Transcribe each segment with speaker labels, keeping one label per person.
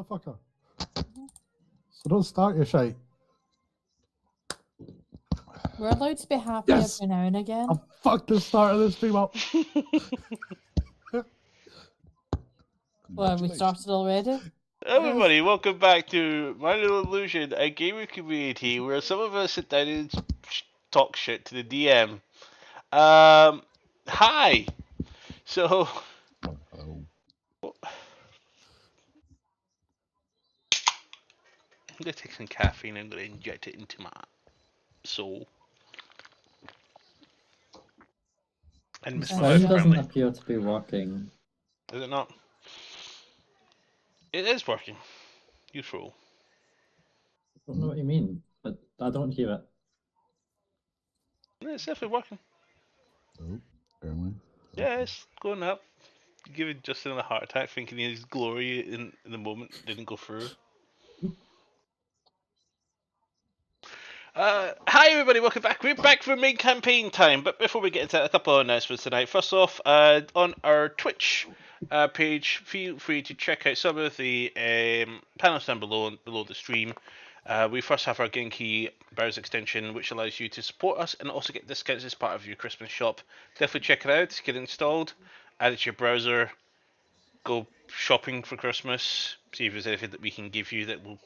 Speaker 1: motherfucker. So don't start your shite.
Speaker 2: We're allowed to be happy every now and again.
Speaker 1: I fucked the start of the stream up.
Speaker 2: Well, have we started already?
Speaker 3: Everybody, welcome back to My Little Illusion, a gaming community where some of us sit down and talk shit to the DM. Hi. So, I'm gonna take some caffeine. I'm gonna inject it into my soul. And
Speaker 4: The sound doesn't appear to be working.
Speaker 3: Is it not? It is working. Useful.
Speaker 4: I don't know what you mean, but I don't hear it.
Speaker 3: Yeah, it's definitely working.
Speaker 1: Oh, apparently.
Speaker 3: Yeah, it's going up. Giving Justin a heart attack thinking his glory in the moment didn't go through. Hi everybody, welcome back. We're back for main campaign time, but before we get into that, a couple of announcements tonight. First off, on our Twitch page, feel free to check out some of the panels down below the stream. We first have our Genki browser extension, which allows you to support us and also get discounts as part of your Christmas shop. Definitely check it out, get it installed, add it to your browser, go shopping for Christmas, see if there's anything that we can give you that will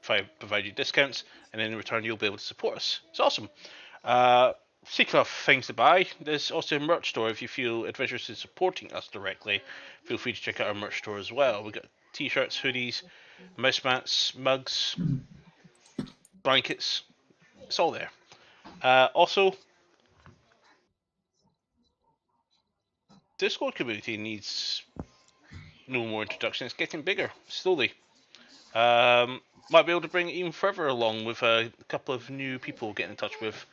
Speaker 3: provide you discounts, and in return you'll be able to support us. It's awesome. Speaking of things to buy, there's also a merch store. If you feel adventurous in supporting us directly, feel free to check out our merch store as well. We've got t-shirts, hoodies, mouse mats, mugs, blankets. It's all there. Also, Discord community needs no more introduction. It's getting bigger slowly. Might be able to bring it even further along with a couple of new people getting in touch with,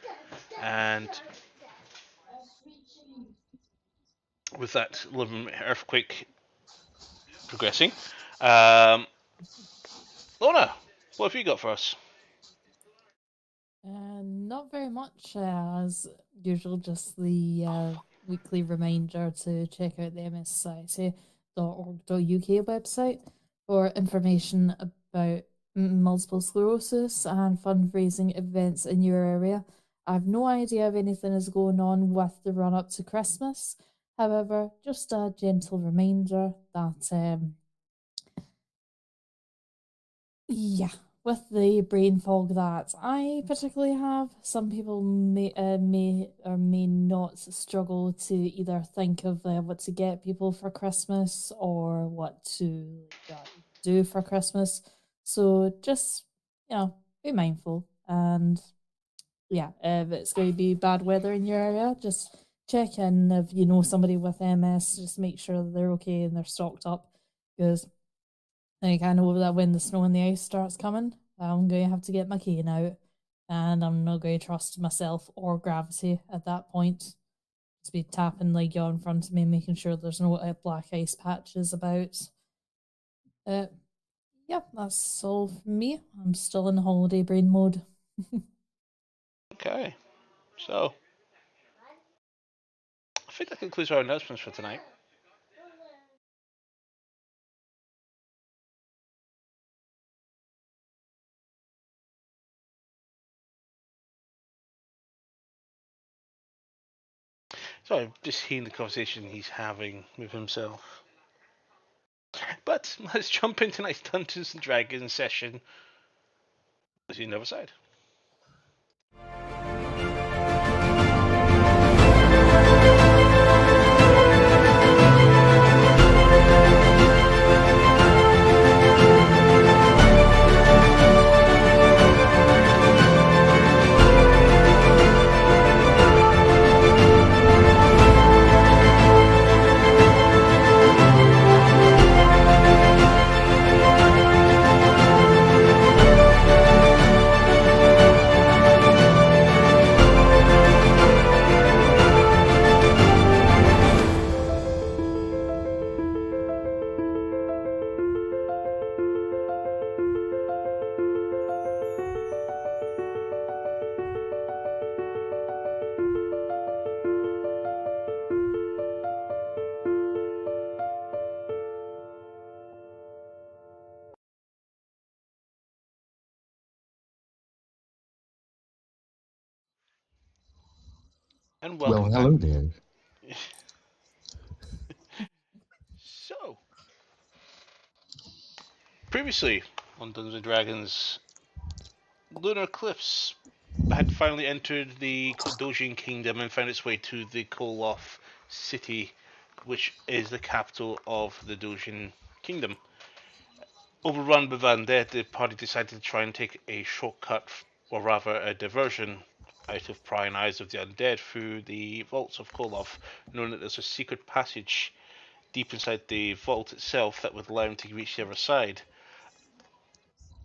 Speaker 3: and with that living earthquake progressing. Lorna, what have you got for us?
Speaker 2: Not very much, as usual, just the weekly reminder to check out the mssociety.org.uk website for information about multiple sclerosis and fundraising events in your area. I have no idea if anything is going on with the run up to Christmas. However, just a gentle reminder that with the brain fog that I particularly have, some people may or may not struggle to either think of what to get people for Christmas or what to do for Christmas. So just, be mindful. And if it's going to be bad weather in your area, just check in. If you know somebody with MS, just make sure that they're okay and they're stocked up, because I know that when the snow and the ice starts coming, I'm going to have to get my cane out, and I'm not going to trust myself or gravity at that point. Just be tapping like you in front of me, making sure there's no black ice patches about. That's all from me. I'm still in holiday brain mode.
Speaker 3: Okay, so I think that concludes our announcements for tonight. So I'm just hearing the conversation he's having with himself. But let's jump into tonight's Dungeons and Dragons session. See you on the other side. and
Speaker 1: Well,
Speaker 3: welcome
Speaker 1: hello
Speaker 3: back.
Speaker 1: there.
Speaker 3: So, previously on Dungeons and Dragons, Lunar Cliffs had finally entered the Dojin Kingdom and found its way to the Koloth city, which is the capital of the Dojin Kingdom. Overrun by undead, the party decided to try and take a shortcut, or rather a diversion, out of prying eyes of the undead through the vaults of Koloth, knowing that there's a secret passage deep inside the vault itself that would allow them to reach the other side.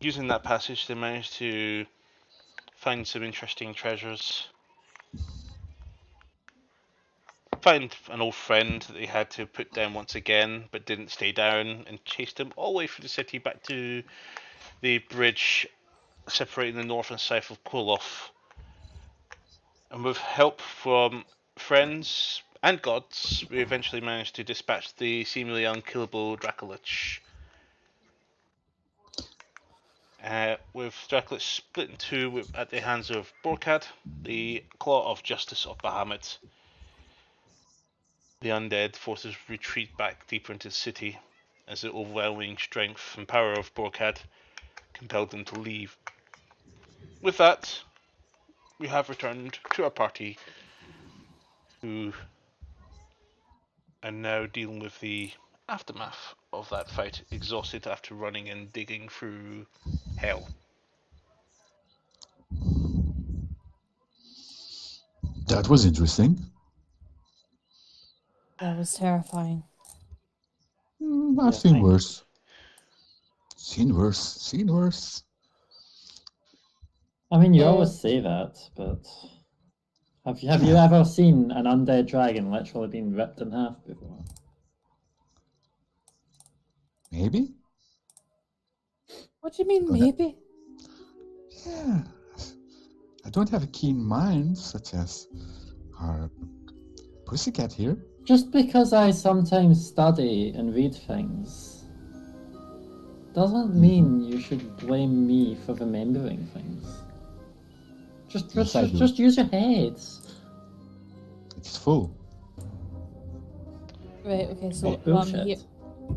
Speaker 3: Using that passage, they managed to find some interesting treasures. Find an old friend that they had to put down once again, but didn't stay down, and chased him all the way through the city back to the bridge separating the north and south of Koloth. And with help from friends and gods, we eventually managed to dispatch the seemingly unkillable Dracolich. With Dracolich split in two at the hands of Borkad, the Claw of Justice of Bahamut. The undead forces retreat back deeper into the city as the overwhelming strength and power of Borkad compelled them to leave. With that, we have returned to our party, who are now dealing with the aftermath of that fight, exhausted after running and digging through hell.
Speaker 1: That was interesting.
Speaker 2: That was terrifying.
Speaker 1: I've
Speaker 4: Yeah,
Speaker 1: seen
Speaker 4: thanks.
Speaker 1: worse. Seen worse. Seen worse.
Speaker 4: I mean, you
Speaker 2: Yeah.
Speaker 4: always say that, but have you ever seen an undead dragon literally being ripped in half before?
Speaker 1: Maybe?
Speaker 2: What do you mean,
Speaker 1: Go ahead.
Speaker 2: maybe?
Speaker 1: Yeah. I don't have a keen mind, such as our pussycat here.
Speaker 4: Just because I sometimes study and read things doesn't mean you should blame me for remembering things.
Speaker 1: Yes, I do.
Speaker 4: Just use your heads.
Speaker 1: It's full.
Speaker 2: Right, okay, so
Speaker 4: Big bullshit.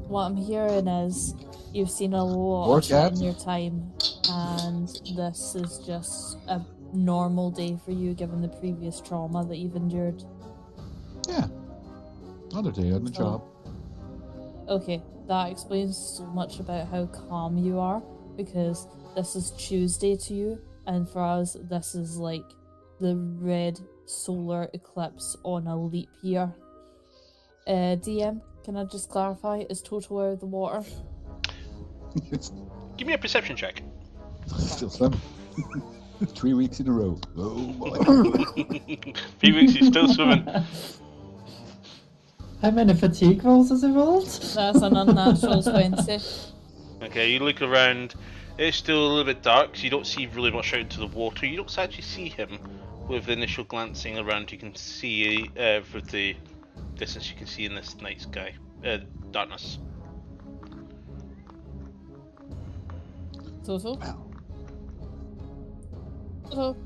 Speaker 2: what I'm hearing is you've seen a lot
Speaker 1: More
Speaker 2: of shit in
Speaker 1: cats?
Speaker 2: your time, and this is just a normal day for you given the previous trauma that you've endured.
Speaker 1: Yeah. Another day on the
Speaker 2: So-
Speaker 1: job.
Speaker 2: Okay, that explains so much about how calm you are, because this is Tuesday to you, and for us, this is like the red solar eclipse on a leap year. DM, can I just clarify, is Toto out of the water?
Speaker 1: It's
Speaker 3: Give me a perception check.
Speaker 1: still some. 3 weeks in a row. Oh boy.
Speaker 3: 3 weeks, he's still swimming.
Speaker 4: How many fatigue rolls has it rolled?
Speaker 2: That's an unnatural 20.
Speaker 3: Okay, you look around. It's still a little bit dark, so you don't see really much out into the water. You don't actually see him. With the initial glancing around, you can see for the distance you can see in this night sky, darkness.
Speaker 2: Toto?
Speaker 1: Well,
Speaker 2: Toto?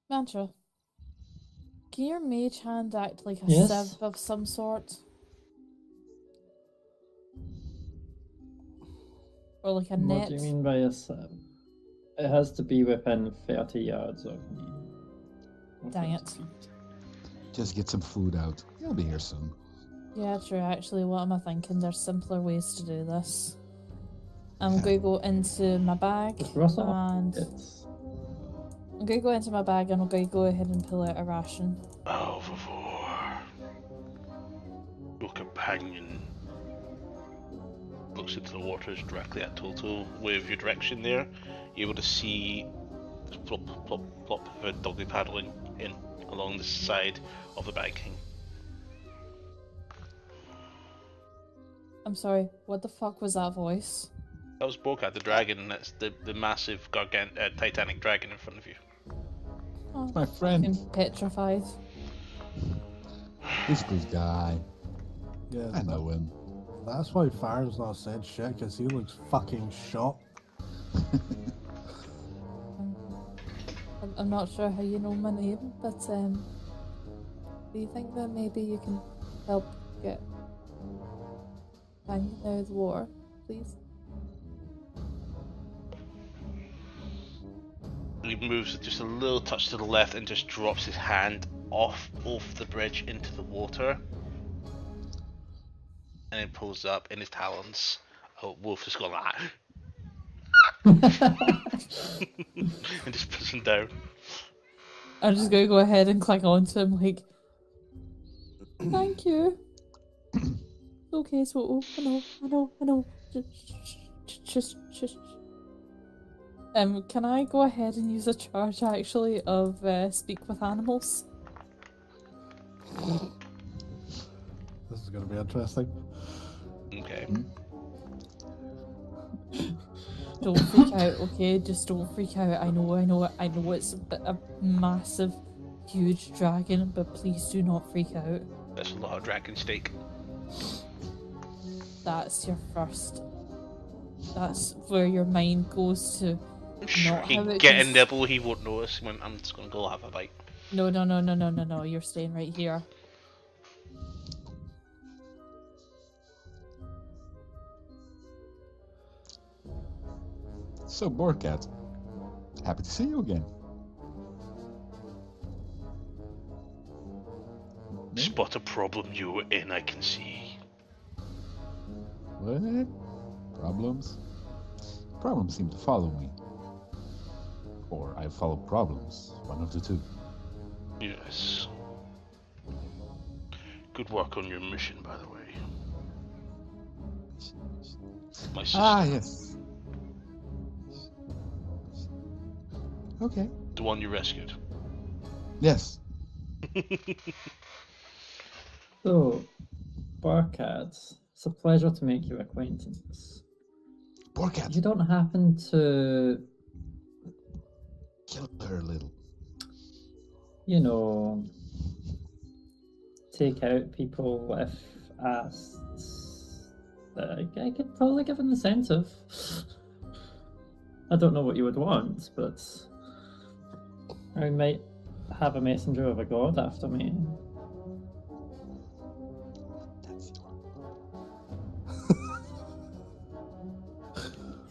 Speaker 2: Mantra, can your mage hand act like a
Speaker 4: Yes?
Speaker 2: sieve of some sort? Or like a
Speaker 4: What
Speaker 2: net?
Speaker 4: do you mean by a sieve? It has to be within 30 yards of me. Or
Speaker 2: Dang
Speaker 4: 30
Speaker 2: it.
Speaker 4: feet.
Speaker 1: just get some food out. He'll be here soon.
Speaker 2: Yeah, true. Actually, what am I thinking? There's simpler ways to do this. I'm going to go into my bag
Speaker 4: Just rustle
Speaker 2: and
Speaker 4: It's
Speaker 2: I'm going to go into my bag and I'm going to go ahead and pull out a ration.
Speaker 3: Oh, favor. Your companion looks into the waters directly at Toto with your direction there. You're able to see plop, plop, plop of a doggy paddling in along the side of the banking.
Speaker 2: I'm sorry, what the fuck was that voice?
Speaker 3: That was Borkad the dragon, and that's the massive titanic dragon in front of you.
Speaker 2: Oh,
Speaker 1: My friend.
Speaker 2: I'm petrified.
Speaker 1: He's a good guy.
Speaker 5: Yeah,
Speaker 1: I know him.
Speaker 5: that's why Farron's not said shit, because he looks fucking shocked.
Speaker 2: I'm not sure how you know my name, but do you think that maybe you can help get Fang out of the water, please?
Speaker 3: He moves just a little touch to the left and just drops his hand off the bridge into the water, and then pulls up in his talons. Oh, Wolf is going like and just puts him down.
Speaker 2: I'm just gonna go ahead and click onto him, like, thank you. Okay, so I know. Just. Can I go ahead and use a charge actually of speak with animals?
Speaker 5: This is gonna be interesting.
Speaker 3: Okay.
Speaker 2: Don't freak out, okay? Just don't freak out. I know it's a massive, huge dragon, but please do not freak out.
Speaker 3: That's a lot of dragon steak.
Speaker 2: That's your first. That's where your mind goes to.
Speaker 3: I'm sure
Speaker 2: Not
Speaker 3: he
Speaker 2: how
Speaker 3: can
Speaker 2: it
Speaker 3: get a
Speaker 2: can-
Speaker 3: nibble, he won't notice when I'm just gonna go have a bite.
Speaker 2: No. You're staying right here.
Speaker 1: So, Borkat, happy to see you again.
Speaker 3: Spot a problem you were in, I can see.
Speaker 1: What? Problems? Problems seem to follow me. Or I follow problems, one of the two.
Speaker 3: Yes. Good work on your mission, by the way. My sister,
Speaker 1: Ah, yes. Okay.
Speaker 3: the one you rescued.
Speaker 1: Yes.
Speaker 4: So, Barcad, it's a pleasure to make your acquaintance.
Speaker 1: Borkat,
Speaker 4: You don't happen to,
Speaker 1: kill her a little.
Speaker 4: you know, take out people if asked. I could probably give an incentive. I don't know what you would want, but I might have a messenger of a god after me.
Speaker 1: That's your...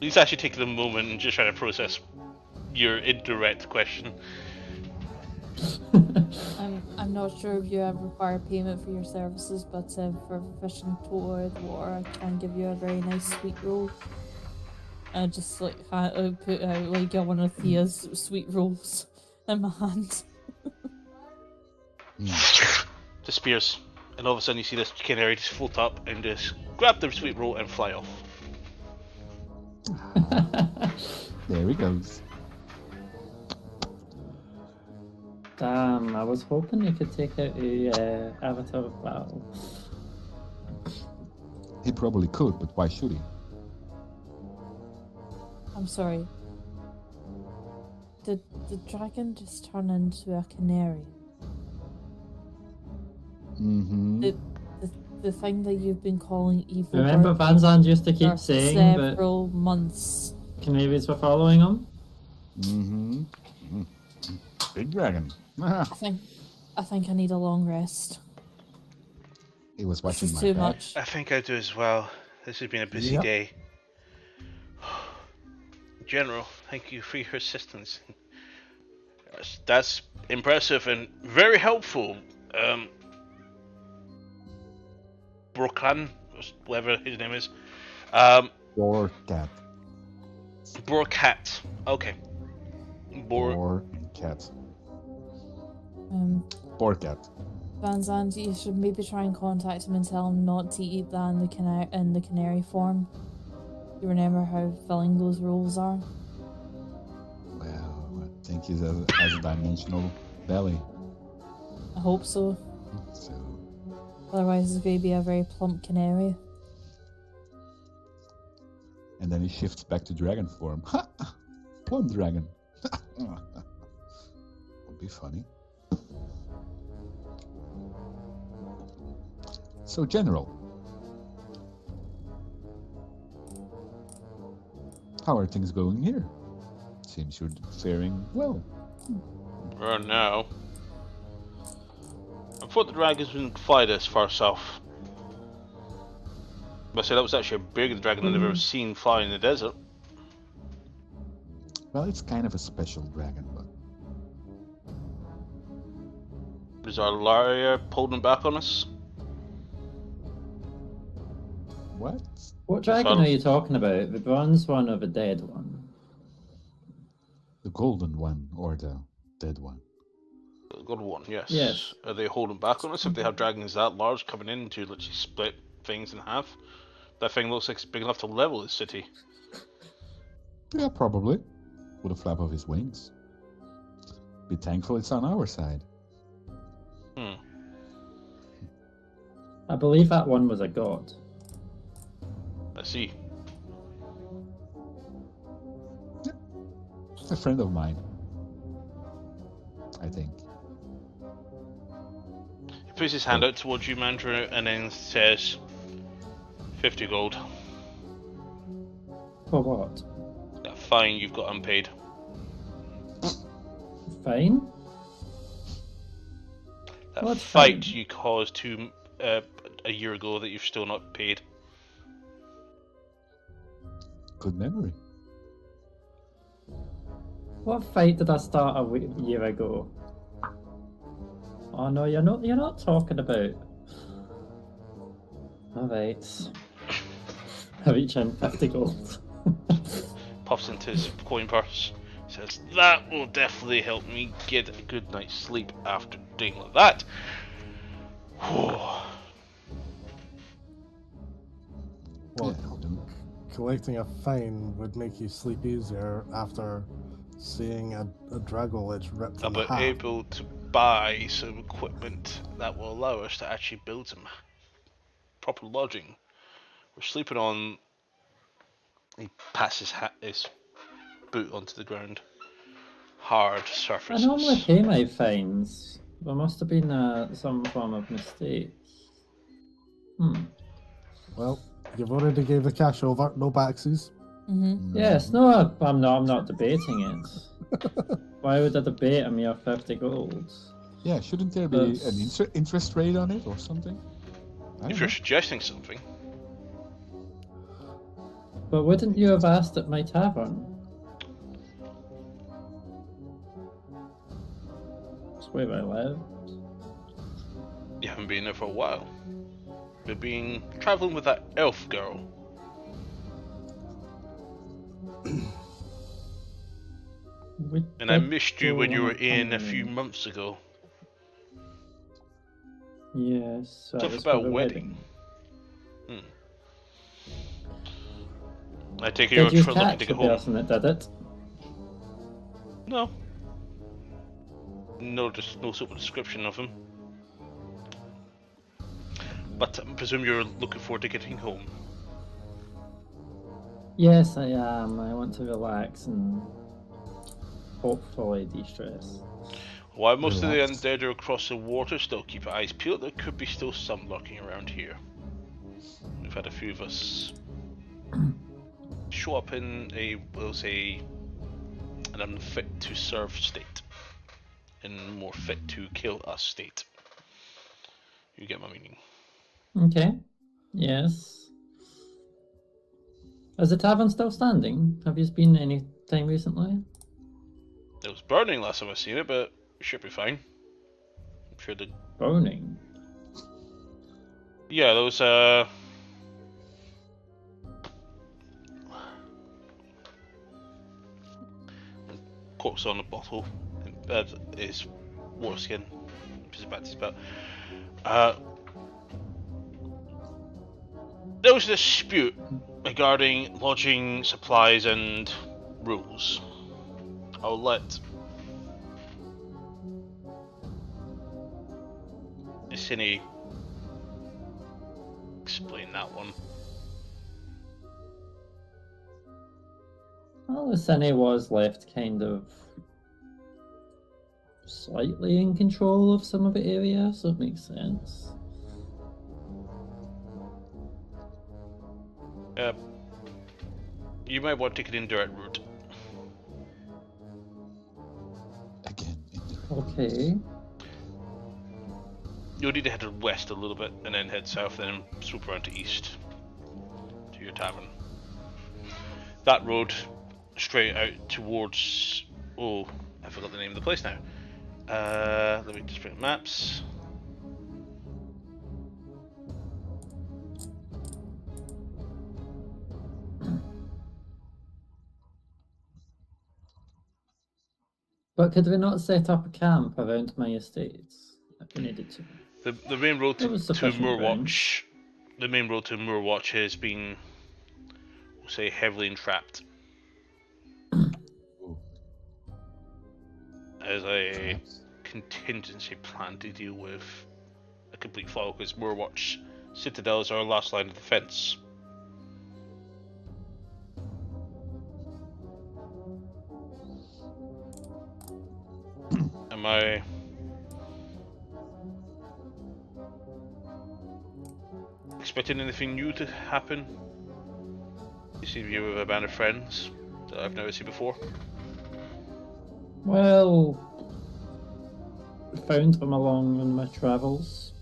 Speaker 3: He's actually taking a moment and just trying to process your indirect question.
Speaker 2: I'm not sure if you ever require payment for your services, but for fishing total out of the water, I can give you a very nice sweet roll. I just like put out like one of Thea's sweet rolls in my hand.
Speaker 3: Disappears, and all of a sudden you see this canary just float up and just grab the sweet roll and fly off.
Speaker 1: There he goes.
Speaker 4: Damn, I was hoping you could take out a avatar of battle.
Speaker 1: He probably could, but why should he?
Speaker 2: I'm sorry. Did the dragon just turn into a canary?
Speaker 1: Mm-hmm.
Speaker 2: The thing that you've been calling evil.
Speaker 4: Remember
Speaker 2: bird
Speaker 4: Van Zandt used to
Speaker 2: for
Speaker 4: keep saying that
Speaker 2: several months.
Speaker 4: Canaries were following him?
Speaker 1: Mm-hmm. Big dragon.
Speaker 2: I think I need a long rest.
Speaker 1: He was
Speaker 2: This
Speaker 1: watching
Speaker 2: is
Speaker 1: my
Speaker 2: too
Speaker 1: back.
Speaker 2: much.
Speaker 3: I think I do as well. This has been a busy
Speaker 5: Yep.
Speaker 3: day. General, thank you for your assistance. That's impressive and very helpful. Brokan, whatever his name is.
Speaker 1: Borkat.
Speaker 3: Borkat. Okay.
Speaker 1: Borkat. Borkat.
Speaker 2: Van Zandt, you should maybe try and contact him and tell him not to eat that in the canary form. You remember how filling those rolls are?
Speaker 1: Well, I think he has a dimensional belly.
Speaker 2: I hope so.
Speaker 1: So,
Speaker 2: Otherwise, it's going to be a very plump canary.
Speaker 1: and then he shifts back to dragon form. Ha! Plum dragon. Would be funny. So, General, how are things going here? Seems you're faring well.
Speaker 3: Or now. I thought the dragons wouldn't fly this far south. But I said that was actually a bigger dragon than I've ever seen fly in the desert.
Speaker 1: Well, it's kind of a special dragon, but
Speaker 3: Is our Laria holding back on us?
Speaker 1: what?
Speaker 4: What dragon are you talking about? The bronze one or the dead one?
Speaker 1: The golden one or the dead one?
Speaker 3: The good one, yes.
Speaker 4: Yes.
Speaker 3: Are they holding back on us if they have dragons that large coming in to literally split things in half? That thing looks like it's big enough to level the city.
Speaker 1: Yeah, probably. With a flap of his wings. Be thankful it's on our side.
Speaker 4: I believe that one was a god.
Speaker 3: I see.
Speaker 1: A friend of mine, I think.
Speaker 3: He puts his hand out towards you, Mandrew, and then says, 50 gold.
Speaker 4: For what?
Speaker 3: That fine you've got unpaid.
Speaker 4: Fine?
Speaker 3: That
Speaker 4: What
Speaker 3: fight
Speaker 4: fine?
Speaker 3: you caused a year ago that you've still not paid.
Speaker 1: Good memory.
Speaker 4: What fight did I start a year ago? Oh no, you're not talking about. Alright. I reach in 50 gold.
Speaker 3: Puffs into his coin purse. Says, that will definitely help me get a good night's sleep after doing like that.
Speaker 5: Well,
Speaker 1: Yeah, don't-
Speaker 5: collecting a fine would make you sleep easier after seeing a Drago Lich ripped
Speaker 3: I'll
Speaker 5: in
Speaker 3: be
Speaker 5: half.
Speaker 3: able to buy some equipment that will allow us to actually build some proper lodging. We're sleeping on. He passes his boot onto the ground. Hard
Speaker 4: I
Speaker 3: surfaces.
Speaker 4: normally pay my fines. There must have been some form of mistake.
Speaker 5: Well, you've already gave the cash over, no backsies.
Speaker 2: Mm-hmm.
Speaker 4: Yes, no, I'm not debating it. Why would I debate a mere 50 gold?
Speaker 1: Yeah, shouldn't there be
Speaker 4: That's-
Speaker 1: an interest rate on it or something? I don't
Speaker 3: If you're
Speaker 1: know.
Speaker 3: suggesting something,
Speaker 4: But wouldn't you have asked at my tavern? That's where I live.
Speaker 3: you haven't been there for a while. You've been traveling with that elf girl. And I missed you when you were in a few months ago.
Speaker 4: Yes, that
Speaker 3: Talk
Speaker 4: was
Speaker 3: about
Speaker 4: for the
Speaker 3: wedding. I take it
Speaker 4: Did
Speaker 3: you're
Speaker 4: you
Speaker 3: looking
Speaker 4: catch
Speaker 3: to
Speaker 4: the
Speaker 3: get home.
Speaker 4: person that did it?
Speaker 3: No. No, just no sort of description of him. But I presume you're looking forward to getting home.
Speaker 4: Yes, I am. I want to relax and hopefully de-stress.
Speaker 3: While most of
Speaker 1: Relax.
Speaker 3: the undead are across the water, still keep your eyes peeled. There could be still some lurking around here. We've had a few of us show up in a, we'll say, an unfit to serve state, and more fit to kill us state. You get my meaning.
Speaker 4: Okay. Yes. Is the tavern still standing? Have you been any time recently?
Speaker 3: It was burning last time I seen it, but it should be fine. I'm sure the
Speaker 4: Burning.
Speaker 3: yeah, those corpse on the bottle is water skin. Which is about to spout. There was a dispute regarding lodging supplies and rules. I'll let Isini explain that one.
Speaker 4: Well, the Cine was left kind of slightly in control of some of the area, so it makes sense.
Speaker 3: You might want to take an indirect route.
Speaker 4: Okay.
Speaker 3: You'll need to head west a little bit and then head south, then swoop around to east to your tavern. That road straight out towards. Oh, I forgot the name of the place now. Let me just bring up maps.
Speaker 4: But could we not set up a camp around my estates if we needed to?
Speaker 3: The main road
Speaker 4: There
Speaker 3: to,
Speaker 4: was
Speaker 3: to
Speaker 4: sufficient
Speaker 3: Moorwatch. The main road to Moorwatch has been, we'll say, heavily entrapped. As a contingency plan to deal with a complete fall, because Moorwatch Citadel is our last line of defense. Am I expecting anything new to happen? You seem to be with a band of friends that I've never seen before.
Speaker 4: Well, found them along on my travels.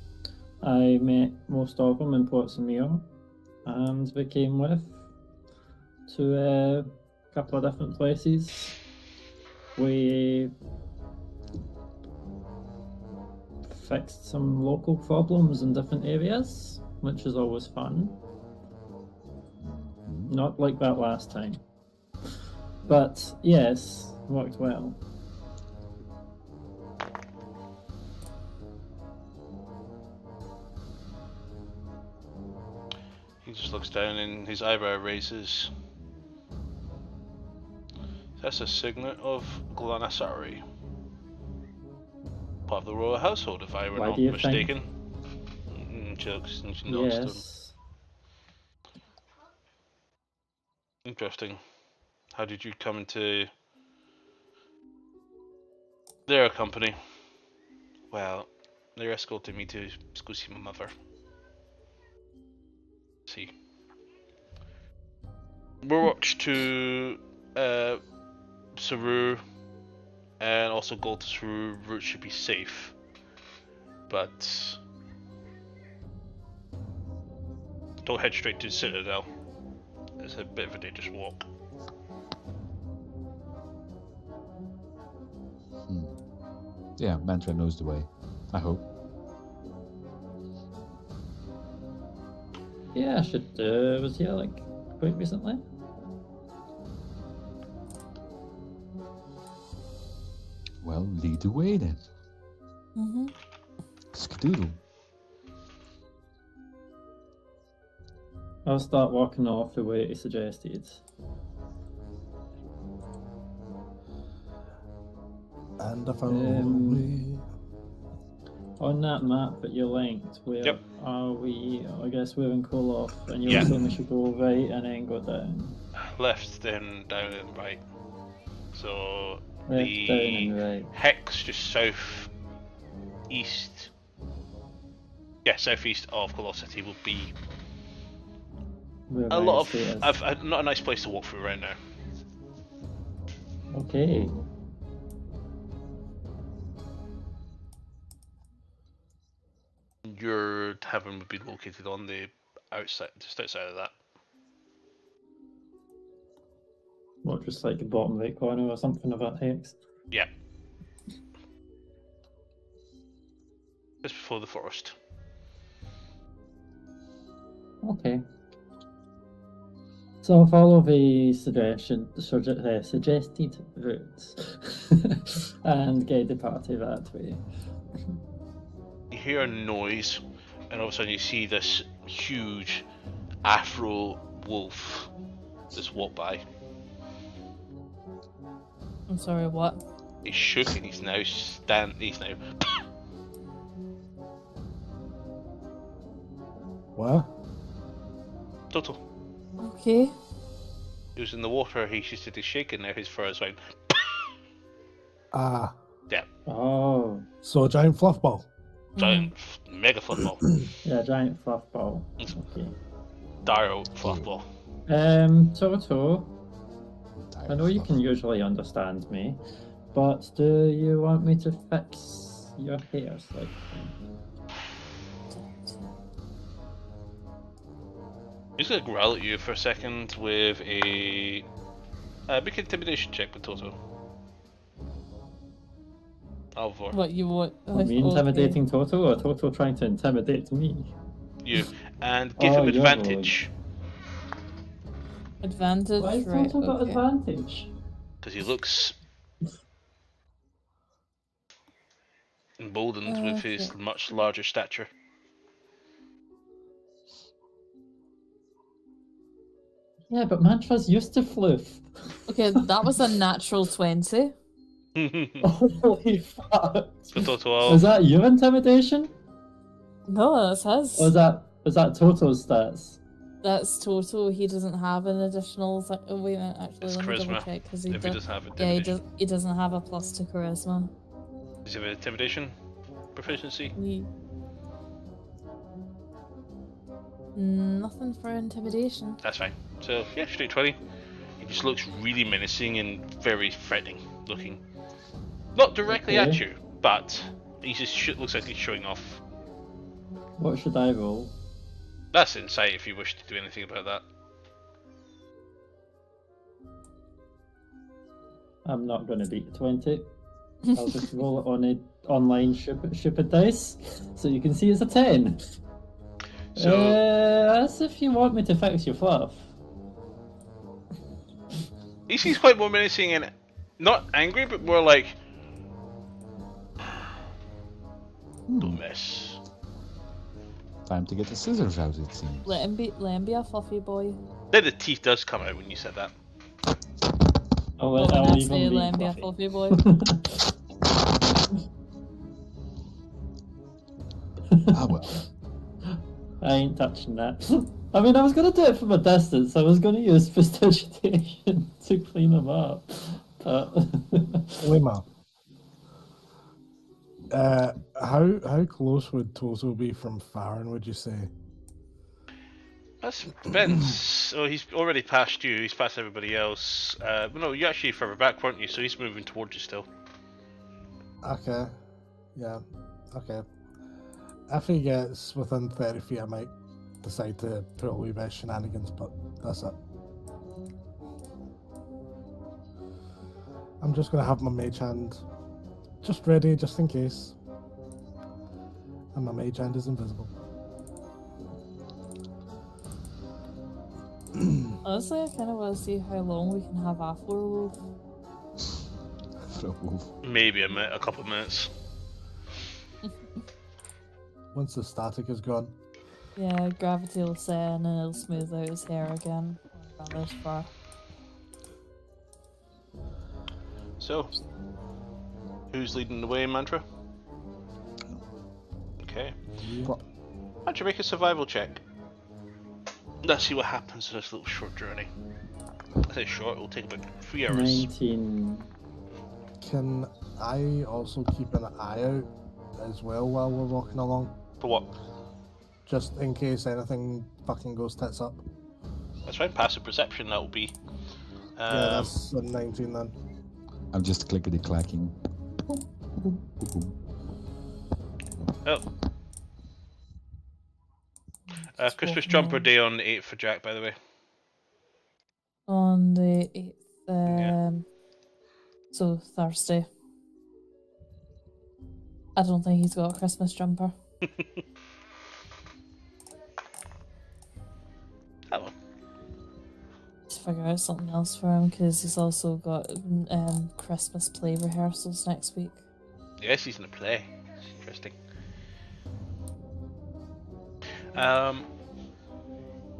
Speaker 4: I met most of them in Portsmouth, and we came with to a couple of different places. We fixed some local problems in different areas, which is always fun. Not like that last time. But yes, worked well.
Speaker 3: He just looks down and his eyebrow raises. That's a signet of Glanasari. Part of the royal household, if I were
Speaker 4: Why
Speaker 3: not
Speaker 4: do you
Speaker 3: mistaken. Jokes and she nods to him.
Speaker 4: Yes.
Speaker 3: Interesting. How did you come into their company? Well, they escorted me to go see my mother. See. Moorwatch to Saru and also Gold to Saru route should be safe. But don't head straight to Citadel. It's a bit of a dangerous walk.
Speaker 1: Yeah, Mantra knows the way. I hope.
Speaker 4: Yeah, I should. Was here like quite recently.
Speaker 1: Well, lead the way then.
Speaker 2: Mm-hmm.
Speaker 1: Skadoodle.
Speaker 4: I'll start walking off the way he suggested.
Speaker 5: And if only.
Speaker 4: On that map that you linked, where
Speaker 3: Yep.
Speaker 4: are we? I guess we're in Koloff, and you're
Speaker 3: Yeah.
Speaker 4: saying we should go right and then go down.
Speaker 3: Left, then down and right. So
Speaker 4: Left,
Speaker 3: the
Speaker 4: down, and right.
Speaker 3: hex just south east. Yeah, southeast of Velocity will be
Speaker 4: Where
Speaker 3: a
Speaker 4: my
Speaker 3: lot
Speaker 4: estate is.
Speaker 3: of not a nice place to walk through right now.
Speaker 4: Okay.
Speaker 3: Your tavern would be located on the outside, just outside of that.
Speaker 4: What, just like the bottom right corner or something of that hex?
Speaker 3: Yeah. Just before the forest.
Speaker 4: Okay. So I'll follow the suggested routes and guide the party that way.
Speaker 3: You hear a noise, and all of a sudden you see this huge afro wolf just walk by.
Speaker 2: I'm sorry, what?
Speaker 3: He's shook and he's now
Speaker 5: What?
Speaker 3: total.
Speaker 2: Okay.
Speaker 3: He was in the water, he used to be shaking, now his fur is like
Speaker 5: Ah,
Speaker 4: Oh,
Speaker 5: so a giant fluff ball.
Speaker 3: giant mega football.
Speaker 4: yeah, giant fluff ball. Okay.
Speaker 3: Dire fluffball.
Speaker 4: Toto, I know you can usually understand me. But do you want me to fix your hair slightly?
Speaker 3: He's gonna growl at you for a second with a big intimidation check with Toto. Alvor.
Speaker 2: What you want?
Speaker 4: Me intimidating Toto, or Toto trying to intimidate me?
Speaker 3: You. And give him
Speaker 4: you're
Speaker 3: advantage.
Speaker 2: Advantage,
Speaker 4: Why has
Speaker 2: right?
Speaker 4: Toto got
Speaker 2: Okay.
Speaker 4: advantage?
Speaker 3: Because he looks emboldened with his
Speaker 2: Okay.
Speaker 3: much larger stature.
Speaker 4: Yeah, but Mantra's used to floof.
Speaker 2: Okay, that was a natural 20.
Speaker 4: Holy fuck!
Speaker 3: So Toto,
Speaker 4: Is that your intimidation?
Speaker 2: No, that's his.
Speaker 4: Or is that Toto's stats?
Speaker 2: That's total. He doesn't have an additional. Oh, wait a minute. Actually,
Speaker 3: It's
Speaker 2: let me double
Speaker 3: charisma,
Speaker 2: check because
Speaker 3: if he does have
Speaker 2: Yeah,
Speaker 3: intimidation.
Speaker 2: he doesn't have a plus to charisma.
Speaker 3: Does he have an intimidation proficiency?
Speaker 2: Nothing for intimidation.
Speaker 3: That's fine. So, yeah, straight 20. He just looks really menacing and very threatening looking. Not directly at
Speaker 4: Okay.
Speaker 3: you, but he just looks like he's showing off.
Speaker 4: What should I roll?
Speaker 3: That's insight if you wish to do anything about that.
Speaker 4: I'm not going to beat the 20. I'll just roll it on a online stupid dice, so you can see it's a 10.
Speaker 3: So,
Speaker 4: That's if you want me to fix your fluff.
Speaker 3: he seems quite more menacing and not angry, but more like, don't mess.
Speaker 1: Time to get the scissors out, it seems.
Speaker 2: Let him be a fluffy boy.
Speaker 3: Then the teeth does come out when you said that.
Speaker 4: Oh,
Speaker 2: Well,
Speaker 4: I'll
Speaker 2: when I
Speaker 4: leave
Speaker 2: say
Speaker 4: him
Speaker 2: let him be a
Speaker 4: fluffy.
Speaker 2: fluffy boy.
Speaker 1: Ah, well.
Speaker 4: I ain't touching that. I mean, I was going to do it from a distance. I was going to use prestidigitation to clean him up. But...
Speaker 5: Wima. How close would Toto be from Farron, would you say?
Speaker 3: That depends. Oh, he's already past you. He's past everybody else. No, you're actually further back, weren't you? So he's moving towards you still.
Speaker 5: Okay. Yeah. Okay. If he gets within 30 feet, I might decide to put a wee bit of shenanigans, but that's it. I'm just going to have my mage hand just ready, just in case. And my mage hand is invisible.
Speaker 2: Honestly, I kind of want to see how long we can have Afflor Wolf.
Speaker 1: For a wolf.
Speaker 3: Maybe a couple of minutes.
Speaker 5: Once the static is gone.
Speaker 2: Yeah, gravity will set in and it'll smooth out his hair again. Rather far.
Speaker 3: So, who's leading the way, Mantra? Okay.
Speaker 1: What?
Speaker 3: Why don't you make a survival check? Let's see what happens in this little short journey. I say short, it'll take about 3 hours.
Speaker 4: 19.
Speaker 5: Can I also keep an eye out as well while we're walking along?
Speaker 3: For what?
Speaker 5: Just in case anything fucking goes tits up.
Speaker 3: That's fine, passive perception, that will be.
Speaker 5: Yeah, that's a 19 then.
Speaker 1: I'm just clickety clacking.
Speaker 3: Oh. Christmas jumper day on the 8th for Jack, by the way.
Speaker 2: On the 8th,
Speaker 3: Yeah.
Speaker 2: so Thursday. I don't think he's got a Christmas jumper.
Speaker 3: Oh,
Speaker 2: Just figure out something else for him because he's also got Christmas play rehearsals next week.
Speaker 3: yes, he's in a play. Interesting.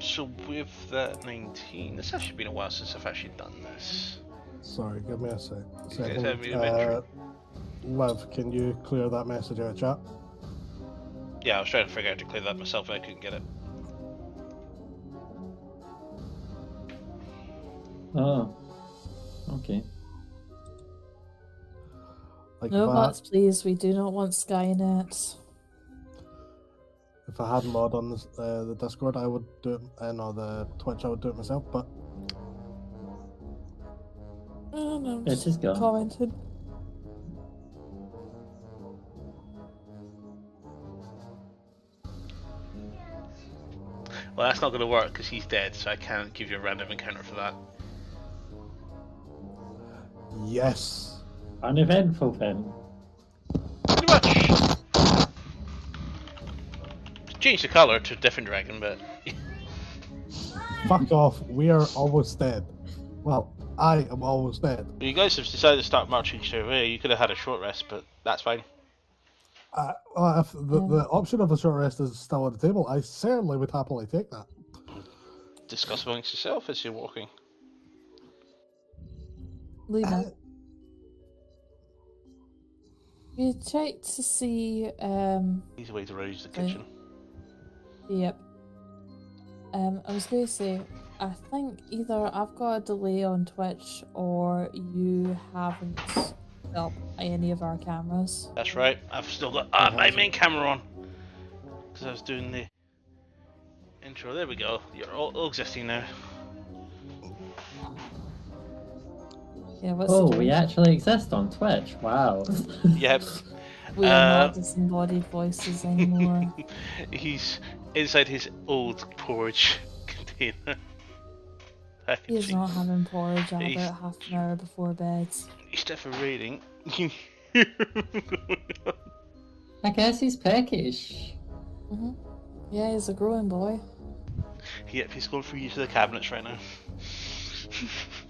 Speaker 3: So with that 19, it's actually been a while since I've actually done this.
Speaker 5: Sorry, give me a second.
Speaker 3: have me a minute.
Speaker 5: Liv, can you clear that message out of chat?
Speaker 3: Yeah, I was trying to figure out how to clear that myself, and I couldn't get it.
Speaker 4: Oh. Okay.
Speaker 5: Like
Speaker 2: No,
Speaker 5: if I,
Speaker 2: Bats, please. We do not want Skynet.
Speaker 5: if I had mod on the Discord, I would do it, no, the Twitch, I would do it myself, but
Speaker 2: Oh, no,
Speaker 4: It is gone.
Speaker 2: commented.
Speaker 3: Well, that's not going to work because he's dead, so I can't give you a random encounter for that.
Speaker 5: Yes.
Speaker 4: Uneventful then.
Speaker 3: Pretty much. Change the colour to a different dragon, but
Speaker 5: Fuck off. We are almost dead. Well, I am almost dead.
Speaker 3: you guys have decided to start marching straight away. You could have had a short rest, but that's fine.
Speaker 5: If the option of a short rest is still on the table, I certainly would happily take that.
Speaker 3: Discuss amongst yourself as you're walking.
Speaker 2: Lena, you checked to see.
Speaker 3: Easy way to arrange the kitchen.
Speaker 2: Yep. I was going to say, I think either I've got a delay on Twitch or you haven't set up any of our cameras.
Speaker 3: That's right. I've still got my main camera on because I was doing the intro. There we go. You're all existing now.
Speaker 2: Yeah, what's
Speaker 4: Oh,
Speaker 2: the
Speaker 4: we actually exist on Twitch. Wow.
Speaker 3: Yep.
Speaker 2: We are not disembodied voices anymore.
Speaker 3: He's inside his old porridge container.
Speaker 2: He's not having porridge at
Speaker 3: He's-
Speaker 2: about half an hour before bed.
Speaker 3: He's definitely
Speaker 4: I guess he's peckish.
Speaker 2: Yeah, he's a growing boy.
Speaker 3: Yep, he's going for use of the cabinets right now.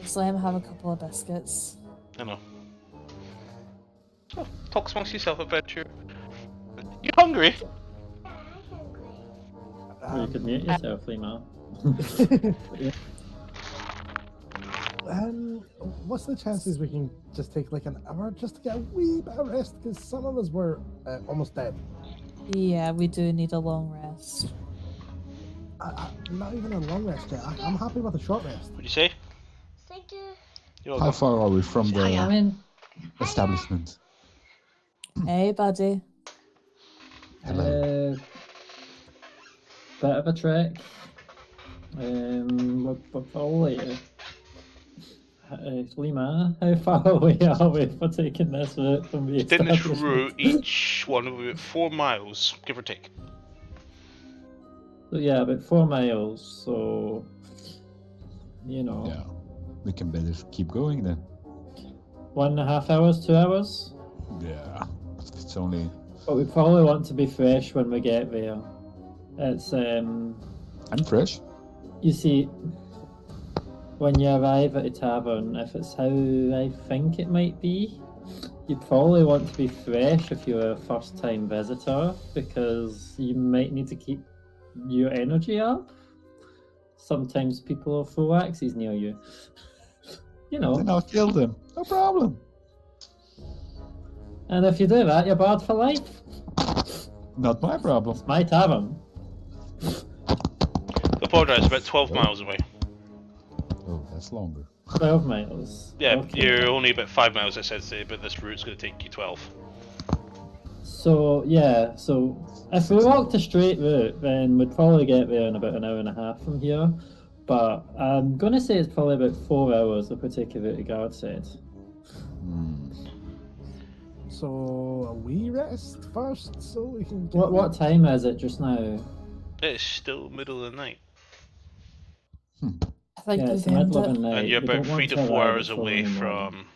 Speaker 2: Just let him have a couple of biscuits.
Speaker 3: I know. Oh, talk amongst yourself about you hungry?
Speaker 4: Or you could mute yourself, Lima.
Speaker 5: What's the chances we can just take like an hour just to get a wee bit of rest? Because some of us were almost dead.
Speaker 2: Yeah, we do need a long rest.
Speaker 5: Not even a long rest yet. I'm happy with a short rest.
Speaker 3: What'd you say?
Speaker 6: Thank you.
Speaker 3: You're
Speaker 1: How
Speaker 3: welcome.
Speaker 1: far are we from
Speaker 4: I
Speaker 1: the
Speaker 4: mean,
Speaker 1: establishment?
Speaker 2: Hey, buddy.
Speaker 1: Hello.
Speaker 4: bit of a trek. We're probably Lima, how far away are we for taking this route from the
Speaker 3: Taking this
Speaker 4: establishment?
Speaker 3: route, each one will be about 4 miles, give or take.
Speaker 4: So yeah, about 4 miles, so you know,
Speaker 1: Yeah. We can better keep going then.
Speaker 4: 1.5 hours, 2 hours.
Speaker 1: Yeah. It's only.
Speaker 4: But we probably want to be fresh when we get there. It's
Speaker 1: I'm fresh.
Speaker 4: you see, when you arrive at a tavern, if it's how I think it might be, you probably want to be fresh if you're a first time visitor, because you might need to keep your energy up. Sometimes people will throw axes near you. You know,
Speaker 1: Then I'll kill them. No problem.
Speaker 4: and if you do that, you're barred for life.
Speaker 1: Not my problem.
Speaker 4: It's my tavern.
Speaker 3: Apologise, about 12 miles away.
Speaker 1: Oh, that's longer.
Speaker 4: 12 miles.
Speaker 3: Yeah,
Speaker 4: Okay.
Speaker 3: you're only about 5 miles, I said today, but this route's going to take you 12.
Speaker 4: So yeah, so if we walked a straight route, then we'd probably get there in about an hour and a half from here. But I'm gonna say it's probably about 4 hours if we take a route to guard said.
Speaker 5: So a wee rest first, so we can. Get
Speaker 4: What time is it just now?
Speaker 3: It's still middle of the night,
Speaker 2: I think
Speaker 4: Yeah,
Speaker 2: we've
Speaker 4: it's the middle of
Speaker 2: ended.
Speaker 4: the night.
Speaker 3: and you're
Speaker 4: We
Speaker 3: about
Speaker 4: don't
Speaker 3: 3
Speaker 4: want
Speaker 3: to
Speaker 4: to
Speaker 3: 4
Speaker 4: arrive
Speaker 3: hours
Speaker 4: at 4
Speaker 3: away
Speaker 4: in the morning.
Speaker 3: from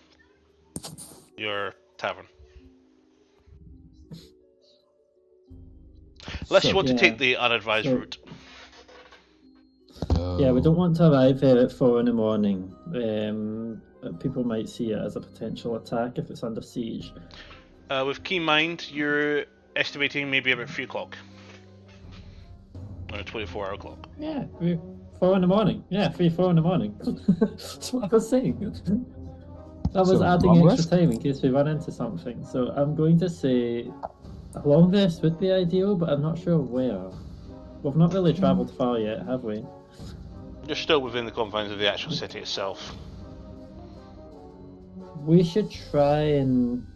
Speaker 3: your tavern. Unless you
Speaker 1: So-
Speaker 3: want to
Speaker 4: Yeah.
Speaker 3: take the unadvised
Speaker 4: So-
Speaker 3: route.
Speaker 4: Yeah, we don't want to arrive there at 4 in the morning. People might see it as a potential attack if it's under siege.
Speaker 3: With keen mind, you're estimating maybe about 3 o'clock. On a 24-hour clock.
Speaker 4: Yeah, 4 in the morning. Yeah, 4 in the morning. That's what I was saying. I was
Speaker 1: So,
Speaker 4: adding
Speaker 1: long
Speaker 4: extra
Speaker 1: rest?
Speaker 4: time in case we run into something. So I'm going to say a long rest would be ideal, but I'm not sure where. We've not really travelled far yet, have we?
Speaker 3: You're still within the confines of the actual city itself.
Speaker 4: We should try and...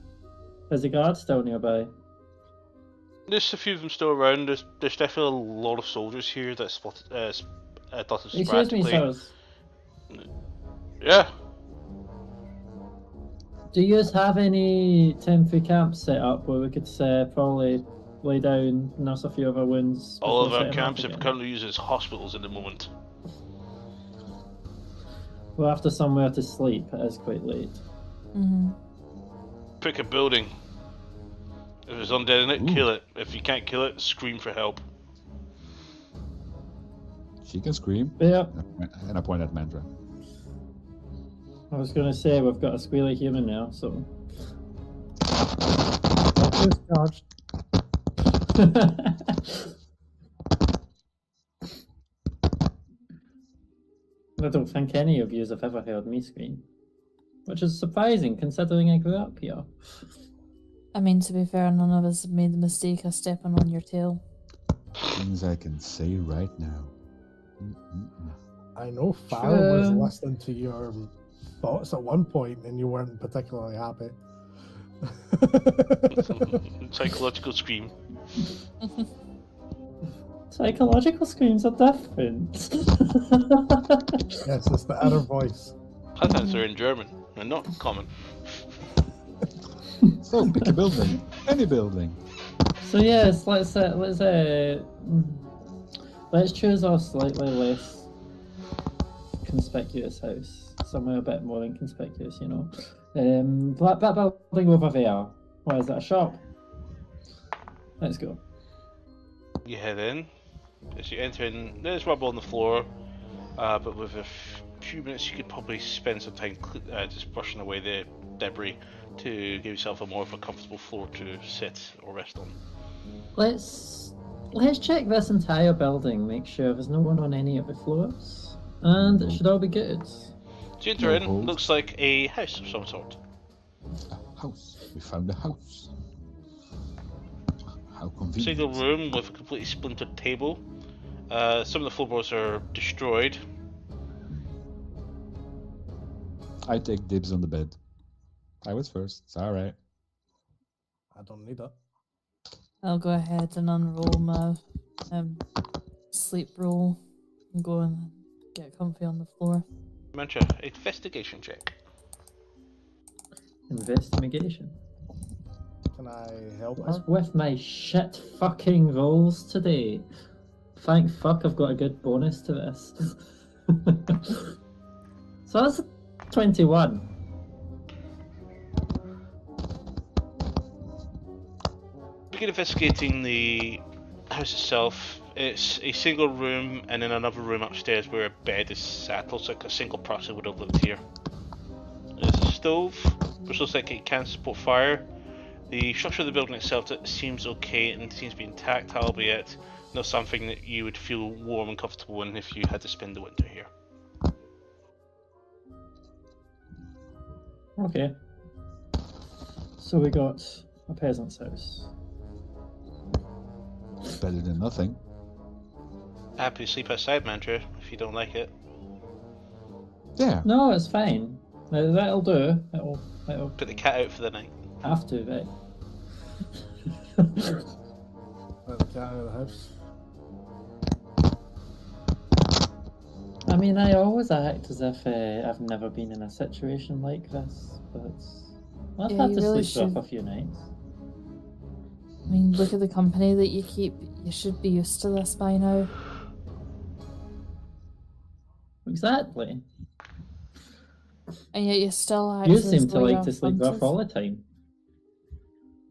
Speaker 4: Is the guard still nearby?
Speaker 3: There's a few of them still around. There's definitely a lot of soldiers here that spotted dotted
Speaker 4: Excuse me,
Speaker 3: sporadically.
Speaker 4: sirs.
Speaker 3: Yeah.
Speaker 4: Do you have any temporary camps set up where we could probably lay down, nurse a few of our wounds.
Speaker 3: All of
Speaker 4: before
Speaker 3: our
Speaker 4: setting off
Speaker 3: camps are
Speaker 4: again?
Speaker 3: currently used as hospitals at the moment.
Speaker 4: We're after somewhere to sleep. It is quite late.
Speaker 2: Mm-hmm.
Speaker 3: Pick a building. If there's undead in it,
Speaker 1: Ooh.
Speaker 3: kill it. If you can't kill it, scream for help.
Speaker 1: She can scream.
Speaker 4: Yeah,
Speaker 1: And I point at Mandra.
Speaker 4: I was going to say we've got a squealy human now, so.
Speaker 5: Discharged.
Speaker 4: I don't think any of you have ever heard me scream, which is surprising considering I grew up here.
Speaker 2: I mean, to be fair, none of us have made the mistake of stepping on your tail.
Speaker 1: Things I can say right now.
Speaker 5: I know Farrell was
Speaker 4: True.
Speaker 5: listening to your thoughts at one point and you weren't particularly happy.
Speaker 3: Psychological scream.
Speaker 4: Psychological screams are different.
Speaker 5: Yes, it's the inner voice.
Speaker 3: Sometimes they're in German and not common.
Speaker 1: So pick a building. Any building.
Speaker 4: So yes, let's choose our slightly less conspicuous house, somewhere a bit more inconspicuous, you know. That building over there. What is that? A shop? Let's go.
Speaker 3: You head in. As you enter in, there's rubble on the floor, but with a few minutes you could probably spend some time just brushing away the debris to give yourself a more of a comfortable floor to sit or rest on.
Speaker 4: Let's check this entire building, make sure there's no one on any of the floors, and it should all be good.
Speaker 3: So you enter
Speaker 1: No
Speaker 3: in,
Speaker 1: holes.
Speaker 3: looks like a house of some sort.
Speaker 1: A house. We found a house. How convenient.
Speaker 3: Single room with a completely splintered table. Some of the floorboards are destroyed.
Speaker 1: I take dibs on the bed. I was first. It's alright.
Speaker 5: I don't need it.
Speaker 2: I'll go ahead and unroll my sleep roll and go and get comfy on the floor.
Speaker 3: Mention investigation check.
Speaker 4: Investigation.
Speaker 5: Can I help
Speaker 4: What's
Speaker 5: her?
Speaker 4: with my shit fucking rolls today? Thank fuck I've got a good bonus to this. So that's 21.
Speaker 3: Begin investigating the house itself. It's a single room and in another room upstairs where a bed is sat. Looks like a single person would have lived here. There's a stove, which looks like it can support fire. The structure of the building itself seems okay and seems to be intact, albeit not something that you would feel warm and comfortable in if you had to spend the winter here.
Speaker 4: Okay. So we got a peasant's house.
Speaker 1: Better than nothing.
Speaker 3: Happy to sleep outside, Mantra, if you don't like it.
Speaker 1: Yeah.
Speaker 4: No, it's fine. That'll do. It'll
Speaker 3: Put the cat out for the night.
Speaker 4: have to, right?
Speaker 5: Let the cat out of the house.
Speaker 4: I mean, I always act as if I've never been in a situation like this, but I've
Speaker 2: Yeah,
Speaker 4: had
Speaker 2: you
Speaker 4: to
Speaker 2: really
Speaker 4: sleep
Speaker 2: should.
Speaker 4: rough a few nights.
Speaker 2: I mean, look at the company that you keep. You should be used to this by now.
Speaker 4: Exactly.
Speaker 2: And yet you still act
Speaker 4: You
Speaker 2: as
Speaker 4: seem to
Speaker 2: though
Speaker 4: like
Speaker 2: you're
Speaker 4: to sleep rough
Speaker 2: affronted.
Speaker 4: all the time.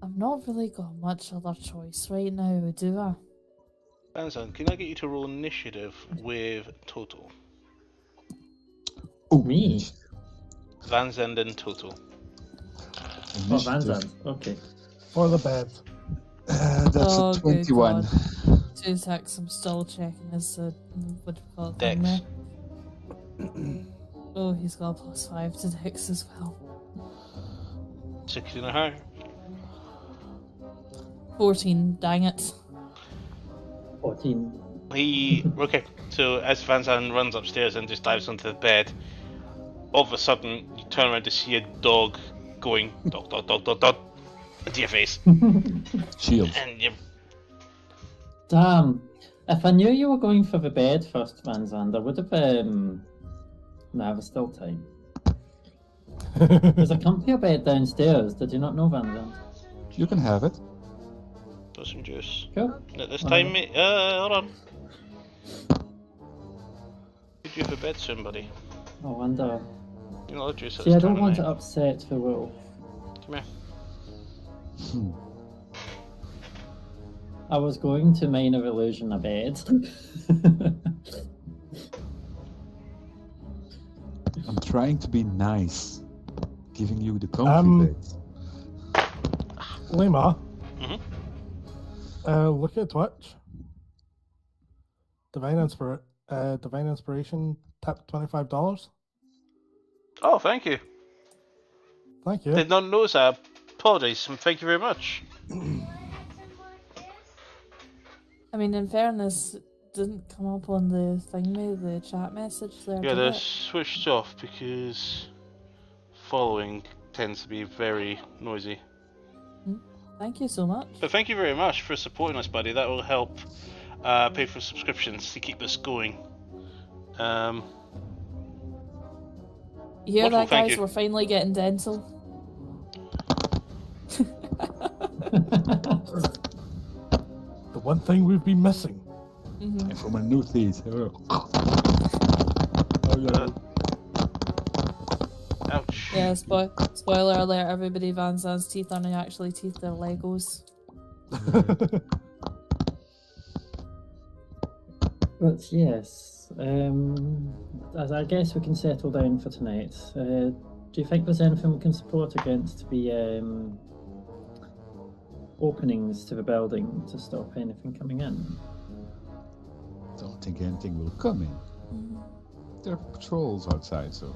Speaker 2: I've not really got much other choice right now, do I?
Speaker 3: Banzan, can I get you to roll initiative with total?
Speaker 1: Oh,
Speaker 4: Me?
Speaker 3: Vanzand and total.
Speaker 4: Oh,
Speaker 1: Initiative.
Speaker 4: Van Zandt. Okay.
Speaker 5: For the bed.
Speaker 1: That's
Speaker 2: Oh,
Speaker 1: a
Speaker 2: good
Speaker 1: 21.
Speaker 2: God. 2 secs, I'm still checking his, what do you call it? thing
Speaker 3: Dex.
Speaker 2: there. Oh, he's got a +5 to Dex as well.
Speaker 3: 16 or higher.
Speaker 2: 14, dang it.
Speaker 4: 14.
Speaker 3: Okay, so as Vanzan runs upstairs and just dives onto the bed, all of a sudden you turn around to see a dog going dog dog dog dog dog into your face,
Speaker 1: Shield.
Speaker 3: and you
Speaker 4: Damn. If I knew you were going for the bed first, Van Zandt, I would have, Nah, there's still time. There's a comfier bed downstairs. Did you not know, Van Zandt?
Speaker 1: You can have it.
Speaker 3: for some juice.
Speaker 4: Cool.
Speaker 3: At this
Speaker 4: Whatever.
Speaker 3: time, mate. Hold on. Could you have a bed soon, buddy?
Speaker 4: I wonder.
Speaker 3: You know, juice at
Speaker 4: See, I
Speaker 3: this
Speaker 4: don't
Speaker 3: time
Speaker 4: want
Speaker 3: of
Speaker 4: to
Speaker 3: night.
Speaker 4: upset the wolf.
Speaker 3: Come here.
Speaker 4: I was going to minor illusion a bed.
Speaker 1: I'm trying to be nice, giving you the comfy bed.
Speaker 5: Lima,
Speaker 3: Mhm.
Speaker 5: look at Twitch. Divine Inspiration, tip $25.
Speaker 3: Oh, thank you.
Speaker 5: Thank you.
Speaker 3: Did not notice. I apologise. And thank you very much.
Speaker 2: I mean, in fairness, it didn't come up on the thingy, the chat message there.
Speaker 3: Yeah,
Speaker 2: did
Speaker 3: they're
Speaker 2: it?
Speaker 3: switched off because following tends to be very noisy.
Speaker 2: Thank you so much.
Speaker 3: But thank you very much for supporting us, buddy. That will help pay for subscriptions to keep us going.
Speaker 2: You hear
Speaker 3: Wonderful,
Speaker 2: that,
Speaker 3: thank
Speaker 2: guys?
Speaker 3: you.
Speaker 2: We're finally getting dental.
Speaker 5: The one thing we've been missing.
Speaker 2: Mhm.
Speaker 1: For my new teeth. Oh,
Speaker 3: Ouch.
Speaker 2: Yeah, spoiler alert, everybody, Van Zan's teeth aren't actually teeth, they're Legos.
Speaker 4: But yes, as I guess we can settle down for tonight. Do you think there's anything we can support against the openings to the building to stop anything coming in?
Speaker 1: don't think anything will come in. There are patrols outside, so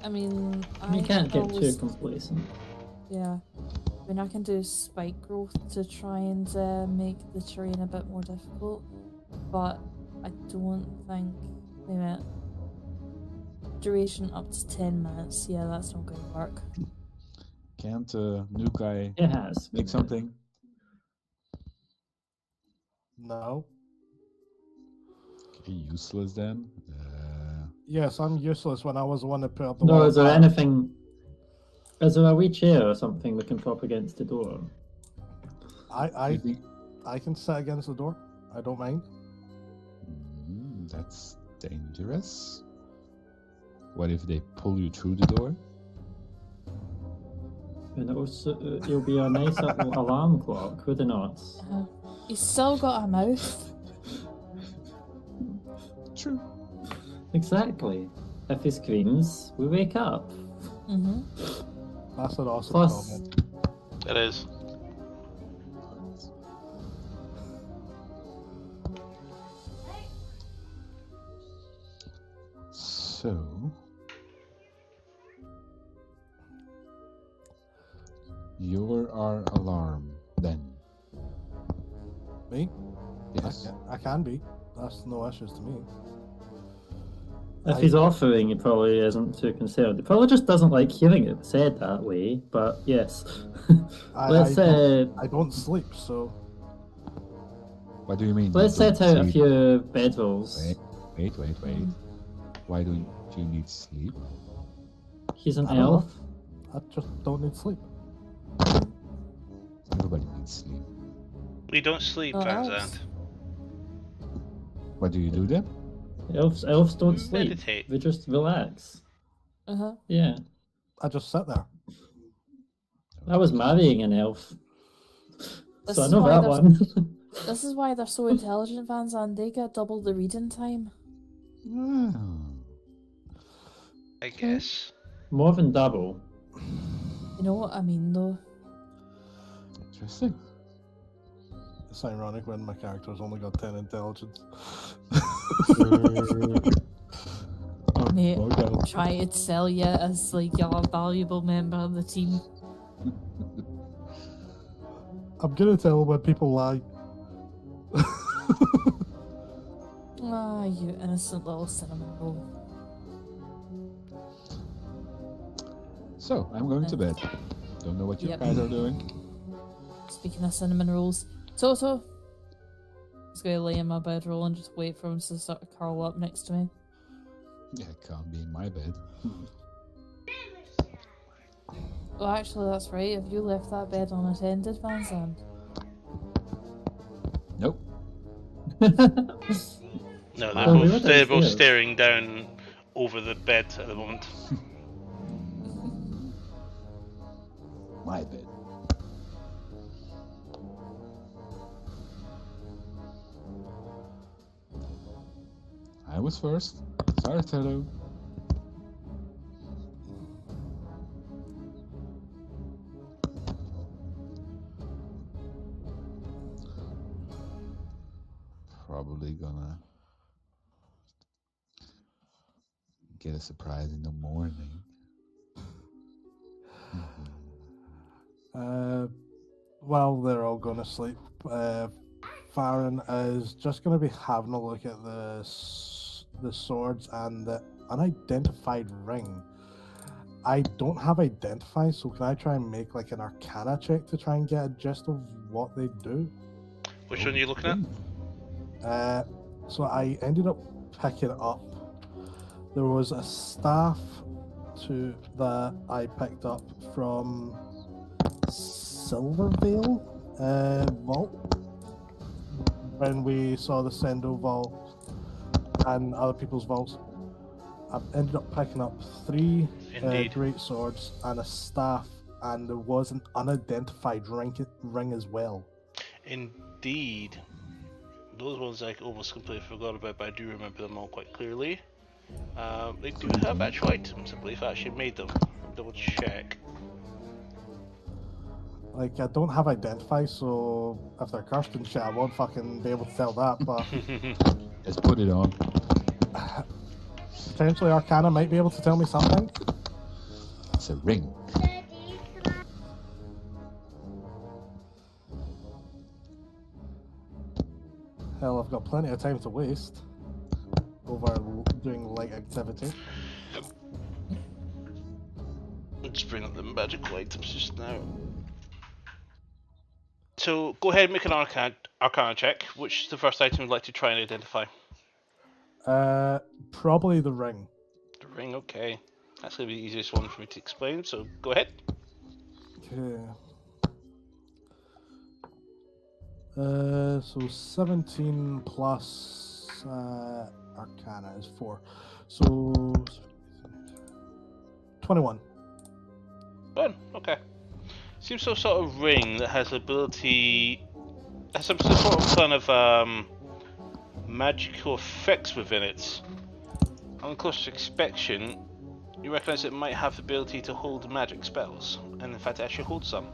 Speaker 2: I mean,
Speaker 4: You can't get too
Speaker 2: always-
Speaker 4: complacent.
Speaker 2: Yeah. I mean, I can do spike growth to try and make the terrain a bit more difficult, but I don't think. Wait a minute. Duration up to 10 minutes. Yeah, that's not going to work.
Speaker 1: can't a new guy
Speaker 4: It has.
Speaker 1: make something?
Speaker 5: No.
Speaker 1: Okay, useless then.
Speaker 5: Yes, I'm useless when I was the one that put up the
Speaker 4: No,
Speaker 5: wall.
Speaker 4: is there anything? Is there a wee chair or something we can prop against the door?
Speaker 5: I
Speaker 1: think-
Speaker 5: I can sit against the door. I don't mind.
Speaker 1: That's dangerous. What if they pull you through the door?
Speaker 4: And it'll be a nice little alarm clock, would it not?
Speaker 2: He's still got a mouth.
Speaker 1: True.
Speaker 4: Exactly. If he screams, we wake up.
Speaker 2: Mm-hmm.
Speaker 5: That's an awesome
Speaker 4: Plus-
Speaker 5: comment.
Speaker 3: It is.
Speaker 1: So, you're our alarm then.
Speaker 5: Me?
Speaker 1: Yes.
Speaker 5: I can be. That's no issues to me.
Speaker 4: If
Speaker 5: I-
Speaker 4: he's offering, he probably isn't too concerned. He probably just doesn't like hearing it said that way, but yes. Let's
Speaker 5: I don't sleep, so
Speaker 1: What do you mean?
Speaker 4: let's
Speaker 1: you don't
Speaker 4: set out a
Speaker 1: sleep?
Speaker 4: few bedrolls.
Speaker 1: Wait. Why don't you need sleep?
Speaker 4: He's an
Speaker 5: I don't know.
Speaker 4: elf.
Speaker 5: I just don't need sleep.
Speaker 1: Everybody needs sleep.
Speaker 3: We don't sleep,
Speaker 2: Oh,
Speaker 3: Van
Speaker 2: elves.
Speaker 3: Zandt.
Speaker 1: What do you do then?
Speaker 4: Elves don't sleep.
Speaker 3: Meditate.
Speaker 4: They just relax.
Speaker 2: Uh-huh.
Speaker 4: Yeah.
Speaker 5: I just sit there.
Speaker 4: I was marrying an elf.
Speaker 2: This
Speaker 4: So I
Speaker 2: is
Speaker 4: know
Speaker 2: why
Speaker 4: that
Speaker 2: there's-
Speaker 4: one.
Speaker 2: This is why they're so intelligent, Van Zan. They get double the reading time.
Speaker 1: Ah,
Speaker 3: I guess.
Speaker 4: More than double.
Speaker 2: You know what I mean, though?
Speaker 1: interesting.
Speaker 5: It's ironic when my character's only got 10 intelligence.
Speaker 2: Mate,
Speaker 1: Oh, God.
Speaker 2: try to sell you as like you're a valuable member of the team.
Speaker 5: I'm gonna tell when people lie.
Speaker 2: Ah, you innocent little cinnamon roll.
Speaker 1: So, I'm going to bed. Don't know what you
Speaker 2: Yep.
Speaker 1: guys are doing.
Speaker 2: Speaking of cinnamon rolls, Toto. Just gonna lay in my bedroll and just wait for him to sort of curl up next to me.
Speaker 1: Yeah, I can't be in my bed.
Speaker 2: Well, actually, that's right. If you left that bed unattended, Van Zandt,
Speaker 3: No,
Speaker 1: Wow.
Speaker 4: we were
Speaker 3: they're both
Speaker 4: downstairs.
Speaker 3: staring down over the bed at the moment.
Speaker 1: My bed. I was first. Sorry, Tello. Probably gonna get a surprise in the morning.
Speaker 5: While they're all going to sleep, Farron is just going to be having a look at the swords and the unidentified ring. I don't have identify, so can I try and make like an Arcana check to try and get a gist of what they do?
Speaker 3: Which one are you looking at?
Speaker 5: So I ended up picking up. There was a staff that I picked up from Silvervale vault when we saw the Sendo vault and other people's vaults. I ended up picking up 3
Speaker 3: Indeed.
Speaker 5: great swords and a staff, and there was an unidentified ring as well.
Speaker 3: Indeed. Those ones I almost completely forgot about, but I do remember them all quite clearly. They do have actual items, I believe I actually made them. Double check.
Speaker 5: Like, I don't have identify, so if they're cursed and shit, I won't fucking be able to tell that, but
Speaker 1: Let's put it on.
Speaker 5: potentially Arcana might be able to tell me something.
Speaker 1: It's a ring.
Speaker 5: Hell, I've got plenty of time to waste over doing light activity.
Speaker 3: I'll just bring up the magical items just now. So go ahead and make an Arcana check. Which is the first item you'd like to try and identify?
Speaker 5: Probably the ring.
Speaker 3: The ring, okay. That's going to be the easiest one for me to explain, so go ahead.
Speaker 5: Okay. So 17 plus Arcana is 4. So 21.
Speaker 3: Fun, okay. Seems some sort of ring that has ability... has some sort of kind of magical effects within it. On closer inspection, you recognise it might have the ability to hold magic spells, and in fact it actually holds some.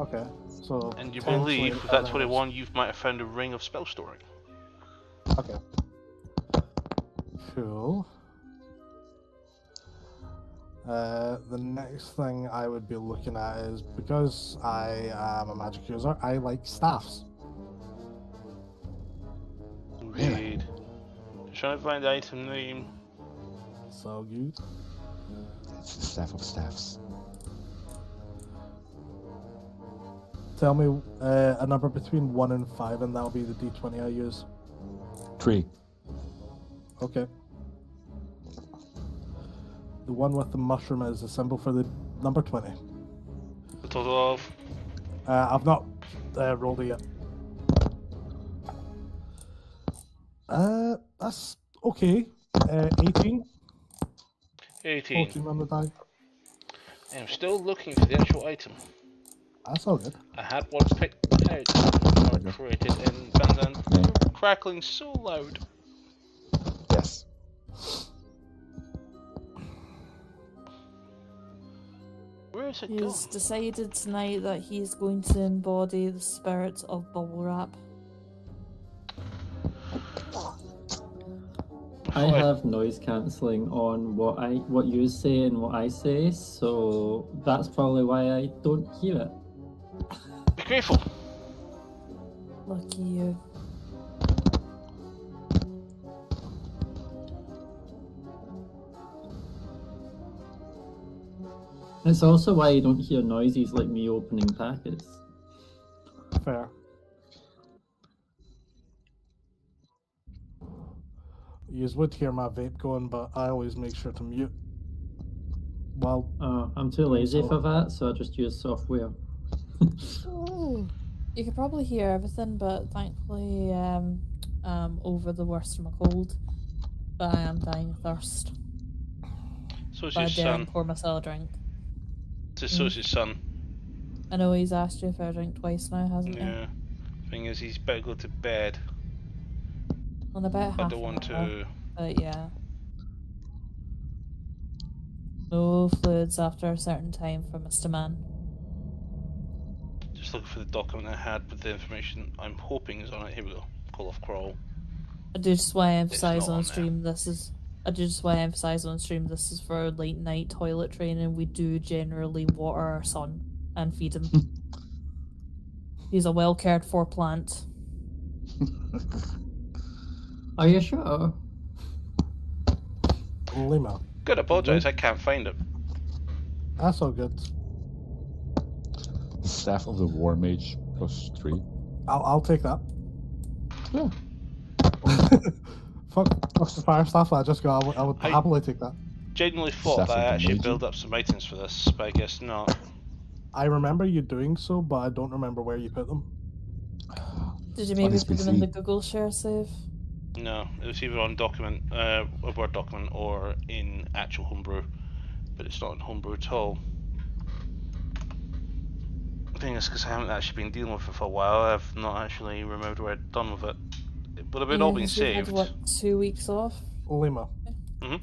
Speaker 5: Okay, so...
Speaker 3: And you
Speaker 5: potentially
Speaker 3: believe with that
Speaker 5: others.
Speaker 3: 21 you might have found a ring of spell storing.
Speaker 5: Okay. Cool. The next thing I would be looking at is, because I am a magic user, I like staffs.
Speaker 3: Indeed. Just trying to find the item name.
Speaker 5: So good.
Speaker 1: It's the staff of staffs.
Speaker 5: Tell me a number between 1 and 5, and that'll be the d20 I use.
Speaker 1: 3.
Speaker 5: Okay. The one with the mushroom is a symbol for the number 20.
Speaker 3: The total of...
Speaker 5: I've not rolled it yet. That's okay. 18.
Speaker 3: 18.
Speaker 5: 14 on the die.
Speaker 3: I'm still looking for the actual item.
Speaker 5: That's all good.
Speaker 3: I had one picked out, or created, and then
Speaker 1: Okay.
Speaker 3: crackling so loud.
Speaker 1: Yes.
Speaker 3: Where is it
Speaker 2: He's
Speaker 3: gone?
Speaker 2: decided tonight that he's going to embody the spirit of bubble wrap.
Speaker 4: I have noise cancelling on what you say and what I say, so that's probably why I don't hear it.
Speaker 3: Be grateful.
Speaker 2: Lucky you.
Speaker 4: It's also why you don't hear noises like me opening packets.
Speaker 5: Fair. You would hear my vape going, but I always make sure to mute. Well,
Speaker 4: I'm too lazy for that, so I just use software.
Speaker 2: Ooh. You could probably hear everything, but thankfully, over the worst of my cold. But I am dying of thirst.
Speaker 3: So's
Speaker 2: But I
Speaker 3: your
Speaker 2: daren't
Speaker 3: son.
Speaker 2: pour myself a drink.
Speaker 3: So's your son.
Speaker 2: I know he's asked you for a drink twice now, hasn't he?
Speaker 3: Yeah. Thing is, he's better go to bed.
Speaker 2: On about
Speaker 3: I
Speaker 2: half
Speaker 3: don't
Speaker 2: an
Speaker 3: want
Speaker 2: hour.
Speaker 3: to.
Speaker 2: But yeah. No fluids after a certain time for Mr. Man.
Speaker 3: Just looking for the document I had with the information I'm hoping is on it. Here we go. Call off crawl.
Speaker 2: I do just want to emphasize
Speaker 3: not
Speaker 2: on
Speaker 3: on
Speaker 2: stream this is for late night toilet training. We do generally water our son and feed him. He's a well cared for plant.
Speaker 4: Are you sure?
Speaker 5: Lima.
Speaker 3: Good, apologise, I can't find it.
Speaker 5: That's all good.
Speaker 1: Staff of the War Mage +3.
Speaker 5: I'll take that.
Speaker 1: Yeah.
Speaker 5: Fuck the fire staff. I just go. I would
Speaker 3: I-
Speaker 5: happily take that.
Speaker 3: Genuinely thought
Speaker 1: Staff
Speaker 3: that I
Speaker 1: of the
Speaker 3: actually
Speaker 1: Magi?
Speaker 3: build up some items for this, but I guess not.
Speaker 5: I remember you doing so, but I don't remember where you put them.
Speaker 2: Did you
Speaker 1: On
Speaker 2: maybe
Speaker 1: his
Speaker 2: put them in
Speaker 1: PC.
Speaker 2: the Google share save?
Speaker 3: No, it was either on document, a Word document, or in actual Homebrew, but it's not in Homebrew at all. The thing is, because I haven't actually been dealing with it for a while, I've not actually remembered where I'd done with it. It would have been all been
Speaker 2: 'cause you've had,
Speaker 3: saved.
Speaker 2: what, 2 weeks off?
Speaker 5: Lima.
Speaker 3: Mhm.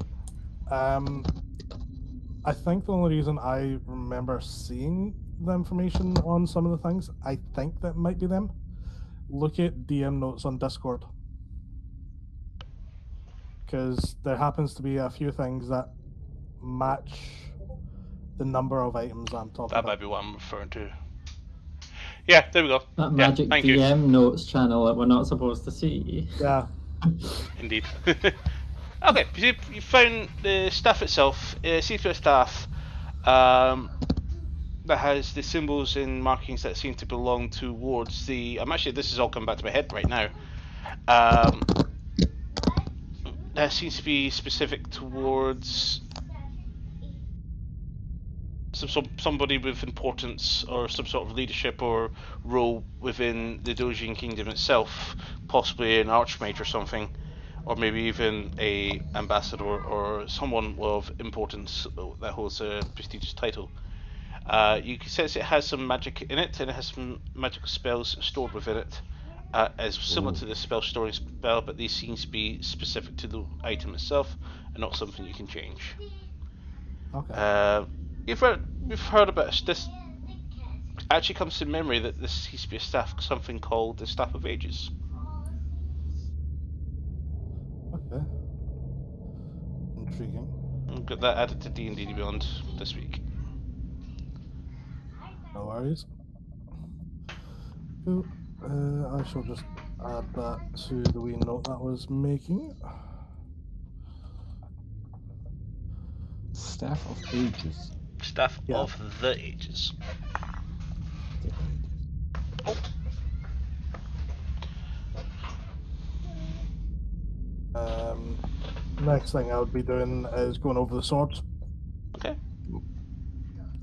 Speaker 5: I think the only reason I remember seeing the information on some of the things, I think that might be them. Look at DM notes on Discord. Because there happens to be a few things that match the number of items I'm talking
Speaker 3: That
Speaker 5: about.
Speaker 3: might be what I'm referring to. Yeah, there we go.
Speaker 4: That
Speaker 3: Yeah,
Speaker 4: magic
Speaker 3: thank you.
Speaker 4: DM notes channel that we're not supposed to see.
Speaker 5: Yeah.
Speaker 3: Indeed. Okay, you found the staff itself, secret staff, that has the symbols and markings that seem to belong towards the. This is all coming back to my head right now. That seems to be specific towards somebody with importance or some sort of leadership or role within the Dojin Kingdom itself, possibly an archmage or something, or maybe even a ambassador or someone of importance that holds a prestigious title. You says it has some magic in it, and it has some magical spells stored within it, as similar to the spell storing spell, but these seems to be specific to the item itself and not something you can change.
Speaker 5: Okay.
Speaker 3: You've heard about this. Actually, comes to memory that this used to be a staff, something called the Staff of Ages.
Speaker 5: Okay. Intriguing.
Speaker 3: I've got that added to D&D Beyond this week.
Speaker 5: No worries. Cool. I shall just add that to the wee note that I was making.
Speaker 1: Staff of Ages.
Speaker 3: Staff
Speaker 5: Yeah.
Speaker 3: of the Ages. Oh.
Speaker 5: Next thing I would be doing is going over the swords.
Speaker 3: Okay.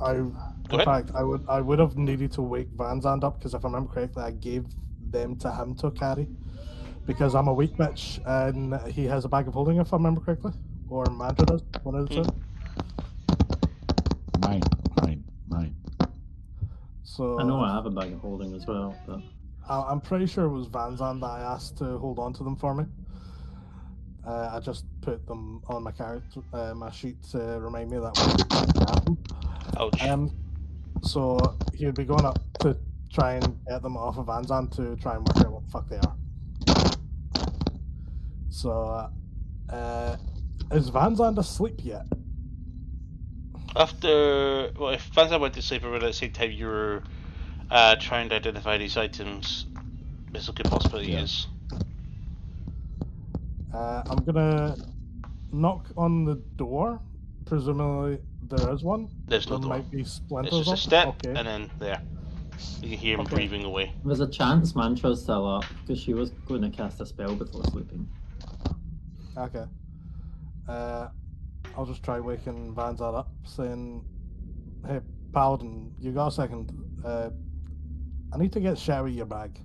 Speaker 5: In
Speaker 3: ahead.
Speaker 5: fact, I would have needed to wake Van Zandt up because if I remember correctly, I gave them to him to carry because I'm a weak bitch and he has a bag of holding if I remember correctly, or Mandra does. One of the two.
Speaker 1: Mine.
Speaker 5: So
Speaker 4: I know I have a bag of holding as well, but
Speaker 5: I'm pretty sure it was Van Zandt that I asked to hold on to them for me. I just put them on my character, my sheet to remind me that.
Speaker 3: Ouch.
Speaker 5: So he would be going up to try and get them off of Van Zandt to try and work out what the fuck they are. So, is Van Zandt asleep yet?
Speaker 3: If Vanza went to sleep around the same time you were trying to identify these items, there's a good possibility he is.
Speaker 5: I'm gonna knock on the door. Presumably there is one.
Speaker 3: There's no
Speaker 5: there
Speaker 3: door.
Speaker 5: might be
Speaker 3: It's
Speaker 5: splinters.
Speaker 3: just a
Speaker 5: on-
Speaker 3: step,
Speaker 5: Okay.
Speaker 3: and then there. You can hear him
Speaker 5: Okay.
Speaker 3: breathing away.
Speaker 4: there's a chance Mantra's still up because she was going to cast a spell before sleeping.
Speaker 5: Okay. I'll just try waking Van Zandt up. saying, "Hey, Paladin, you got a second? I need to get shit out of your bag.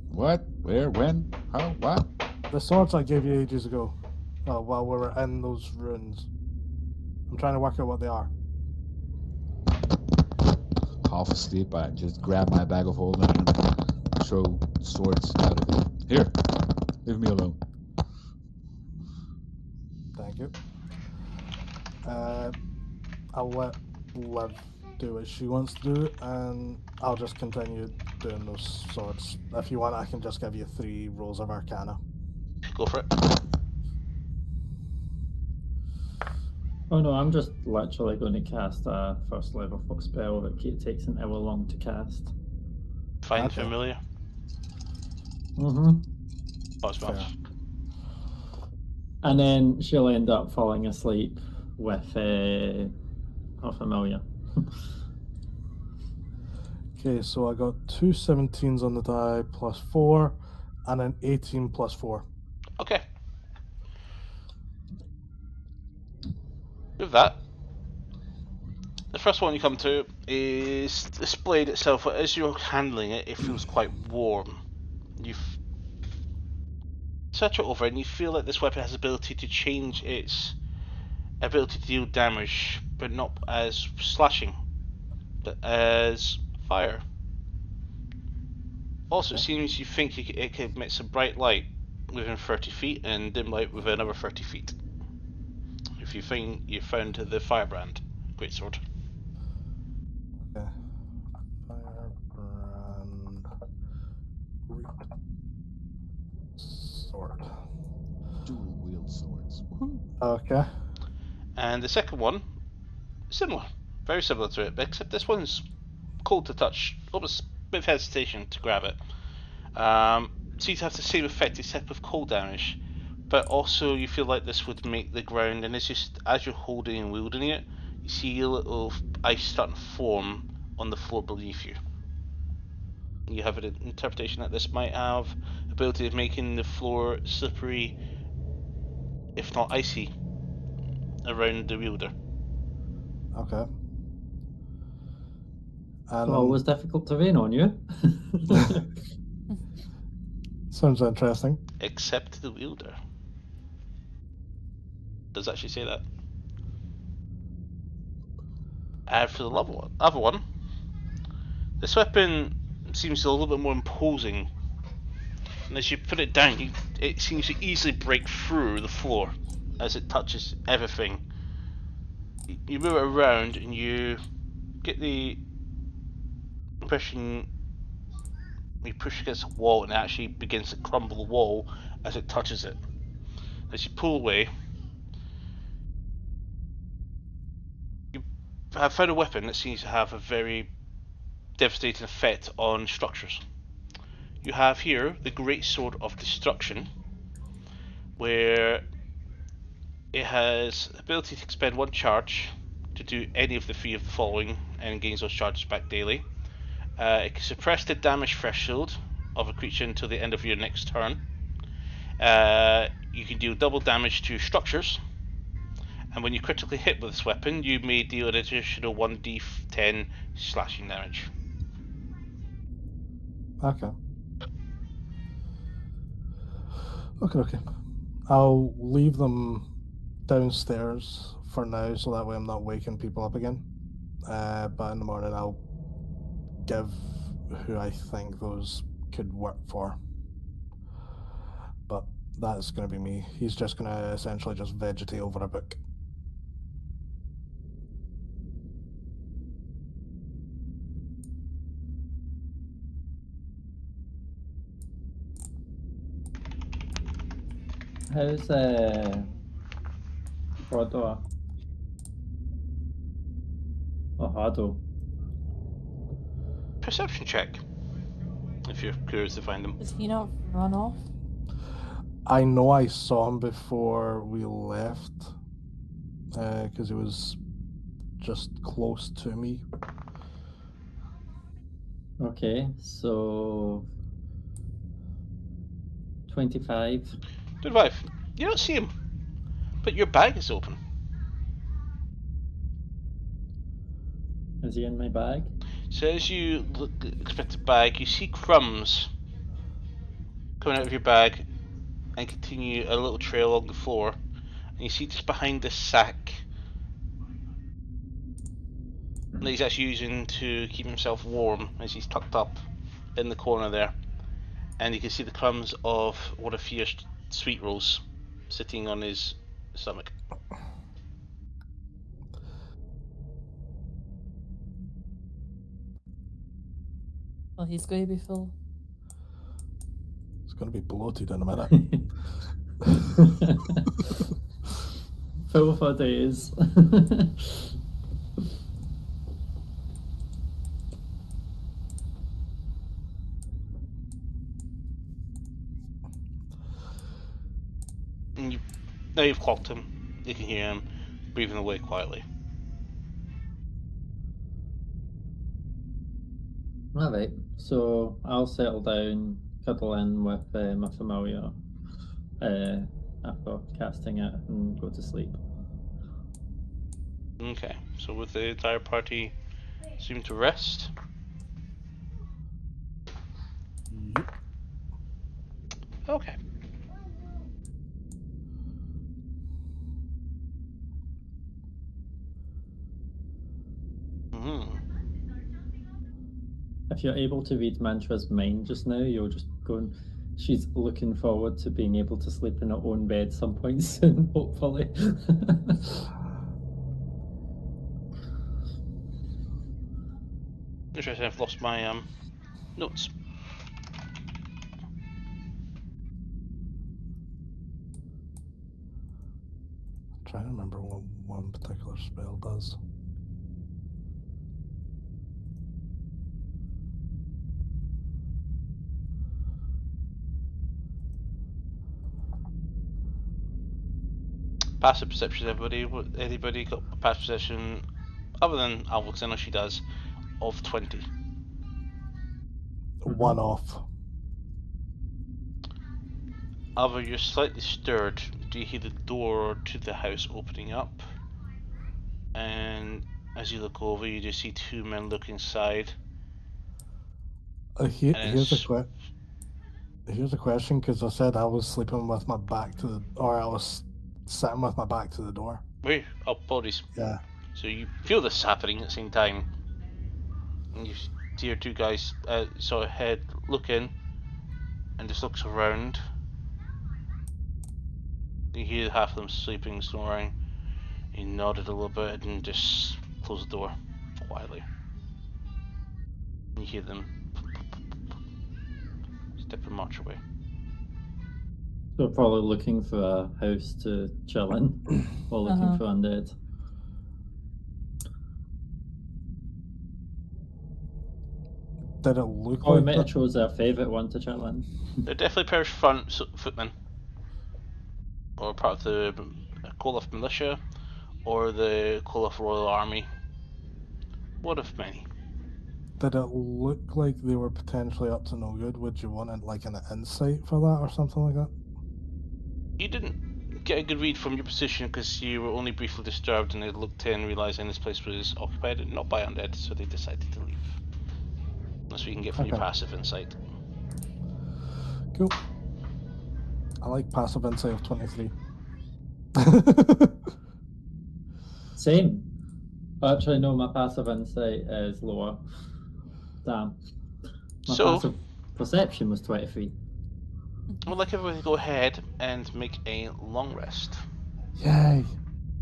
Speaker 1: What? Where? When? How? What?
Speaker 5: The swords I gave you ages ago, while we were in those ruins. I'm trying to work out what they are."
Speaker 1: Half asleep, I just grab my bag of holding and throw swords out of it. Here, leave me alone.
Speaker 5: Thank you. I'll let Liv do what she wants to do, and I'll just continue doing those swords. If you want, I can just give you 3 rolls of Arcana.
Speaker 3: Go for it.
Speaker 4: Oh no, I'm just literally going to cast a first level spell that takes an hour long to cast.
Speaker 3: Find
Speaker 5: Okay.
Speaker 3: familiar.
Speaker 4: Mm-hmm.
Speaker 3: Oh, spells.
Speaker 5: Fair.
Speaker 4: And then she'll end up falling asleep with her familiar.
Speaker 5: Okay, so I got 2 17s on the die plus 4, and an 18 plus 4.
Speaker 3: Okay. With that, the first one you come to is this blade itself. As you're handling it, it feels quite warm. You touch it over and you feel like this weapon has the ability to change its ability to deal damage, but not as slashing, but as fire. Also, it seems you think it can emit some bright light within 30 feet and dim light within another 30 feet. If you think you found the firebrand greatsword.
Speaker 5: Okay. Firebrand. Great sword.
Speaker 1: Dual wield swords. Woohoo.
Speaker 5: Okay.
Speaker 3: And the second one, similar, very similar to it, except this one's cold to touch, almost a bit of hesitation to grab it. Seems to have the same effect except with cold damage, but also you feel like this would make the ground, and it's just as you're holding and wielding it, you see a little ice starting to form on the floor beneath you. You have an interpretation that this might have ability of making the floor slippery, if not icy, around the wielder.
Speaker 5: Okay.
Speaker 4: So always difficult terrain on you.
Speaker 5: Sounds interesting.
Speaker 3: Except the wielder. Does it actually say that? And for the other one, this weapon seems a little bit more imposing. And as you put it down, it seems to easily break through the floor as it touches everything. You move it around and you get the impression you push against a wall and it actually begins to crumble the wall as it touches it. As you pull away, you have found a weapon that seems to have a very devastating effect on structures. You have here the Great Sword of Destruction, where it has the ability to expend 1 charge to do any of the 3 of the following and gains those charges back daily. It can suppress the damage threshold of a creature until the end of your next turn. You can deal double damage to structures, and when you critically hit with this weapon, you may deal an additional 1d10 slashing damage.
Speaker 5: Okay. Okay. I'll leave them downstairs for now, so that way I'm not waking people up again. But in the morning I'll give who I think those could work for. But that's going to be me. He's just going to essentially just vegetate over a book.
Speaker 4: How's Broaddoor? Or Hardo?
Speaker 3: Perception check, if you're curious to find them.
Speaker 2: Did he not run off?
Speaker 5: I know I saw him before we left, because he was just close to me.
Speaker 4: Okay, so 25.
Speaker 3: 25. You don't see him, but your bag is open.
Speaker 4: Is he in my bag?
Speaker 3: So as you look at the bag, you see crumbs coming out of your bag and continue a little trail along the floor. And you see just behind this sack that he's actually using to keep himself warm as he's tucked up in the corner there. And you can see the crumbs of one of your sweet rolls sitting on his stomach.
Speaker 2: Well, he's going to be full.
Speaker 5: It's going to be bloated in a minute.
Speaker 4: Full for days.
Speaker 3: And now you've clocked him. You can hear him breathing away quietly.
Speaker 4: Alright, so I'll settle down, cuddle in with my familiar after casting it and go to sleep.
Speaker 3: Okay, so with the entire party seem to rest.
Speaker 5: Yep.
Speaker 3: Okay.
Speaker 4: If you're able to read Mantra's mind just now, you'll just go and she's looking forward to being able to sleep in her own bed some point soon, hopefully.
Speaker 3: Interesting, I've lost my notes.
Speaker 5: Trying to remember what one particular spell does.
Speaker 3: Passive perception, everybody. Anybody got a passive perception other than Alex? I know she does. Of 20.
Speaker 5: One off.
Speaker 3: Alva, you're slightly stirred. Do you hear the door to the house opening up? And as you look over, you just see two men look inside.
Speaker 5: Here's a question, because I said I was sleeping with my back to the, or I was sitting with my back to the door.
Speaker 3: Wait, oh, apologies.
Speaker 5: Yeah.
Speaker 3: So you feel this happening at the same time. And you see your two guys sort of head look in and just looks around. You hear half of them sleeping, snoring. He nodded a little bit and just closed the door quietly. You hear them step and march away.
Speaker 4: So we're probably looking for a house to chill in while looking for undead.
Speaker 5: Did it look
Speaker 4: Or we
Speaker 5: like
Speaker 4: might have
Speaker 5: that?
Speaker 4: chose our favourite one to chill in.
Speaker 3: They're definitely parish front footmen, or part of the Koloth militia, or the Koloth Royal Army. One of many.
Speaker 5: Did it look like they were potentially up to no good? Would you want like an insight for that or something like that?
Speaker 3: You didn't get a good read from your position because you were only briefly disturbed, and they looked in, realizing this place was occupied and not by undead, so they decided to leave. That's what you can get from your
Speaker 5: Okay.
Speaker 3: passive insight.
Speaker 5: Cool. I like passive insight of 23.
Speaker 4: Same. Actually, no, my passive insight is lower. Damn. My
Speaker 3: So-
Speaker 4: passive perception was 23.
Speaker 3: I would like everybody to go ahead and make a long rest.
Speaker 5: Yay!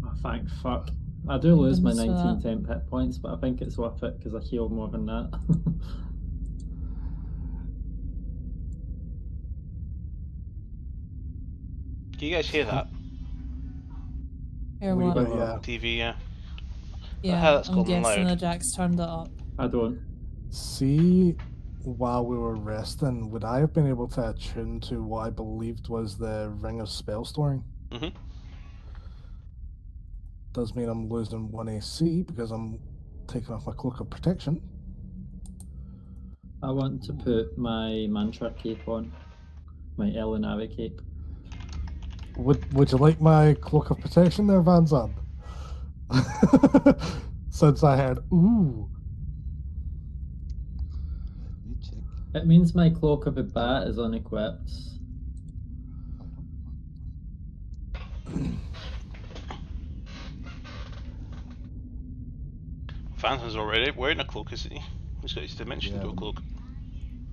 Speaker 4: Oh, thank fuck. I do lose my
Speaker 2: Goodness for
Speaker 4: 19
Speaker 2: that.
Speaker 4: temp hit points, but I think it's worth it because I heal more than that.
Speaker 3: Can you guys hear that?
Speaker 2: Or
Speaker 5: We
Speaker 2: what?
Speaker 5: got- yeah.
Speaker 3: TV, yeah.
Speaker 2: Yeah,
Speaker 3: hell, that's
Speaker 2: I'm
Speaker 3: gone
Speaker 2: guessing
Speaker 3: loud.
Speaker 2: the Jack's turned it up.
Speaker 4: I don't.
Speaker 5: See, while we were resting, would I have been able to attune to what I believed was the ring of spell storing?
Speaker 3: Mhm.
Speaker 5: Does mean I'm losing 1 AC because I'm taking off my cloak of protection.
Speaker 4: I want to put my mantra cape on. My Elinari cape.
Speaker 5: Would you like my cloak of protection there, Van Zandt? Since I heard ooh
Speaker 4: It means my cloak of a bat is unequipped.
Speaker 3: Phantom's already wearing a cloak, isn't he? He's got his dimension
Speaker 1: Yeah,
Speaker 3: door cloak.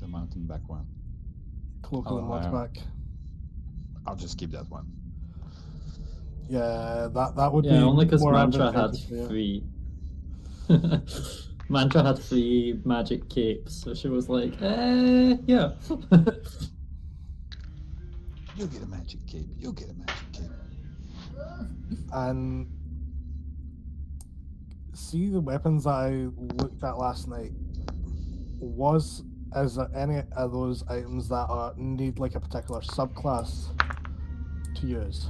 Speaker 1: the mountain back one.
Speaker 5: Cloak
Speaker 1: Oh,
Speaker 5: of the Monk's
Speaker 1: yeah.
Speaker 5: back.
Speaker 1: I'll just keep that one.
Speaker 5: Yeah, that would be
Speaker 4: Yeah, only because
Speaker 5: more
Speaker 4: Mantra had
Speaker 5: advantageous for you.
Speaker 4: 3. Mantra had 3 magic capes, so she was like, yeah.
Speaker 1: You get a magic cape. You get a magic cape.
Speaker 5: And see the weapons that I looked at last night. Is there any of those items that need like a particular subclass to use?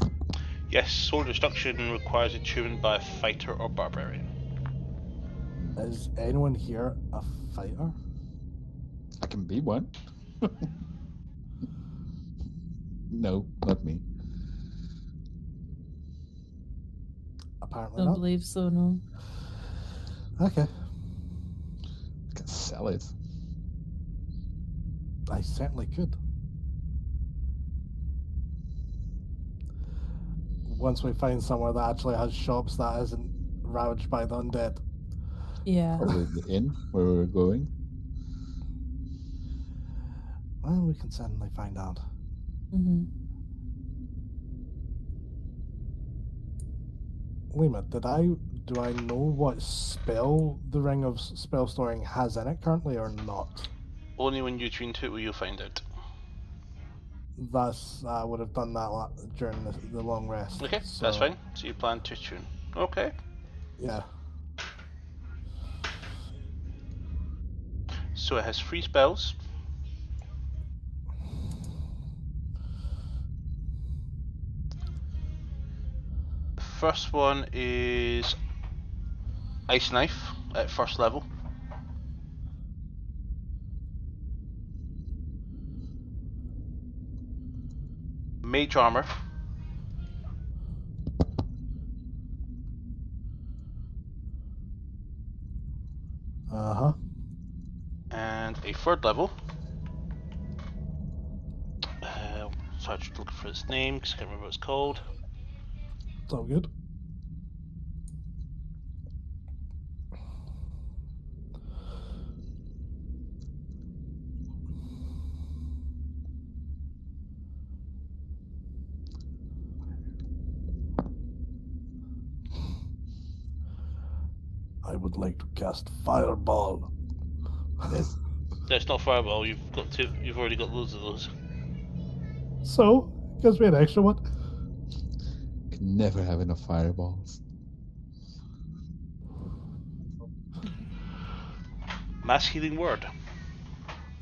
Speaker 3: Yes, sword destruction requires attunement by a fighter or barbarian.
Speaker 5: Is anyone here a fighter?
Speaker 1: I can be one. No, not me.
Speaker 5: Apparently
Speaker 2: Don't
Speaker 5: not.
Speaker 2: believe so, no.
Speaker 5: Okay,
Speaker 1: I can sell it.
Speaker 5: I certainly could. Once we find somewhere that actually has shops that isn't ravaged by the undead.
Speaker 2: Yeah.
Speaker 1: Probably the inn where we're going.
Speaker 5: Well, we can certainly find out.
Speaker 2: hmm
Speaker 5: Lima, do I know what spell the Ring of Spell Storing has in it currently or not?
Speaker 3: Only when you tune to it will you find out.
Speaker 5: I would have done that during the long rest.
Speaker 3: Okay,
Speaker 5: so,
Speaker 3: that's fine. So you plan to tune. Okay.
Speaker 5: Yeah.
Speaker 3: So it has 3 spells. The first one is Ice Knife at first level. Mage Armor.
Speaker 5: Uh-huh.
Speaker 3: And a third level. So I'm just looking for its name because I can't remember what it's called.
Speaker 5: It's all good. I would like to cast Fireball.
Speaker 3: That's not Fireball. You've already got loads of those.
Speaker 5: So, gives me an extra one.
Speaker 1: Can never have enough fireballs.
Speaker 3: Mass Healing Word.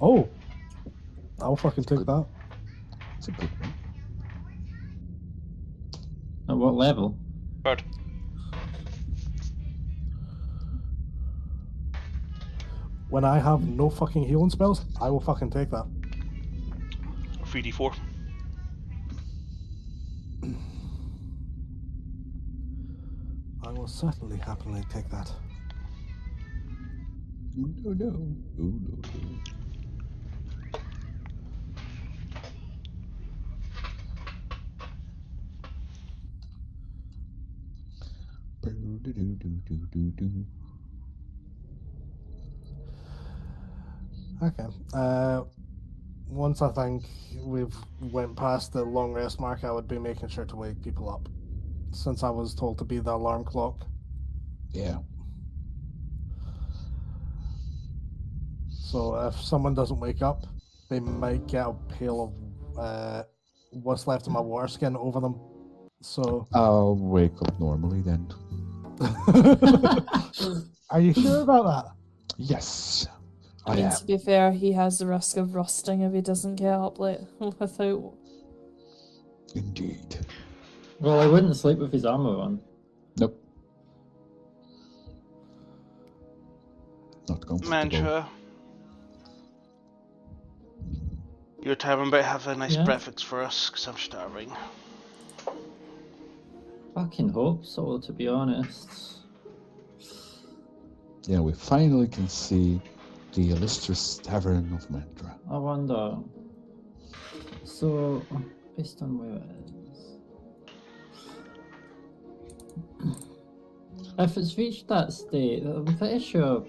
Speaker 5: Oh, I'll fucking take that.
Speaker 1: It's a good one.
Speaker 4: At what level?
Speaker 3: Third.
Speaker 5: When I have no fucking healing spells, I will fucking take that.
Speaker 3: 3d4.
Speaker 5: I will certainly happily take that.
Speaker 1: No, no. Oh, no, no. Do-do-do-do-do-do.
Speaker 5: Okay. Once I think we've went past the long rest mark, I would be making sure to wake people up, since I was told to be the alarm clock.
Speaker 1: Yeah.
Speaker 5: So if someone doesn't wake up, they might get a pail of what's left of my water skin over them. So
Speaker 1: I'll wake up normally then.
Speaker 5: are you sure about that?
Speaker 1: Yes.
Speaker 2: I
Speaker 1: I
Speaker 2: mean,
Speaker 1: am.
Speaker 2: to be fair, he has the risk of rusting if he doesn't get up late without.
Speaker 1: Indeed.
Speaker 4: Well, I wouldn't sleep with his armor on.
Speaker 1: Nope. Not comfortable.
Speaker 3: Mantra. Your tavern might have a nice
Speaker 4: Yeah.
Speaker 3: breakfast for us because I'm starving.
Speaker 4: Fucking hope so, to be honest.
Speaker 1: Yeah, we finally can see The illustrious Tavern of Mandra.
Speaker 4: I wonder. So, based on where it is. If it's reached that state, I'm pretty sure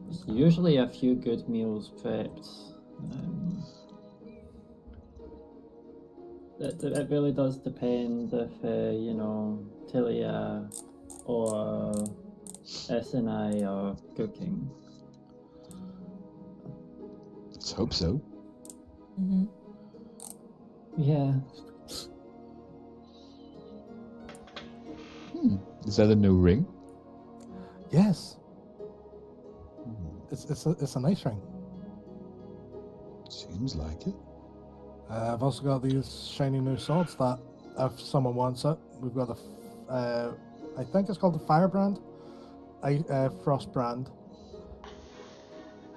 Speaker 4: there's usually a few good meals prepped. It really does depend if, Tilia or SNI are cooking.
Speaker 1: Let's hope so.
Speaker 2: Mm-hmm.
Speaker 4: Yeah.
Speaker 1: Is that a new ring?
Speaker 5: Yes,
Speaker 1: Hmm,
Speaker 5: it's a nice ring.
Speaker 1: seems like it.
Speaker 5: I've also got these shiny new swords that, if someone wants it, we've got I think it's called the Firebrand, Frost Brand,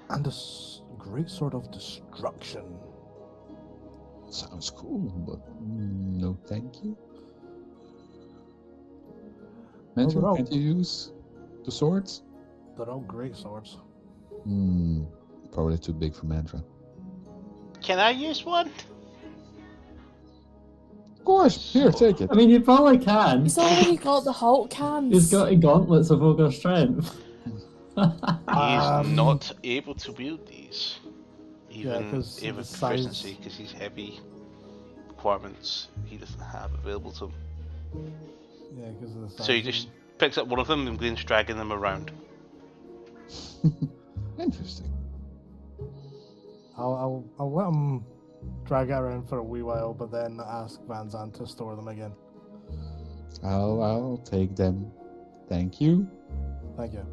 Speaker 5: and a great sword of destruction.
Speaker 1: Sounds cool, but no thank you. Mentor,
Speaker 5: Overall-
Speaker 1: can't you use the swords?
Speaker 5: They're all great swords.
Speaker 1: Probably too big for Mantra.
Speaker 3: Can I use one?
Speaker 1: Of course, here, take it.
Speaker 4: I mean, you probably can.
Speaker 2: He's already got the Hulk hands.
Speaker 4: He's got gauntlets of ogre strength.
Speaker 3: He's
Speaker 5: Um,
Speaker 3: not able to wield these.
Speaker 5: Yeah,
Speaker 3: Even
Speaker 5: 'cause
Speaker 3: even
Speaker 5: the size-
Speaker 3: proficiency, because he's heavy requirements he doesn't have available to him.
Speaker 5: Yeah, because of the size.
Speaker 3: So he just picks up one of them and begins dragging them around.
Speaker 1: Interesting.
Speaker 5: I'll let him drag it around for a wee while, but then ask Van Zandt to store them again.
Speaker 1: I'll take them. Thank you.
Speaker 5: Thank you.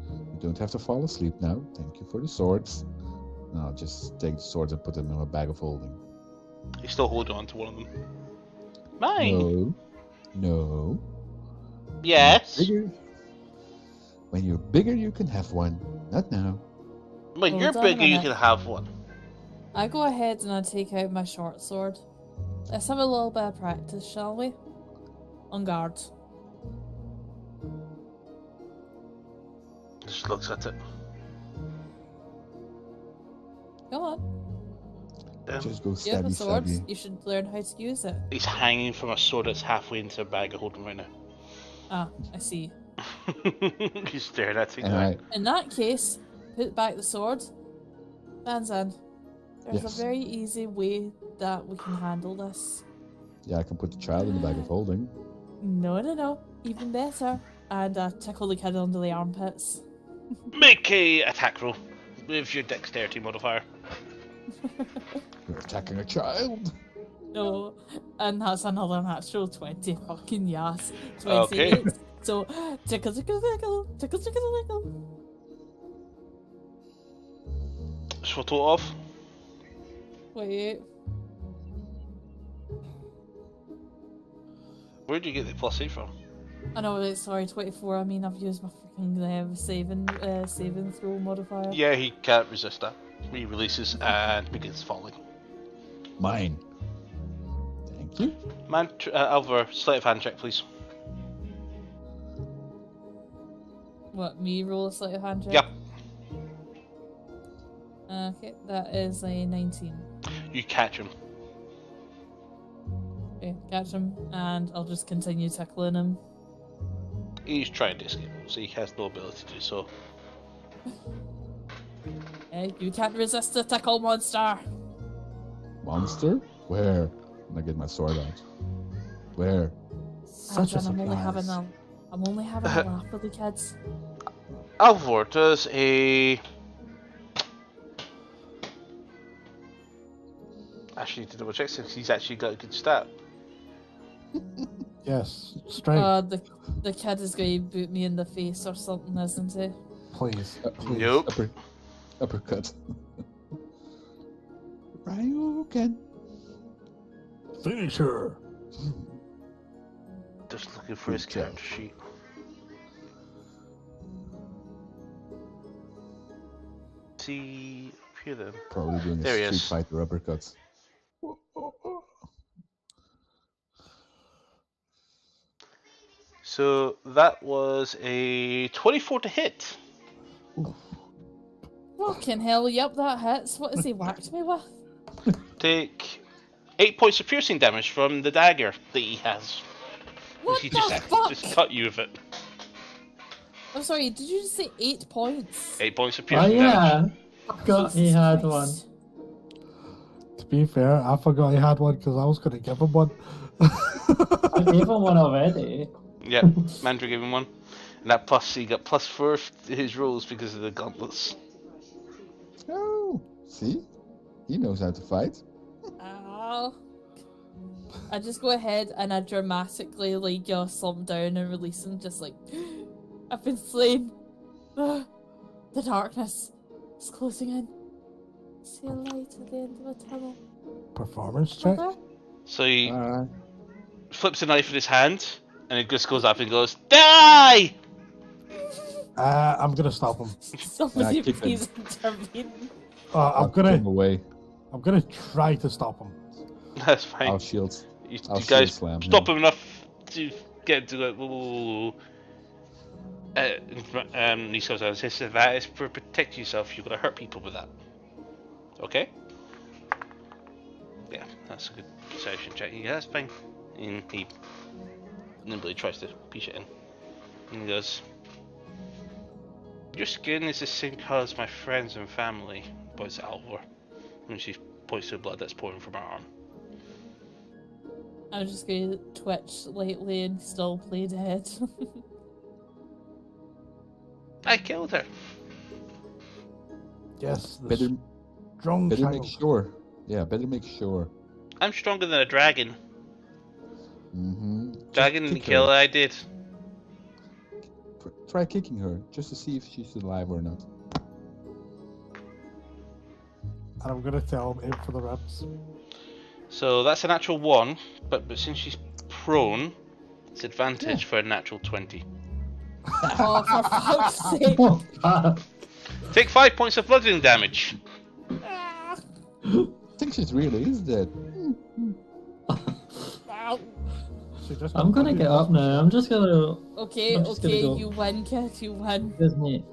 Speaker 1: You don't have to fall asleep now. Thank you for the swords. And I'll just take the swords and put them in my bag of holding.
Speaker 3: He's still holding on to one of them. Mine.
Speaker 1: No.
Speaker 3: Yes.
Speaker 1: Bigger. When you're bigger, you can have one. Not now.
Speaker 3: When
Speaker 2: Hold
Speaker 3: you're
Speaker 2: on a
Speaker 3: bigger, you
Speaker 2: minute.
Speaker 3: can have one.
Speaker 2: I go ahead and I take out my short sword. Let's have a little bit of practice, shall we? On guard.
Speaker 3: Just looks at it.
Speaker 2: Come on.
Speaker 3: Down.
Speaker 1: Just go
Speaker 2: You have a
Speaker 1: stabby
Speaker 2: sword.
Speaker 1: stabby.
Speaker 2: You should learn how to use it.
Speaker 3: He's hanging from a sword that's halfway into a bag of holding right now.
Speaker 2: Ah, I see.
Speaker 3: He's staring at it.
Speaker 1: And I,
Speaker 2: In that case, put back the sword. Van Zandt, there's
Speaker 1: Yes.
Speaker 2: a very easy way that we can handle this.
Speaker 1: I can put the child in the bag of holding.
Speaker 2: No. Even better. And tickle the kid under the armpits.
Speaker 3: Make a attack roll with your dexterity modifier.
Speaker 1: You're attacking a child.
Speaker 2: No. And that's another natural 20. Fucking yes. 28.
Speaker 3: Okay.
Speaker 2: So, tickle, tickle, tickle. Tickle, tickle, tickle.
Speaker 3: So total off.
Speaker 2: Wait.
Speaker 3: Where'd you get the +8 from?
Speaker 2: I know, sorry, 24. I mean, I've used my freaking saving throw modifier.
Speaker 3: Yeah, he can't resist that. He releases and begins falling.
Speaker 1: Mine. Thank you.
Speaker 3: Man, Alvar, sleight of hand check, please.
Speaker 2: What, me roll a sleight of hand check?
Speaker 3: Yep.
Speaker 2: Okay, that is a 19.
Speaker 3: You catch him.
Speaker 2: Okay, catch him, and I'll just continue tickling him.
Speaker 3: He's trying to escape, so he has no ability to do so.
Speaker 2: Hey, you can't resist the tickle, monster!
Speaker 1: Monster? Where? When I get my sword out. Where?
Speaker 5: Such a
Speaker 2: I'm only having
Speaker 5: surprise.
Speaker 2: I'm only having a laugh with the kids.
Speaker 3: Alvar does a... Actually, to double check, since he's actually got a good stat.
Speaker 5: Yes, strength,
Speaker 2: The kid is going to boot me in the face or something, isn't he?
Speaker 5: please. Please.
Speaker 3: Nope.
Speaker 1: Uppercut. Ryuken.
Speaker 5: Finish her.
Speaker 3: Just looking for his
Speaker 1: Good job.
Speaker 3: character sheet. See up here then.
Speaker 1: Probably doing
Speaker 3: There he
Speaker 1: a Street
Speaker 3: is.
Speaker 1: Fighter uppercut.
Speaker 3: So that was a 24 to hit.
Speaker 2: Fucking hell, yep, that hits. What has he whacked me with?
Speaker 3: Take 8 points of piercing damage from the dagger that he has.
Speaker 2: What
Speaker 3: He
Speaker 2: the
Speaker 3: just
Speaker 2: fuck?
Speaker 3: cut you with it.
Speaker 2: I'm sorry, did you just say 8 points?
Speaker 3: 8 points of
Speaker 4: Oh
Speaker 3: piercing damage.
Speaker 4: yeah, I forgot he
Speaker 2: Jesus
Speaker 4: had
Speaker 2: Christ.
Speaker 5: To be fair, I forgot he had one because I was going to give him one.
Speaker 4: I gave him one already.
Speaker 3: Yep, Mandra gave him one. And that plus, he got +4 to his rolls because of the gauntlets.
Speaker 1: Oh, see? He knows how to fight.
Speaker 2: Ow. I just go ahead and I dramatically like slump down and release him, just like, I've been slain. The darkness is closing in. See a light at the end of the tunnel.
Speaker 5: Performance check?
Speaker 2: Brother?
Speaker 3: So he
Speaker 1: Alright.
Speaker 3: flips a knife in his hand, and it just goes up and goes, Die!
Speaker 5: I'm going to stop him.
Speaker 2: Somebody
Speaker 1: kick him.
Speaker 2: please intervene.
Speaker 5: I'm
Speaker 1: Push him
Speaker 5: gonna
Speaker 1: away.
Speaker 5: try to stop him.
Speaker 3: That's fine.
Speaker 1: I'll shield.
Speaker 3: You
Speaker 1: I'll
Speaker 3: guys
Speaker 1: shield slam
Speaker 3: stop
Speaker 1: him.
Speaker 3: him enough to get to it. He goes on, says that is for protect yourself. You're gonna hurt people with that. Okay. Yeah, that's a good perception check. Yeah, that's fine. And he nimbly tries to piece it in. And he goes, your skin is the same color as my friends and family, points to Alvor. And she points to the blood that's pouring from her arm.
Speaker 2: I'm just going to twitch slightly and still play dead.
Speaker 3: I killed her.
Speaker 5: Yes, the
Speaker 1: Better,
Speaker 5: strong
Speaker 1: better
Speaker 5: child.
Speaker 1: make sure. Yeah, better make sure.
Speaker 3: I'm stronger than a dragon.
Speaker 1: Mm-hmm.
Speaker 3: Dragon didn't kill her, I did.
Speaker 1: Try kicking her, just to see if she's alive or not.
Speaker 5: And I'm going to tell him, aim for the ribs.
Speaker 3: So that's a natural 1, but since she's prone, it's advantage
Speaker 1: Yeah.
Speaker 3: for a natural 20.
Speaker 2: Oh, for fuck's sake.
Speaker 4: What the
Speaker 3: Take 5 points of bludgeoning damage.
Speaker 2: Ah.
Speaker 1: I think she's really is dead.
Speaker 2: Ow.
Speaker 5: She just
Speaker 4: I'm gonna get up now. I'm just gonna.
Speaker 2: Okay,
Speaker 4: I'm just gonna
Speaker 2: okay,
Speaker 4: go.
Speaker 2: you win, kid, you win.
Speaker 4: Excuse me.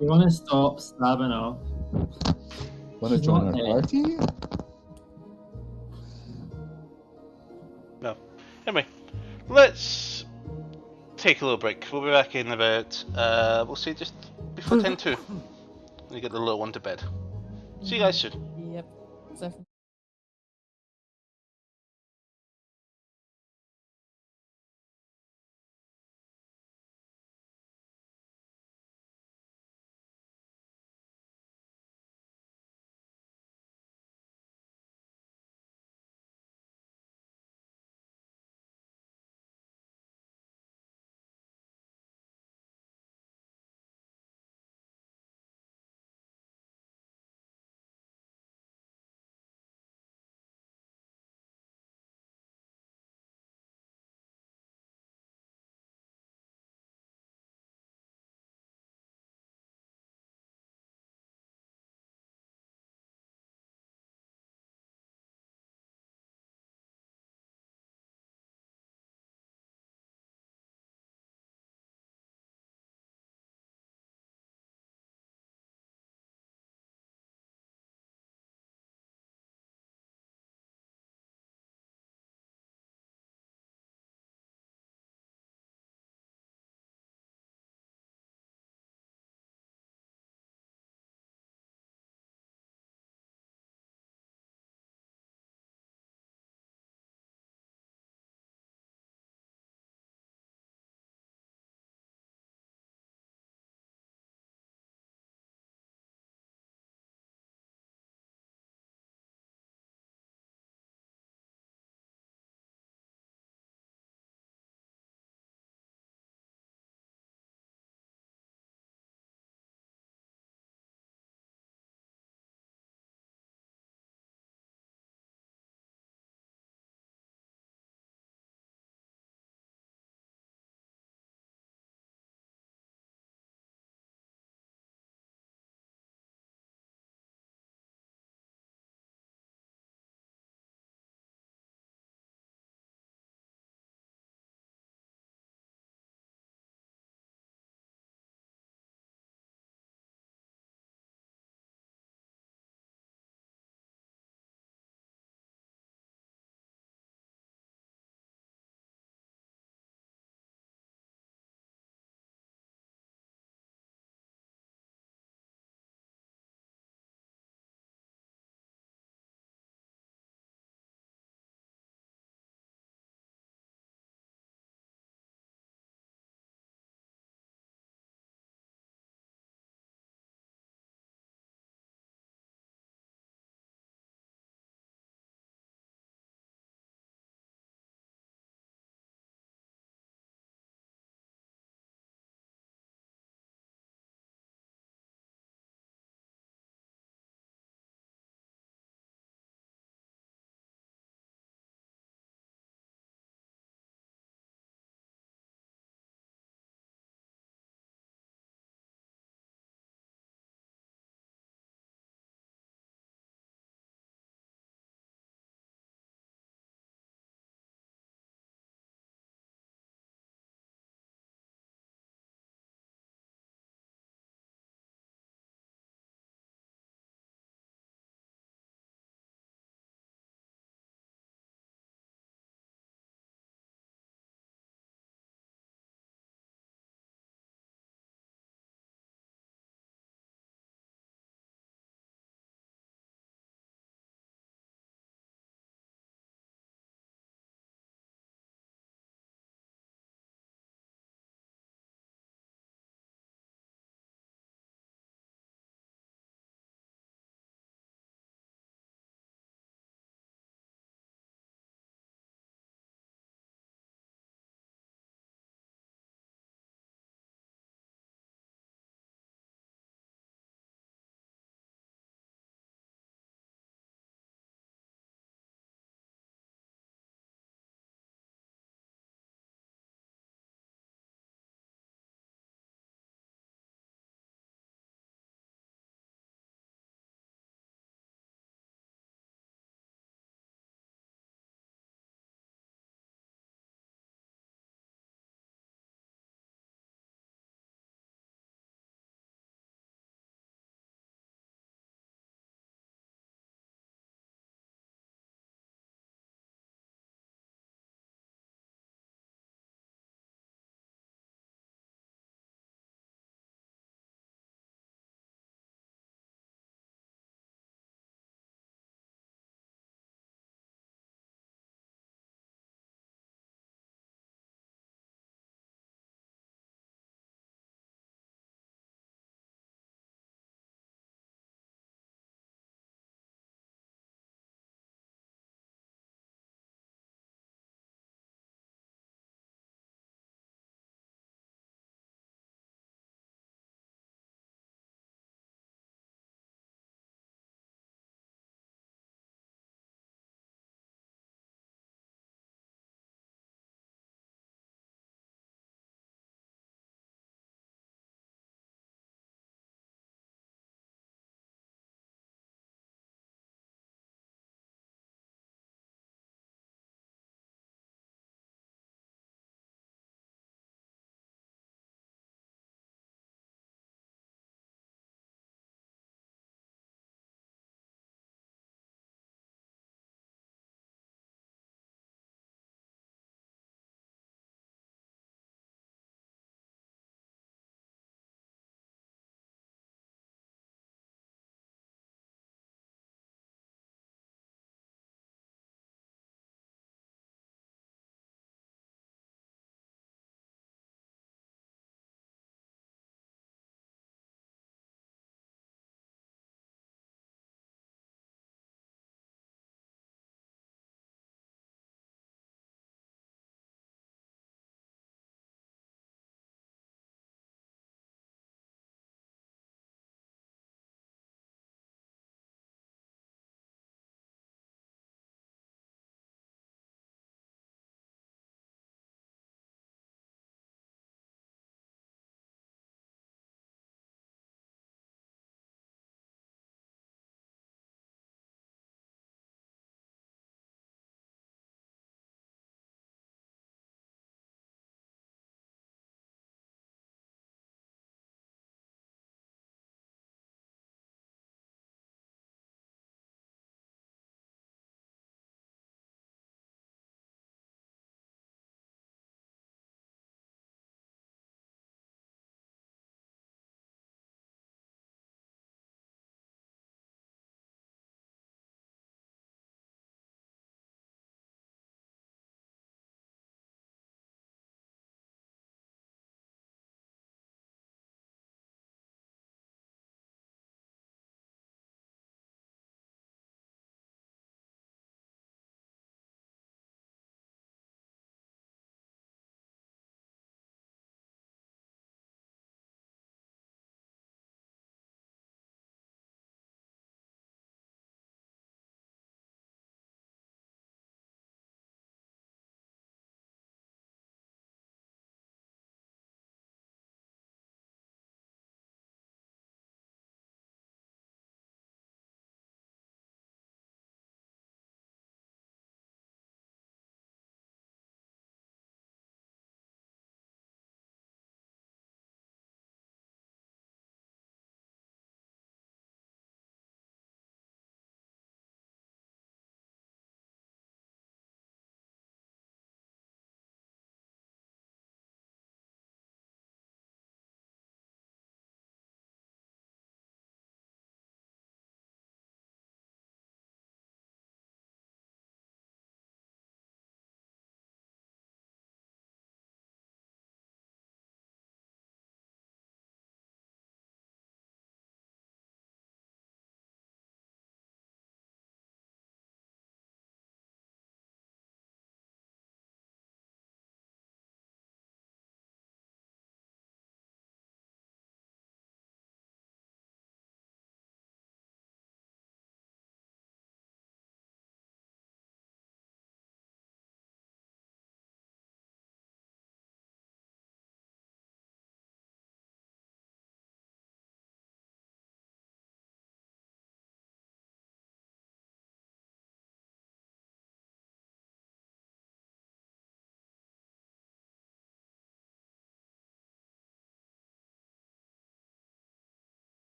Speaker 4: You wanna stop stabbing her?
Speaker 1: Wanna
Speaker 4: She's
Speaker 1: join our
Speaker 4: not dead.
Speaker 1: party?
Speaker 3: No. Anyway, let's take a little break. We'll be back in about, we'll say just before 10:02. We get the little one to bed. See you guys soon.
Speaker 2: Yep. So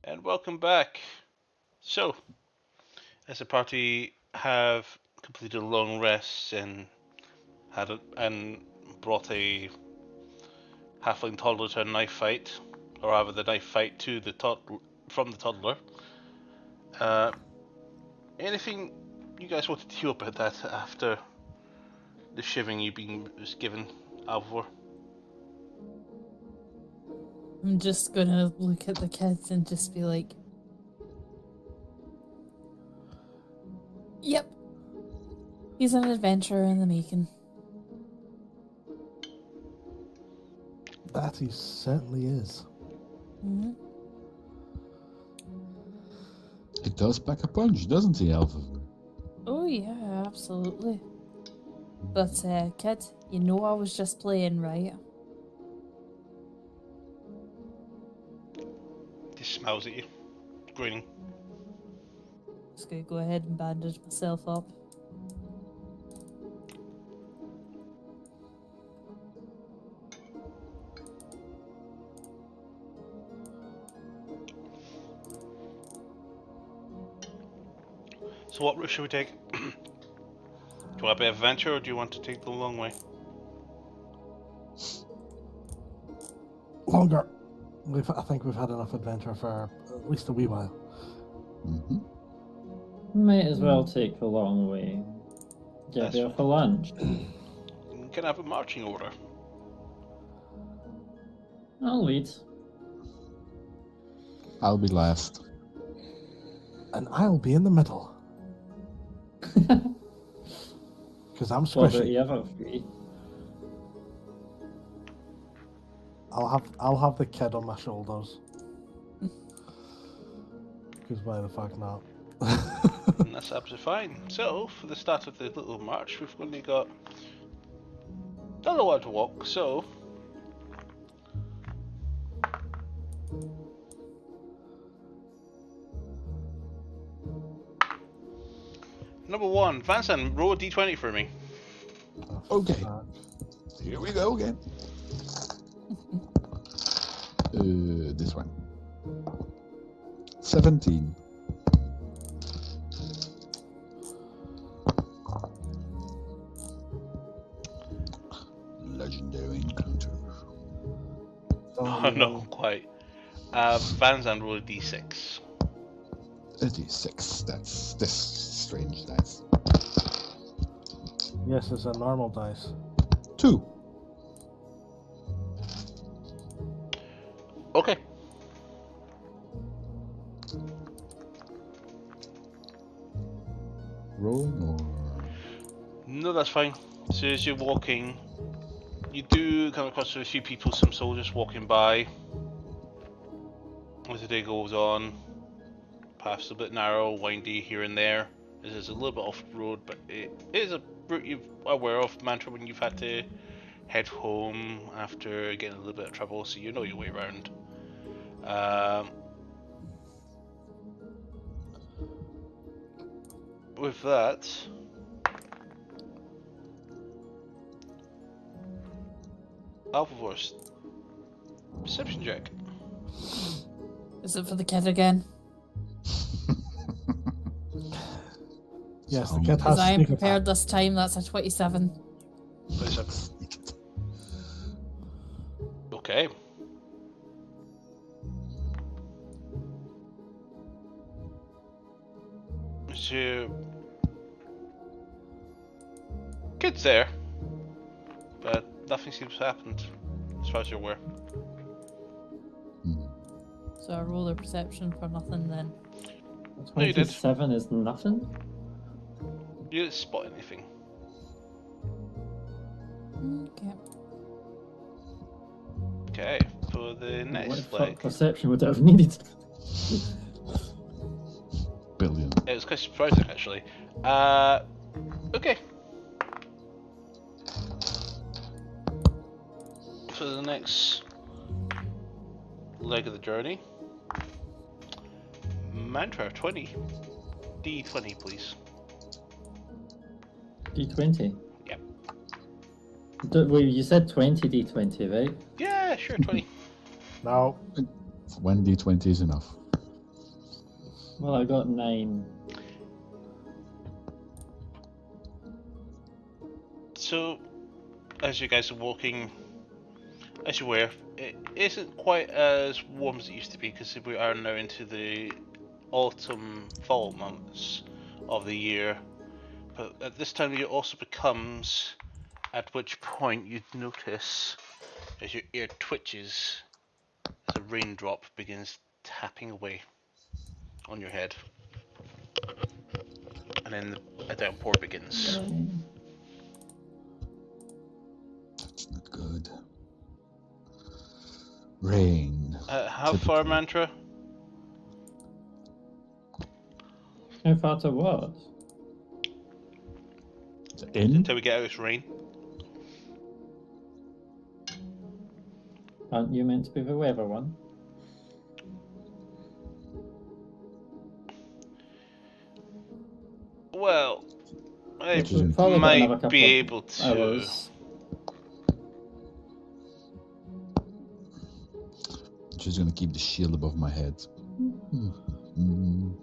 Speaker 3: And welcome back. So, as a party have completed a long rest and brought a halfling toddler to a knife fight, or rather the knife fight to the from the toddler. Anything you guys wanted to hear about that after the shivering you've been was given, Alvor?
Speaker 2: I'm just gonna look at the kids and just be like, yep, he's an adventurer in the making.
Speaker 5: That he certainly is.
Speaker 2: Mm-hmm.
Speaker 1: He does pack a punch, doesn't he, Alpha?
Speaker 2: Oh yeah, absolutely. But kid, you know I was just playing, right?
Speaker 3: He smiles at you, grinning.
Speaker 2: Just gonna go ahead and bandage myself up.
Speaker 3: So what route should we take? Do you want a bit of adventure, or do you want to take the long way?
Speaker 5: Longer. I think we've had enough adventure for at least a wee while.
Speaker 1: Mm-hmm.
Speaker 4: Might as well take the long way. Get
Speaker 3: That's
Speaker 4: there for lunch.
Speaker 3: You can have a marching order.
Speaker 4: I'll lead.
Speaker 1: I'll be last.
Speaker 5: And I'll be in the middle. Because I'm
Speaker 4: What about
Speaker 5: squishy.
Speaker 4: the other three?
Speaker 5: I'll have the kid on my shoulders. Because why the fuck not?
Speaker 3: And that's absolutely fine. So, for the start of the little march, we've only got a little while to walk, so... Number 1, Vanson, roll a d20 for me.
Speaker 1: Okay. Here we go again. This one. 17. Legendary encounter.
Speaker 3: Oh, no, quite. Vanson, roll a d6.
Speaker 1: 36. That's this strange dice.
Speaker 5: Yes, it's a normal dice.
Speaker 1: 2.
Speaker 3: Okay.
Speaker 1: Roll or
Speaker 3: No, that's fine. So as you're walking, you do come across a few people, some soldiers walking by. As the day goes on, paths a bit narrow, windy here and there. This is a little bit off road, but it is a route you're aware of, Mantra, when you've had to head home after getting a little bit of trouble, so you know your way around. With that, Alphavorce, perception check.
Speaker 2: Is it for the kid again?
Speaker 5: Yes, the
Speaker 1: Sound
Speaker 5: kid
Speaker 2: Because
Speaker 5: has
Speaker 2: I am
Speaker 5: sneak
Speaker 2: prepared
Speaker 5: attack.
Speaker 2: this time, that's a 27.
Speaker 3: Okay. So, kid's there, but nothing seems to have happened, as far as you're aware.
Speaker 2: So I roll a perception for nothing then.
Speaker 3: No, you did.
Speaker 4: 27 is nothing?
Speaker 3: You didn't spot anything.
Speaker 2: Okay.
Speaker 3: Okay, for the
Speaker 4: What
Speaker 3: next
Speaker 4: fuck
Speaker 3: leg.
Speaker 4: perception would I have needed?
Speaker 1: billion.
Speaker 3: It was quite surprising, actually. Okay. For the next leg of the journey, Mantra 20. D20, please.
Speaker 4: D20?
Speaker 3: Yep.
Speaker 4: Wait, you said 20 D20, right?
Speaker 3: Yeah, sure, 20.
Speaker 5: No,
Speaker 1: 1d20 is enough.
Speaker 4: Well, I got 9.
Speaker 3: So, as you guys are walking, as you were, it isn't quite as warm as it used to be because we are now into the autumn, fall months of the year. But at this time, it also becomes, at which point you'd notice as your ear twitches as a raindrop begins tapping away on your head, and then a downpour begins.
Speaker 1: That's not good. Rain.
Speaker 3: How far, Mantra?
Speaker 4: How far to what?
Speaker 1: In?
Speaker 3: Until we get out of this rain.
Speaker 4: Aren't you meant to be the weather one?
Speaker 3: Well, I
Speaker 1: Which is
Speaker 4: Probably got another
Speaker 3: might
Speaker 4: couple
Speaker 3: be
Speaker 4: of
Speaker 3: able to.
Speaker 4: hours.
Speaker 1: She's gonna keep the shield above my head. Mm.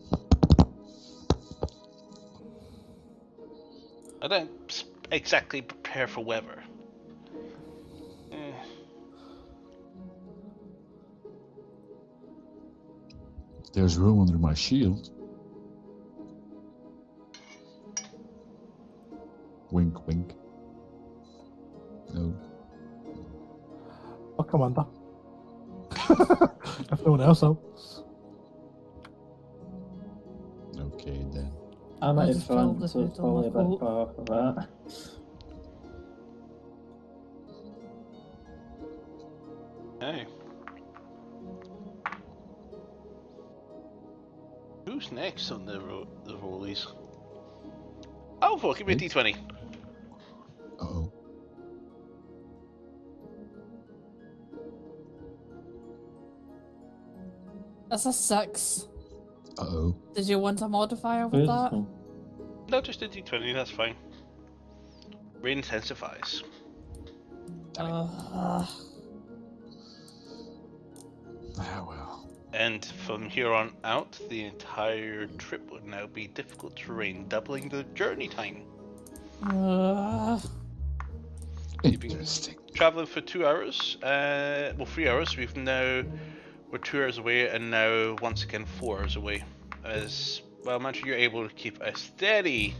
Speaker 3: I don't exactly prepare for weather.
Speaker 1: There's room under my shield. Wink, wink. No.
Speaker 5: I'll come under. If no one else helps.
Speaker 1: Okay then.
Speaker 4: I'm
Speaker 2: I
Speaker 4: at the
Speaker 2: just filled
Speaker 4: front,
Speaker 2: the
Speaker 4: so it's
Speaker 2: hood on
Speaker 4: probably a
Speaker 2: my
Speaker 4: bit far for that.
Speaker 3: Hey. Who's next on the rollies? Alpha, give me a
Speaker 1: Me?
Speaker 3: d20.
Speaker 1: Uh-oh.
Speaker 2: That's a 6.
Speaker 1: Uh-oh.
Speaker 2: Did you want a modifier with that?
Speaker 3: No, just a d20, that's fine. Rain intensifies.
Speaker 2: Ugh.
Speaker 1: Ah, well.
Speaker 3: And from here on out, the entire trip would now be difficult terrain, doubling the journey time.
Speaker 1: Interesting.
Speaker 3: Traveling for 2 hours, 3 hours. We're 2 hours away, and now once again 4 hours away. As well, Mantra, you're able to keep a steady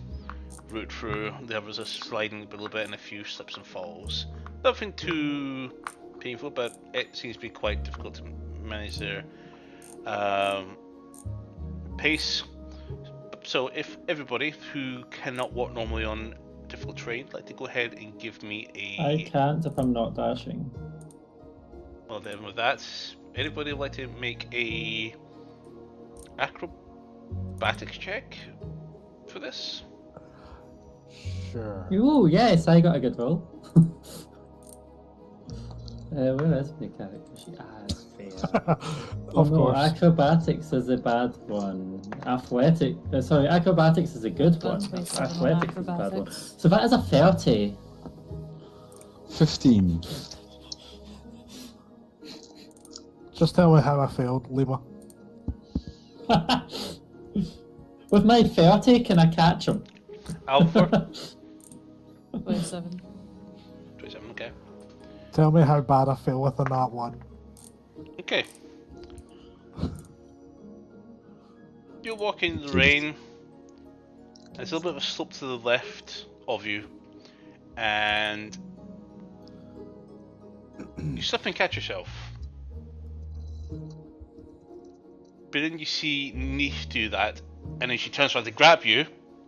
Speaker 3: route through. There was a sliding a little bit and a few slips and falls. Nothing too painful, but it seems to be quite difficult to manage their pace. So if everybody who cannot walk normally on difficult terrain, like to go ahead and give me
Speaker 4: I can't if I'm not dashing.
Speaker 3: Well then with that, anybody like to make a acrobatics check for this?
Speaker 5: Sure.
Speaker 4: Ooh, yes, I got a good roll. Where is my character sheet? It's fair.
Speaker 5: Of
Speaker 4: No,
Speaker 5: course.
Speaker 4: acrobatics is a bad one. Acrobatics is a good one.
Speaker 2: Got 27 on
Speaker 4: Athletics is a bad one.
Speaker 2: acrobatics.
Speaker 4: So that is a 30.
Speaker 1: 15.
Speaker 5: Just tell me how I failed, Lima.
Speaker 4: With my 30, can I catch him?
Speaker 3: Alpha?
Speaker 2: 27.
Speaker 3: 27, okay.
Speaker 5: Tell me how bad I feel with that one.
Speaker 3: Okay. You're walking in the rain. There's a little bit of a slope to the left of you, and you slip and catch yourself. But then you see Neith do that, and then she turns around to grab you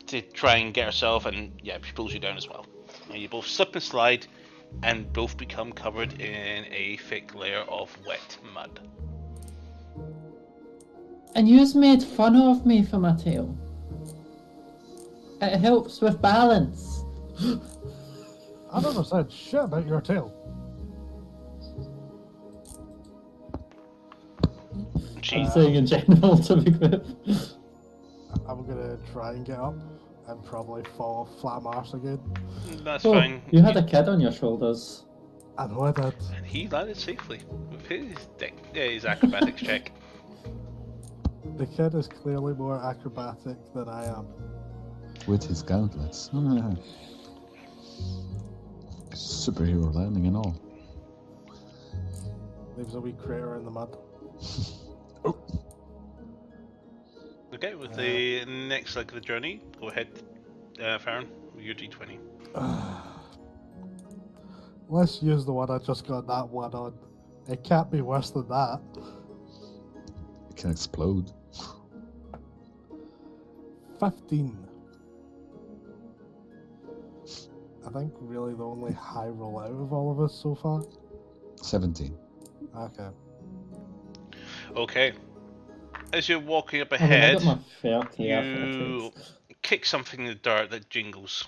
Speaker 3: to try and get herself, and yeah, she pulls you down as well. And you both slip and slide, and both become covered in a thick layer of wet mud.
Speaker 4: And you've made fun of me for my tail. It helps with balance.
Speaker 5: I never said shit about your tail.
Speaker 4: I'm saying in general to the group.
Speaker 5: I'm gonna try and get up and probably fall flat on my arse again.
Speaker 3: That's
Speaker 4: Oh,
Speaker 3: fine.
Speaker 4: you had a kid on your shoulders.
Speaker 5: I know I did.
Speaker 3: And he landed safely with his acrobatics check.
Speaker 5: The kid is clearly more acrobatic than I am.
Speaker 1: With his gauntlets. Superhero landing and all.
Speaker 5: Leaves a wee crater in the mud.
Speaker 1: Oh,
Speaker 3: Okay, with the next leg of the journey, go ahead, Farron, with your d20.
Speaker 5: Let's use the one I just got that one on. It can't be worse than that.
Speaker 1: it can explode.
Speaker 5: 15. I think really the only high roll out of all of us so far.
Speaker 1: 17.
Speaker 5: Okay.
Speaker 3: Okay. As you're walking up
Speaker 4: I mean, I
Speaker 3: ahead,
Speaker 4: got my fair care for
Speaker 3: you
Speaker 4: the
Speaker 3: kick something in the dirt that jingles.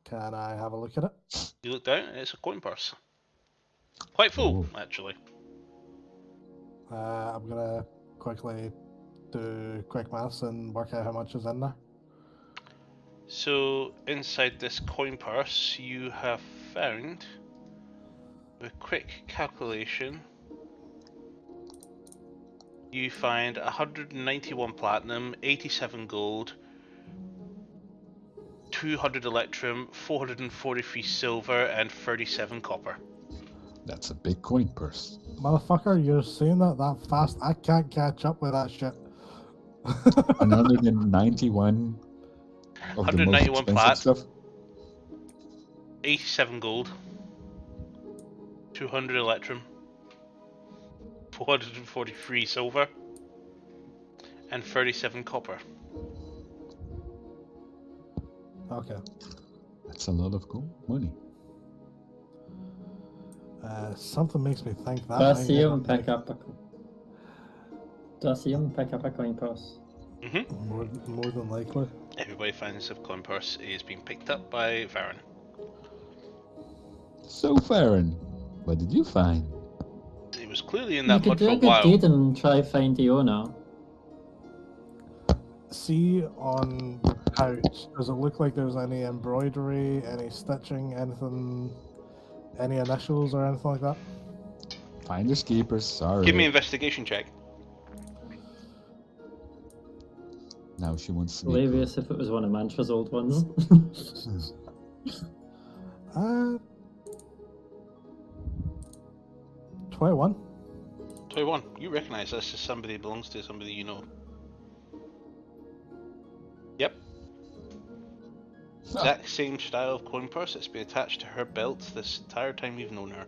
Speaker 5: Can I have a look at it?
Speaker 3: You look down, and it's a coin purse. Quite full, actually.
Speaker 5: I'm gonna quickly do quick maths and work out how much is in there.
Speaker 3: So, inside this coin purse, you have found, with quick calculation, you find 191 platinum, 87 gold, 200 electrum, 443 silver, and 37 copper.
Speaker 1: That's a big coin purse.
Speaker 5: Motherfucker, you're saying that fast. I can't catch up with that shit.
Speaker 1: 191 of the most
Speaker 3: 191
Speaker 1: expensive
Speaker 3: plat.
Speaker 1: stuff.
Speaker 3: 87 gold, 200 electrum, 443 silver, and 37 copper.
Speaker 5: Okay.
Speaker 1: That's a lot of gold money.
Speaker 5: Something makes me think that.
Speaker 4: Do I
Speaker 5: might
Speaker 4: see
Speaker 5: end
Speaker 4: him
Speaker 5: up
Speaker 4: pick up a? Do I see him pick up a coin purse?
Speaker 3: Mm-hmm.
Speaker 5: more than likely.
Speaker 3: Everybody finds the coin purse is being picked up by Farron.
Speaker 1: So, Farron, what did you find?
Speaker 3: It was clearly in
Speaker 4: You
Speaker 3: that
Speaker 4: could
Speaker 3: mud
Speaker 4: do
Speaker 3: for
Speaker 4: a
Speaker 3: a
Speaker 4: good
Speaker 3: while.
Speaker 4: deed and try find the owner.
Speaker 5: See on the pouch, does it look like there's any embroidery, any stitching, anything, any initials or anything like that?
Speaker 1: Finders keepers, sorry.
Speaker 3: Give me an investigation check.
Speaker 1: Now she wants to be.
Speaker 4: Hilarious if it was one of Mantra's old ones.
Speaker 5: 21.
Speaker 3: 21. You recognise this as somebody that belongs to somebody you know. Yep. Exact same style of coin purse that's been attached to her belt this entire time we've known her.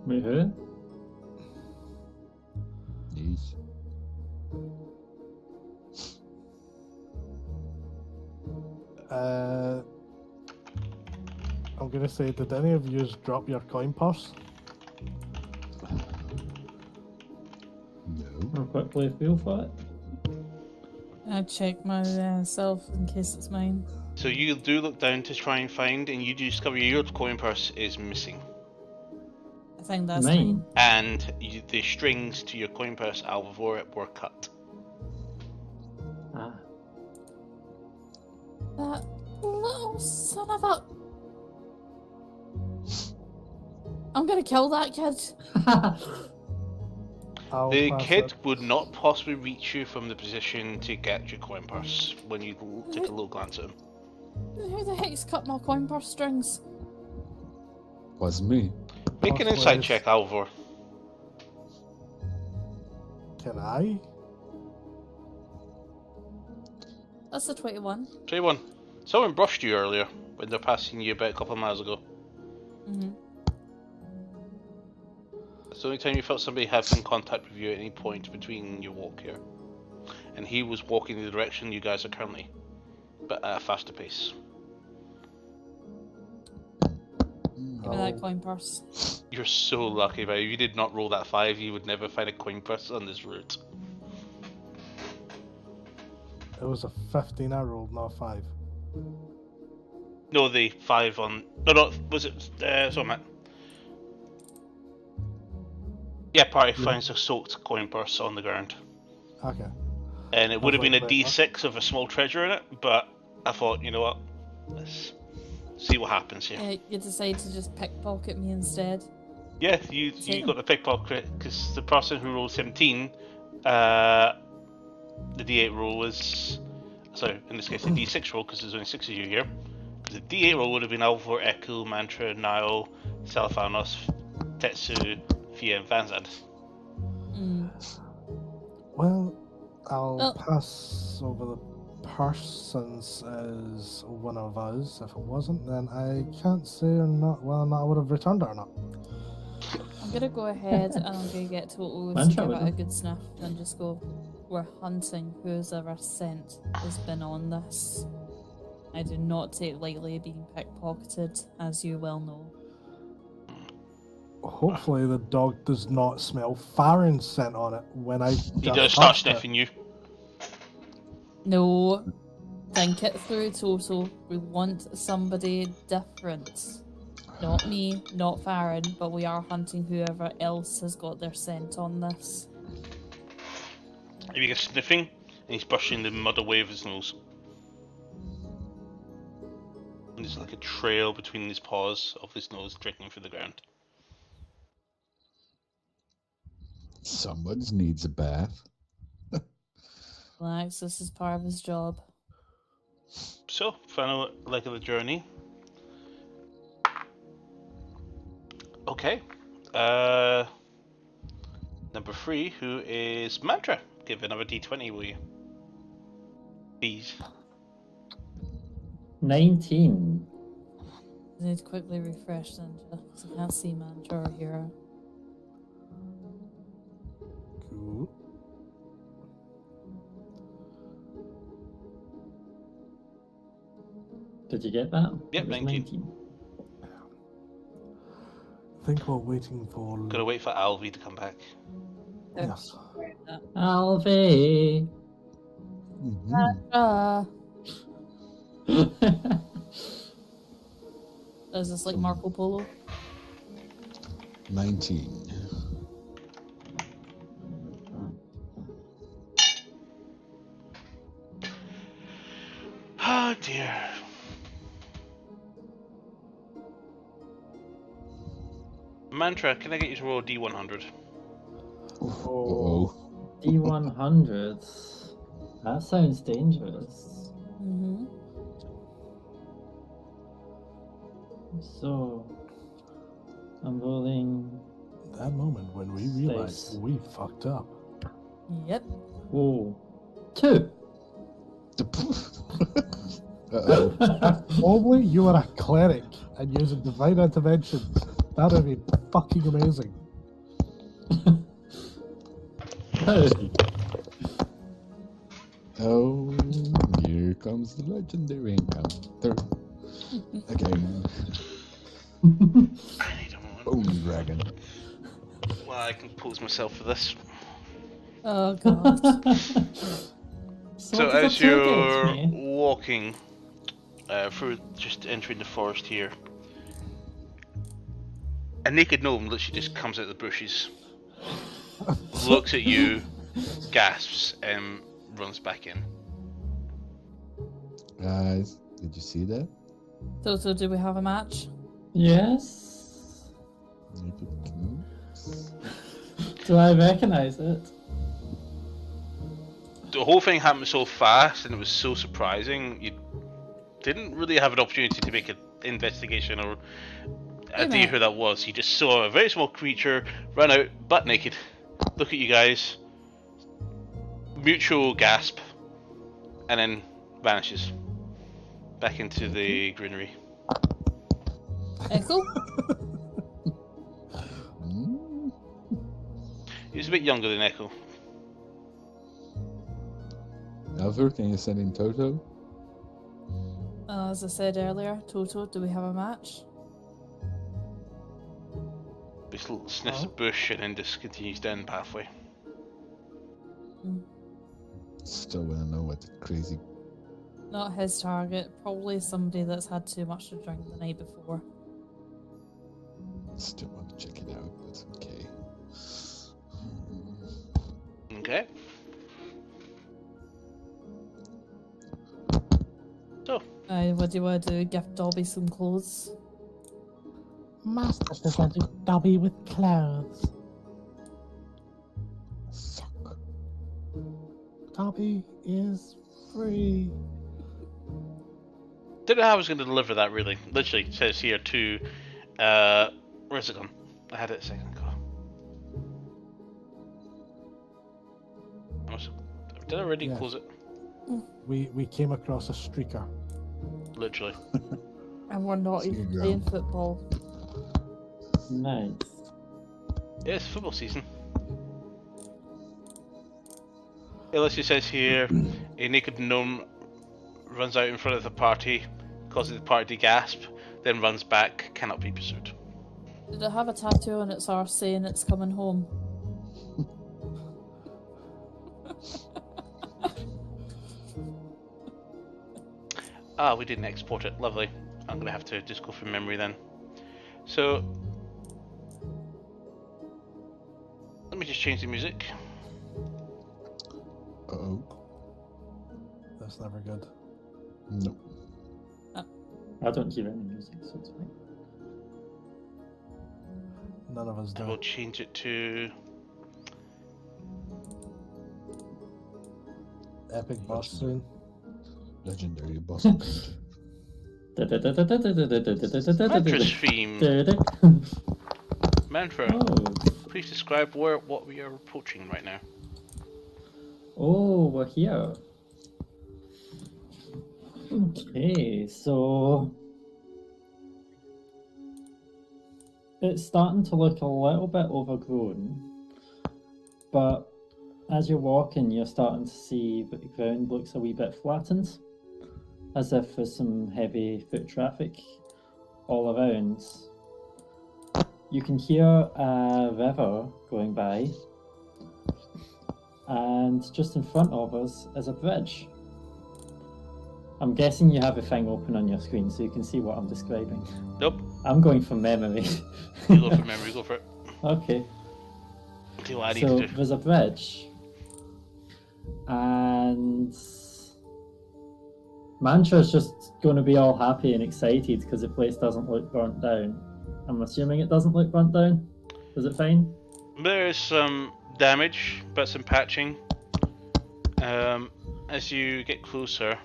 Speaker 4: Wait, who?
Speaker 1: Yes.
Speaker 5: I'm gonna say, did any of you drop your coin purse?
Speaker 1: No.
Speaker 4: I'll quickly feel for it.
Speaker 2: I check myself in case it's mine.
Speaker 3: So you do look down to try and find, and you do discover your coin purse is missing.
Speaker 2: I think that's
Speaker 4: Mine.
Speaker 2: mine.
Speaker 3: And the strings to your coin purse, Alvor, were cut.
Speaker 4: Ah.
Speaker 2: That little son of a... I'm gonna kill that kid.
Speaker 5: I'll
Speaker 3: The
Speaker 5: pass
Speaker 3: kid
Speaker 5: it.
Speaker 3: would not possibly reach you from the position to get your coin purse when you take a little glance at him.
Speaker 2: Who the heck's cut my coin purse strings?
Speaker 1: Was me.
Speaker 3: Make an
Speaker 5: Possibly
Speaker 3: insight
Speaker 5: is-
Speaker 3: check, Alvor.
Speaker 5: Can I?
Speaker 2: That's a 21.
Speaker 3: 21. Someone brushed you earlier when they're passing you about a couple of miles ago.
Speaker 2: Mm-hmm.
Speaker 3: It's the only time you felt somebody having contact with you at any point between your walk here. And he was walking the direction you guys are currently, but at a faster pace.
Speaker 2: Give me that coin purse.
Speaker 3: You're so lucky, but if you did not roll that 5, you would never find a coin purse on this route.
Speaker 5: It was a 15 I rolled, not a 5.
Speaker 3: No, the 5 on... No, was it... sorry, Matt. Yeah, party finds a soaked coin purse on the ground.
Speaker 5: Okay.
Speaker 3: And it would have been a
Speaker 5: Wait,
Speaker 3: D6 of a small treasure in it, but I thought, you know what, let's see what happens here.
Speaker 2: You decide to just pickpocket me instead.
Speaker 3: Yeah, you got the pickpocket because the person who rolled 17, the D8 roll was, sorry, in this case the D6 roll because there's only 6 of you here. Because the D8 roll would have been Alvor, Echo, Mantra, Nile, Selfanos, Tetsu, Fia, and Vanzad.
Speaker 2: Mm.
Speaker 5: Well, I'll
Speaker 2: Oh.
Speaker 5: pass over the persons as one of us. If it wasn't, then I can't say or not whether or not I would have returned it or not.
Speaker 2: I'm gonna go ahead and I'm gonna get Toto to
Speaker 4: Mantra
Speaker 2: give
Speaker 4: with
Speaker 2: it a
Speaker 4: him.
Speaker 2: good sniff and just go, we're hunting who's ever scent has been on this. I do not take lightly being pickpocketed, as you well know.
Speaker 5: Hopefully, the dog does not smell Farron's scent on it when I
Speaker 3: He
Speaker 5: just
Speaker 3: does start
Speaker 5: touched it.
Speaker 3: sniffing you.
Speaker 2: No, think it through, Toto. We want somebody different. Not me, not Farron, but we are hunting whoever else has got their scent on this.
Speaker 3: He gets sniffing, and he's brushing the mud away with his nose. And there's like a trail between his paws of his nose drinking through the ground.
Speaker 1: Someone needs a bath.
Speaker 2: Relax, this is part of his job.
Speaker 3: So, final leg of the journey. Okay. Number 3, who is Mantra. Give another D20, will you? Please.
Speaker 4: 19.
Speaker 2: I need to quickly refresh Ninja, because I can't see Mantra or Hero.
Speaker 5: Cool.
Speaker 4: Did you get that?
Speaker 3: Yep,
Speaker 4: It was
Speaker 3: 19.
Speaker 5: Think we're waiting for.
Speaker 3: Gotta wait for Alvi to come back.
Speaker 5: Yes.
Speaker 4: Alfie!
Speaker 1: Mhm.
Speaker 2: Is this like Marco Polo?
Speaker 1: 19.
Speaker 3: Oh dear. Mantra, can I get you to roll a D100?
Speaker 1: Uh-oh.
Speaker 4: D100. That sounds dangerous.
Speaker 2: Mm-hmm.
Speaker 4: So, I'm rolling.
Speaker 5: That moment when we realized
Speaker 4: Space.
Speaker 5: we fucked up.
Speaker 2: Yep.
Speaker 4: Whoa. 2.
Speaker 1: Uh-oh.
Speaker 5: If only you were a cleric and using divine intervention. That would be fucking amazing.
Speaker 1: Oh, here comes the legendary encounter. Again.
Speaker 3: I need a moment.
Speaker 1: Bone dragon.
Speaker 3: Well, I can pause myself for this.
Speaker 2: Oh god.
Speaker 3: So as you're walking through, just entering the forest here, a naked gnome literally just comes out of the bushes, looks at you, gasps, and runs back in.
Speaker 1: Guys, did you see that?
Speaker 2: Toto, do we have a match?
Speaker 4: Yes.
Speaker 1: Naked gnomes?
Speaker 4: Do I recognize it?
Speaker 3: The whole thing happened so fast and it was so surprising, you didn't really have an opportunity to make an investigation or idea who that was. You just saw a very small creature run out, butt naked, look at you guys, mutual gasp, and then vanishes back into the greenery.
Speaker 2: Echo?
Speaker 1: Hmm?
Speaker 3: He was a bit younger than Echo.
Speaker 1: Alvar, can you send in Toto?
Speaker 2: As I said earlier, Toto, do we have a match?
Speaker 3: Just sniffs the bush and then just continues down the pathway.
Speaker 1: Still wanna know what the crazy...
Speaker 2: Not his target, probably somebody that's had too much to drink the night before.
Speaker 1: Still want to check it out, but okay.
Speaker 3: Okay. So,
Speaker 2: What do you want to do? Gift Dobby some clothes?
Speaker 5: Master's presented Dobby with clothes.
Speaker 1: Suck.
Speaker 5: Dobby is free.
Speaker 3: Didn't know how I was going to deliver that, really. Literally, it says here to... where's it gone? I had it a second ago. Did I already
Speaker 5: Yes.
Speaker 3: close it?
Speaker 5: We came across a streaker.
Speaker 3: Literally.
Speaker 2: And we're not
Speaker 1: See
Speaker 2: even
Speaker 1: you,
Speaker 2: playing
Speaker 1: Graham.
Speaker 2: football.
Speaker 4: Nice.
Speaker 3: Yeah, it's football season. It literally says here, a naked gnome runs out in front of the party, causes the party to gasp, then runs back, cannot be pursued.
Speaker 2: Did it have a tattoo on its arse saying it's coming home?
Speaker 3: Ah, we didn't export it. Lovely. I'm going to have to just go from memory then. So, let me just change the music.
Speaker 1: Uh-oh.
Speaker 5: That's never good.
Speaker 1: Nope.
Speaker 4: I don't hear any music, so it's fine.
Speaker 5: None of us
Speaker 3: I will
Speaker 5: do.
Speaker 3: change it to...
Speaker 5: Epic boss soon.
Speaker 1: Legendary boss.
Speaker 3: Mantra's theme. Mantra,
Speaker 4: Oh.
Speaker 3: please describe what we are approaching right now.
Speaker 4: Oh, we're here. Okay, so it's starting to look a little bit overgrown, but as you're walking, you're starting to see that the ground looks a wee bit flattened, as if there's some heavy foot traffic all around. You can hear a river going by, and just in front of us is a bridge. I'm guessing you have a thing open on your screen so you can see what I'm describing.
Speaker 3: Nope,
Speaker 4: I'm going from memory.
Speaker 3: you go for memory, go for it.
Speaker 4: Okay.
Speaker 3: See what I need
Speaker 4: So
Speaker 3: to do.
Speaker 4: there's a bridge, and Mantra's just going to be all happy and excited because the place doesn't look burnt down. I'm assuming it doesn't look burnt down. Is it fine?
Speaker 3: There's some damage, but some patching. As you get closer,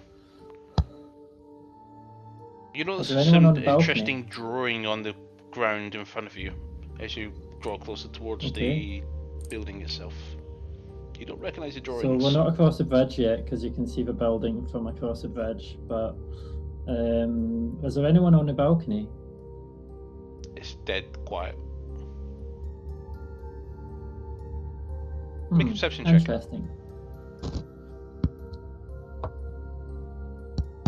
Speaker 3: you notice
Speaker 4: there anyone on
Speaker 3: some
Speaker 4: the balcony?
Speaker 3: interesting drawing on the ground in front of you as you draw closer towards
Speaker 4: Okay.
Speaker 3: the building itself. You don't recognize the drawings.
Speaker 4: So we're not across the bridge yet because you can see the building from across the bridge. But is there anyone on the balcony?
Speaker 3: It's dead quiet. Make a perception check.
Speaker 4: Interesting.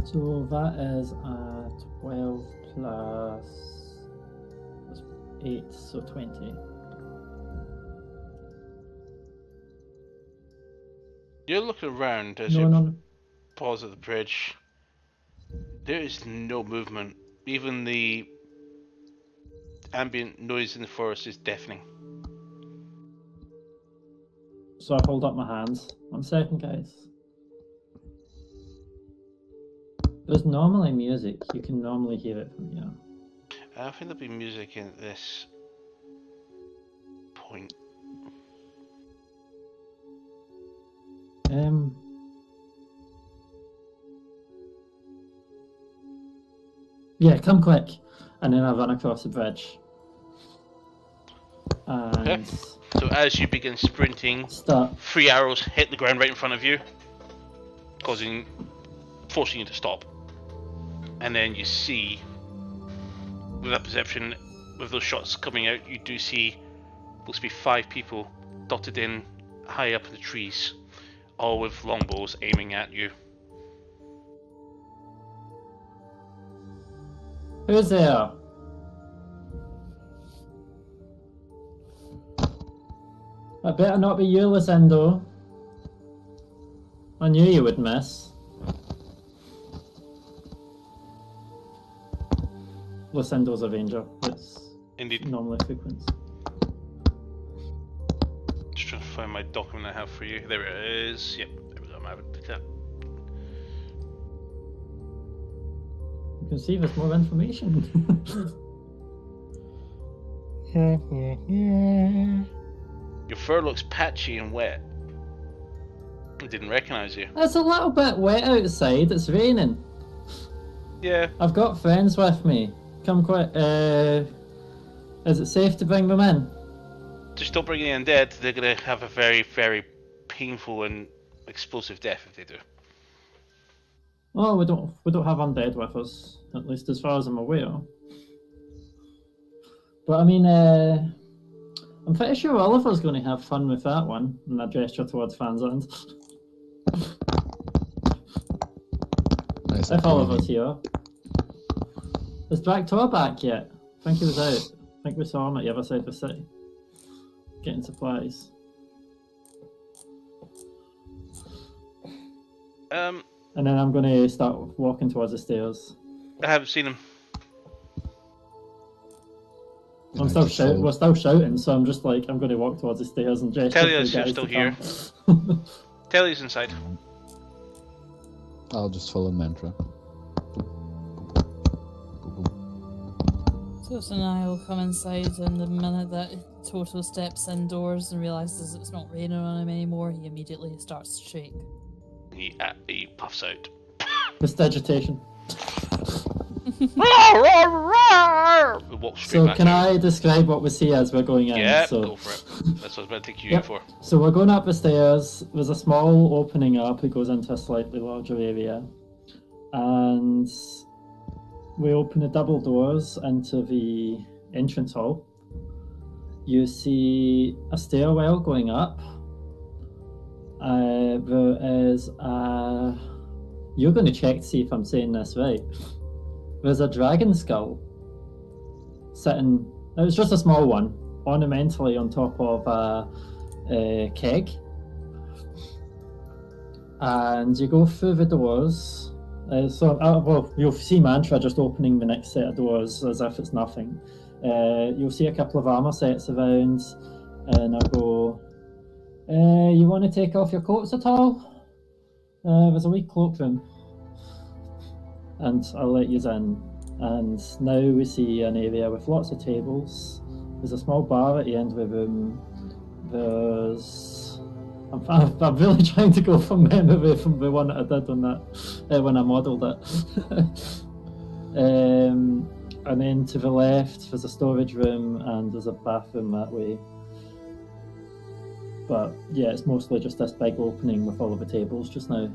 Speaker 4: So that is a 12 plus 8, so 20.
Speaker 3: You're looking around as
Speaker 4: No
Speaker 3: you
Speaker 4: one on.
Speaker 3: pause at the bridge. There is no movement. Even the ambient noise in the forest is deafening.
Speaker 4: So I hold up my hands. 1 second, guys. There's normally music. You can normally hear it from here.
Speaker 3: I don't think there'll be music in this point.
Speaker 4: Yeah, come quick. And then I run across the bridge. And
Speaker 3: Okay. So as you begin sprinting,
Speaker 4: start.
Speaker 3: 3 arrows hit the ground right in front of you, forcing you to stop. And then you see, with that perception, with those shots coming out, you do see looks to be 5 people dotted in high up in the trees, all with longbows aiming at you.
Speaker 4: Who's there? I better not be you, Lucindo. I knew you would miss. Lucindo's a ranger. It's
Speaker 3: Indeed.
Speaker 4: normally frequent.
Speaker 3: Just trying to find my document I have for you. There it is. Yep, there we go. I haven't picked that.
Speaker 4: You can see there's more information.
Speaker 3: Your fur looks patchy and wet. I didn't recognise you.
Speaker 4: It's a little bit wet outside. It's raining.
Speaker 3: Yeah.
Speaker 4: I've got friends with me. Come quick. Is it safe to bring them in?
Speaker 3: Just don't bring any undead. They're going to have a very, very painful and explosive death if they do.
Speaker 4: Oh, we don't have undead with us, at least as far as I'm aware. But I mean, I'm pretty sure Oliver's going to have fun with that one. And I gesture towards Fan's End.
Speaker 1: Nice.
Speaker 4: If Oliver's here. Is Dractor back yet? I think he was out. I think we saw him at the other side of the city. Getting supplies. And then I'm going to start walking towards the stairs.
Speaker 3: I haven't seen him.
Speaker 4: I'm still shouting. We're still shouting, so I'm just like, I'm going to walk towards the stairs and gesture.
Speaker 3: Telia's still here. Telia's inside.
Speaker 1: I'll just follow mantra.
Speaker 2: Toto and I will come inside, and the minute that Toto steps indoors and realizes it's not raining on him anymore, he immediately starts to shake.
Speaker 3: He puffs out.
Speaker 4: Prestidigitation.
Speaker 3: Walks straight
Speaker 4: So
Speaker 3: back
Speaker 4: can
Speaker 3: out.
Speaker 4: I describe what we see as we're going in?
Speaker 3: Yeah,
Speaker 4: So,
Speaker 3: go for it. That's what I was about to take you in
Speaker 4: Yep.
Speaker 3: for.
Speaker 4: So we're going up the stairs. There's a small opening up. It goes into a slightly larger area. And we open the double doors into the entrance hall. You see a stairwell going up. There is a... You're going to check to see if I'm saying this right. There's a dragon skull sitting... It was just a small one, ornamentally on top of a keg. And you go through the doors. Well, you'll see Mantra just opening the next set of doors as if it's nothing. You'll see a couple of armor sets around, and I'll go, you want to take off your coats at all? There's a wee cloakroom. And I'll let you in. And now we see an area with lots of tables. There's a small bar at the end of the room. There's... I'm really trying to go from memory from the one that I did on that when I modelled it. And then to the left, there's a storage room and there's a bathroom that way. But yeah, it's mostly just this big opening with all of the tables just now,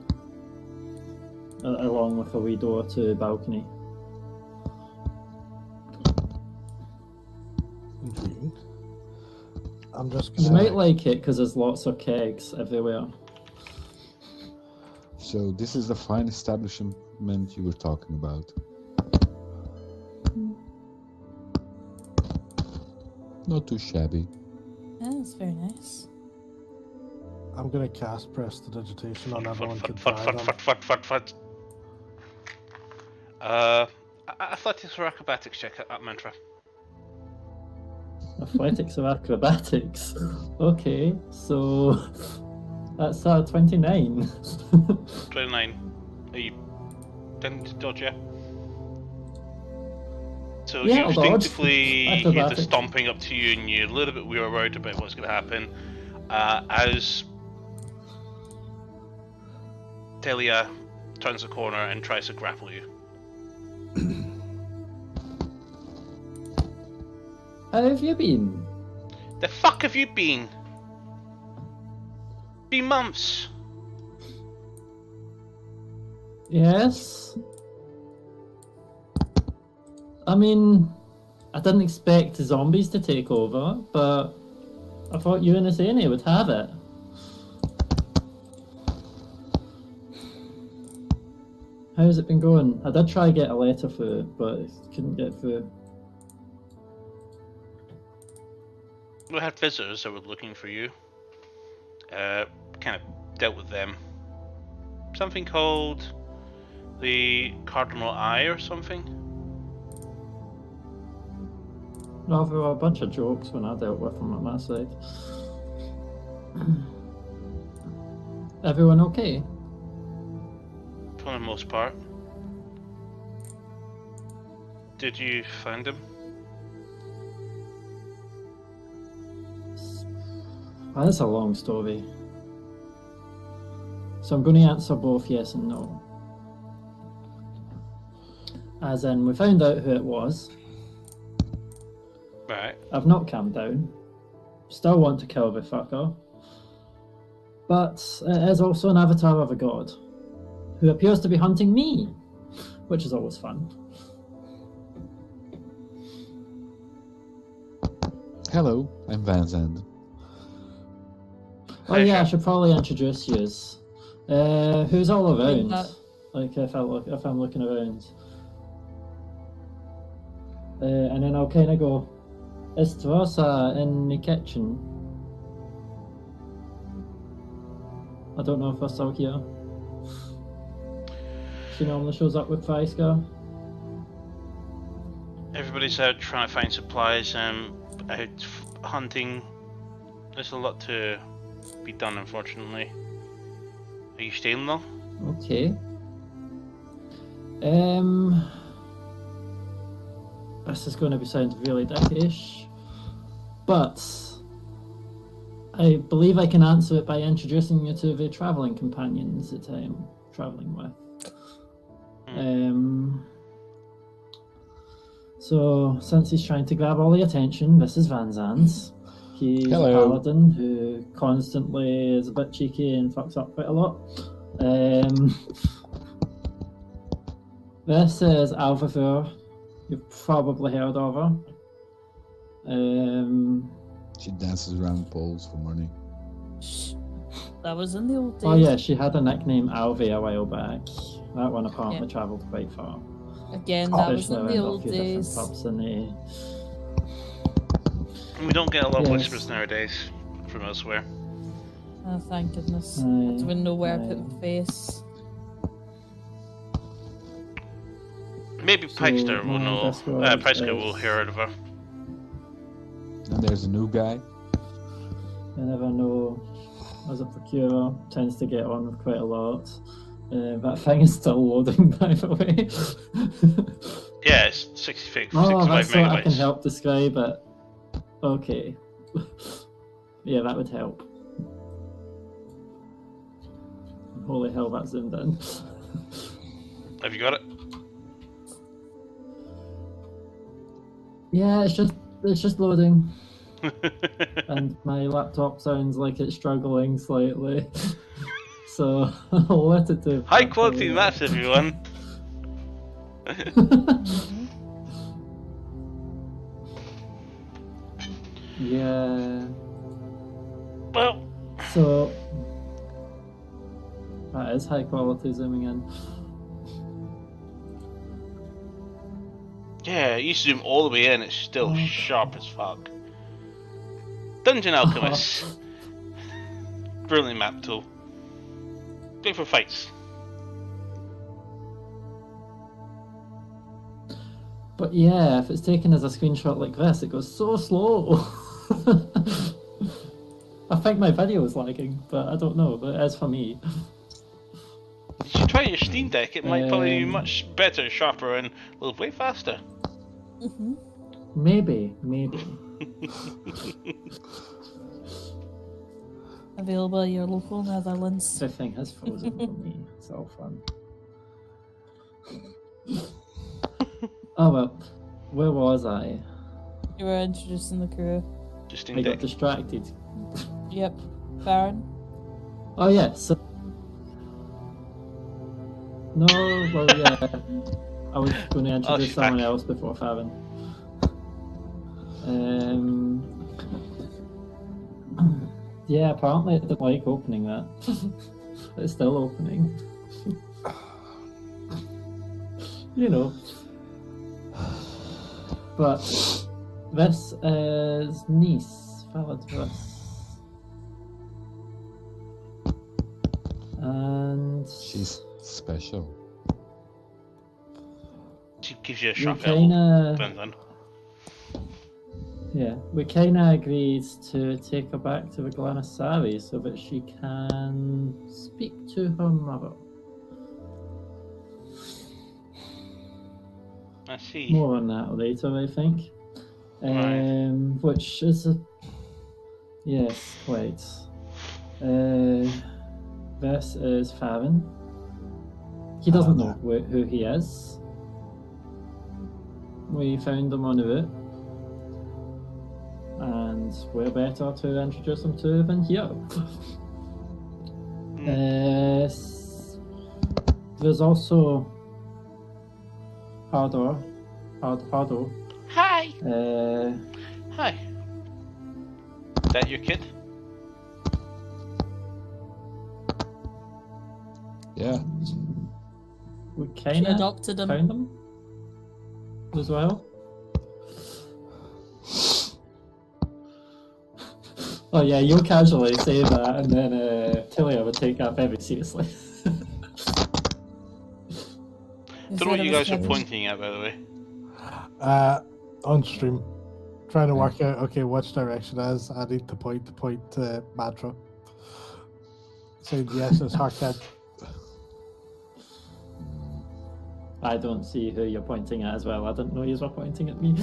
Speaker 4: along with a wee door to a balcony.
Speaker 5: Intriguing. I'm just
Speaker 4: You
Speaker 5: gonna...
Speaker 4: might like it because there's lots of kegs everywhere.
Speaker 1: So this is the fine establishment you were talking about. Not too shabby.
Speaker 2: Yeah, that's very nice.
Speaker 5: I'm gonna cast Prestidigitation on everyone to
Speaker 3: Fut. Athletics or acrobatics check at Mantra.
Speaker 4: Athletics or acrobatics? Okay, so that's 29.
Speaker 3: 29. Are you tending to dodge, yeah? So
Speaker 4: Yeah,
Speaker 3: you
Speaker 4: I'll dodge.
Speaker 3: instinctively hear the
Speaker 4: Acrobatics.
Speaker 3: stomping up to you, and you're a little bit worried about what's going to happen. As Telia turns the corner and tries to grapple you.
Speaker 4: How have you been?
Speaker 3: The fuck have you been? Been months.
Speaker 4: Yes? I mean, I didn't expect the zombies to take over, but I thought you and Asania would have it. How's it been going? I did try to get a letter through it, but I couldn't get through.
Speaker 3: We had visitors that were looking for you. Kind of dealt with them. Something called the Cardinal Eye or something.
Speaker 4: No, there were a bunch of jokes when I dealt with them on my side. Everyone okay?
Speaker 3: For the most part. Did you find him?
Speaker 4: Oh, that's a long story. So I'm going to answer both yes and no. As in, we found out who it was.
Speaker 3: Right.
Speaker 4: I've not calmed down. Still want to kill the fucker. But it is also an avatar of a god, who appears to be hunting me, which is always fun.
Speaker 1: Hello, I'm Van Zandt.
Speaker 4: Oh yeah, I
Speaker 3: Pleasure.
Speaker 4: should probably introduce yous. Who's all around?
Speaker 2: that-
Speaker 4: Like if I'm looking around, and then I'll kind of go. Is Teresa in the kitchen? I don't know if we're still here. She normally shows up with Freiska.
Speaker 3: Everybody's out trying to find supplies, out hunting. There's a lot to be done, unfortunately. Are you staying though?
Speaker 4: Okay. This is going to sound really dickish, but I believe I can answer it by introducing you to the travelling companions that I'm travelling with. So, since he's trying to grab all the attention, this is Van Zandt. He's
Speaker 1: Hello.
Speaker 4: a paladin who constantly is a bit cheeky and fucks up quite a lot. This is Alvavur. You've probably heard of her.
Speaker 1: She dances around poles for money.
Speaker 2: Shh. That was in the old days.
Speaker 4: Oh yeah, she had a nickname Alvi a while back. That one apparently
Speaker 2: Yeah.
Speaker 4: travelled quite far.
Speaker 2: Again, that was
Speaker 4: Especially
Speaker 2: in the
Speaker 4: around a
Speaker 2: old
Speaker 4: few different
Speaker 2: days.
Speaker 4: pubs in the...
Speaker 3: We don't get a lot of
Speaker 4: Yes.
Speaker 3: whispers nowadays from elsewhere.
Speaker 2: Oh, thank goodness.
Speaker 4: Aye,
Speaker 2: I wouldn't know where to put
Speaker 4: aye.
Speaker 2: my face.
Speaker 3: Maybe
Speaker 4: So,
Speaker 3: Pikester will
Speaker 4: my
Speaker 3: know.
Speaker 4: Discord
Speaker 3: Pikester will
Speaker 4: is-
Speaker 3: hear out of her.
Speaker 1: And there's a new guy.
Speaker 4: You never know. As a procurer, tends to get on with quite a lot. That thing is still loading, by the way.
Speaker 3: Yeah, it's 65
Speaker 4: Oh, that's so I can
Speaker 3: megabytes.
Speaker 4: help describe it. Okay. Yeah, that would help. Holy hell, that zoomed in.
Speaker 3: Have you got it?
Speaker 4: Yeah, it's just loading, and my laptop sounds like it's struggling slightly. So I'll let it do.
Speaker 3: High quality maps, everyone.
Speaker 4: Yeah.
Speaker 3: Well,
Speaker 4: So that is high quality zooming in.
Speaker 3: yeah, you zoom all the way in, it's still sharp as fuck. Dungeon Alchemist. Brilliant map tool. Great for fights.
Speaker 4: But yeah, if it's taken as a screenshot like this, it goes so slow. I think my video is lagging, but I don't know. But it is for me.
Speaker 3: You should try your Steam Deck, it might probably be
Speaker 4: Um,
Speaker 3: much better, sharper, and way faster.
Speaker 2: Mm-hmm.
Speaker 4: Maybe.
Speaker 2: Available at your local Netherlands.
Speaker 4: Everything has frozen for me. It's all fun. Oh well, where was I?
Speaker 2: You were introducing the crew.
Speaker 3: Just
Speaker 4: I
Speaker 3: Steam
Speaker 4: got
Speaker 3: Deck.
Speaker 4: distracted.
Speaker 2: Yep. Baron.
Speaker 4: Oh yeah, so... No, well yeah. I was going to introduce
Speaker 3: she's
Speaker 4: someone
Speaker 3: back.
Speaker 4: else before Farron. Yeah, apparently it didn't like opening that. It's still opening. You know. But this is Nice, Valadris. And
Speaker 1: She's special.
Speaker 3: She gives you a
Speaker 4: we
Speaker 3: sharp elbow.
Speaker 4: kinda,
Speaker 3: Then.
Speaker 4: yeah, we kinda agreed to take her back to the Glanasari so that she can speak to her mother.
Speaker 3: I see.
Speaker 4: More on that later, I think.
Speaker 3: Right.
Speaker 4: Which is a Yes, quite. This is Farron. He doesn't know who he is. We found him on the route. And where better to introduce him to than here? There's also Hardo.
Speaker 3: Hi. Hi. Is that your kid?
Speaker 1: Yeah.
Speaker 4: We
Speaker 2: She
Speaker 4: kind of
Speaker 2: adopted him.
Speaker 4: found him as well. Oh yeah, you'll casually say that, and then Tilia would take that very seriously.
Speaker 3: Don't know what you guys are pointing at, by the way.
Speaker 5: On stream. Trying to work out, okay, which direction is. I need to point to Mantra. Saying yes, it's her kid.
Speaker 4: I don't see who you're pointing at as well. I didn't know you were pointing at me.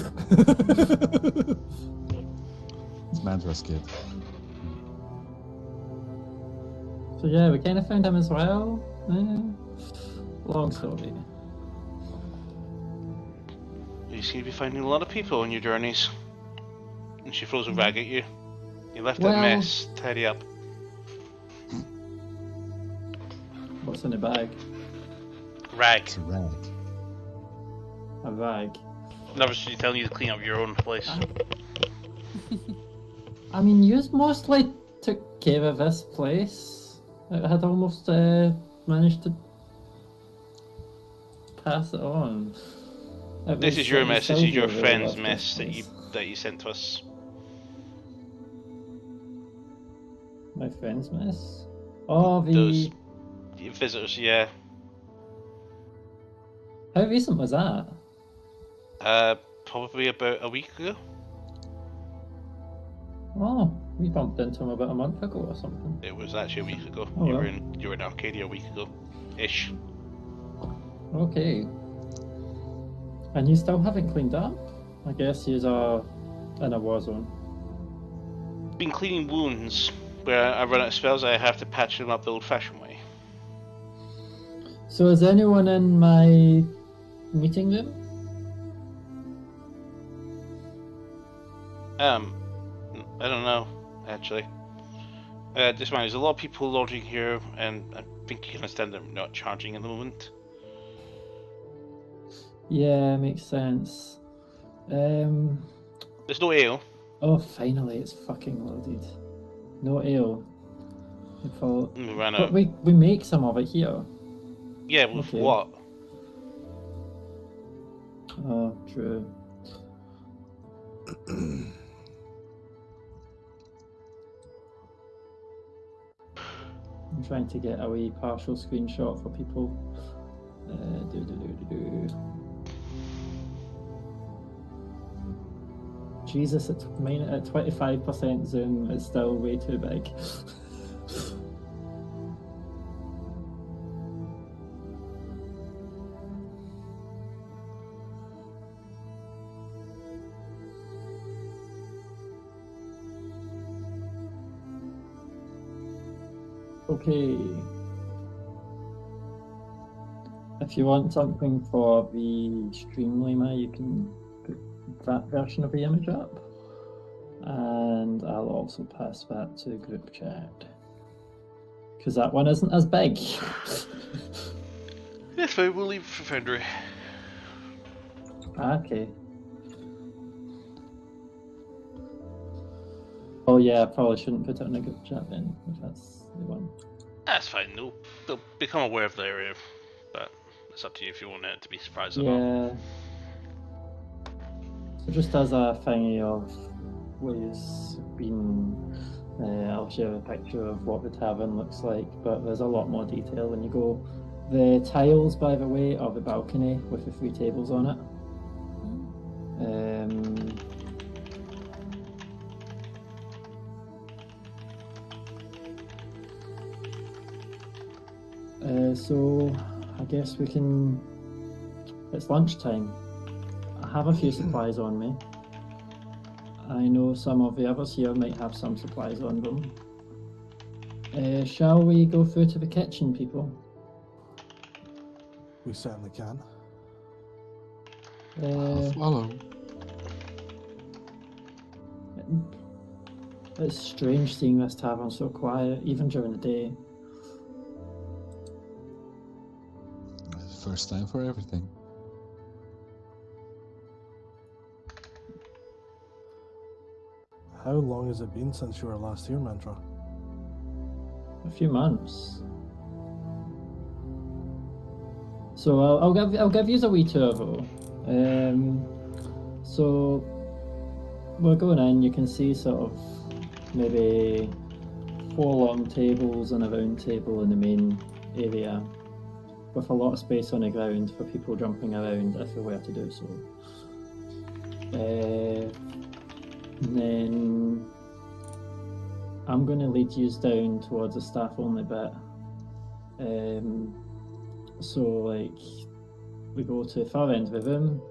Speaker 1: It's Mandra's kid.
Speaker 4: So yeah, we kind of found him as well. Long story.
Speaker 3: You seem to be finding a lot of people on your journeys. And she throws a rag at you. You left that mess. Tidy up.
Speaker 4: What's in the bag?
Speaker 3: Rag.
Speaker 1: It's a rag.
Speaker 4: A rag.
Speaker 3: Never should you telling you to clean up your own place.
Speaker 4: I mean, you mostly took care of this place. I had almost managed to pass it on.
Speaker 3: This is your mess. This is your friend's mess that you sent to us.
Speaker 4: My friend's mess? Oh,
Speaker 3: Those visitors, yeah.
Speaker 4: How recent was that?
Speaker 3: Probably about a week ago.
Speaker 4: Oh, we bumped into him about a month ago or something.
Speaker 3: It was actually a week ago.
Speaker 4: Oh,
Speaker 3: you
Speaker 4: well.
Speaker 3: were in Arcadia a week ago, ish.
Speaker 4: Okay. And you still haven't cleaned up? I guess you are in a war zone.
Speaker 3: Been cleaning wounds. Where I run out of spells, I have to patch them up the old-fashioned way.
Speaker 4: So is anyone in my meeting room?
Speaker 3: I don't know, actually. This man, there's a lot of people lodging here, and I think you can understand them not charging at the moment.
Speaker 4: Yeah, makes sense.
Speaker 3: There's no ale.
Speaker 4: Oh, finally, it's fucking loaded. No ale.
Speaker 3: We ran
Speaker 4: But
Speaker 3: out.
Speaker 4: we make some of it here.
Speaker 3: Yeah, with
Speaker 4: Okay.
Speaker 3: what?
Speaker 4: Oh, true. I'm trying to get a wee partial screenshot for people. Jesus, at 25% zoom, it's still way too big. Okay. If you want something for the Streamliner, you can put that version of the image up. And I'll also pass that to group chat. Because that one isn't as big.
Speaker 3: That's fine, we'll leave it for Foundry.
Speaker 4: Okay. Oh yeah, I probably shouldn't put it in a group chat then, if that's the one.
Speaker 3: That's fine, they'll become aware of the area, but it's up to you if you want it to be surprised or not.
Speaker 4: Yeah. So just as a thingy of where's been, I'll share a picture of what the tavern looks like, but there's a lot more detail when you go. The tiles, by the way, are the balcony with the 3 tables on it. So I guess we can. It's lunchtime. I have a few supplies on me. I know some of the others here might have some supplies on them. Shall we go through to the kitchen, people?
Speaker 5: We certainly can.
Speaker 1: I'll follow.
Speaker 4: It's strange seeing this tavern so quiet, even during the day.
Speaker 1: First time for everything.
Speaker 5: How long has it been since you were last here, Mantra?
Speaker 4: A few months. So I'll give you a wee tour though. So we're going in. You can see sort of maybe 4 long tables and a round table in the main area, with a lot of space on the ground for people jumping around if they were to do so. And then I'm going to lead you down towards the staff only bit. So like we go to the far end of the room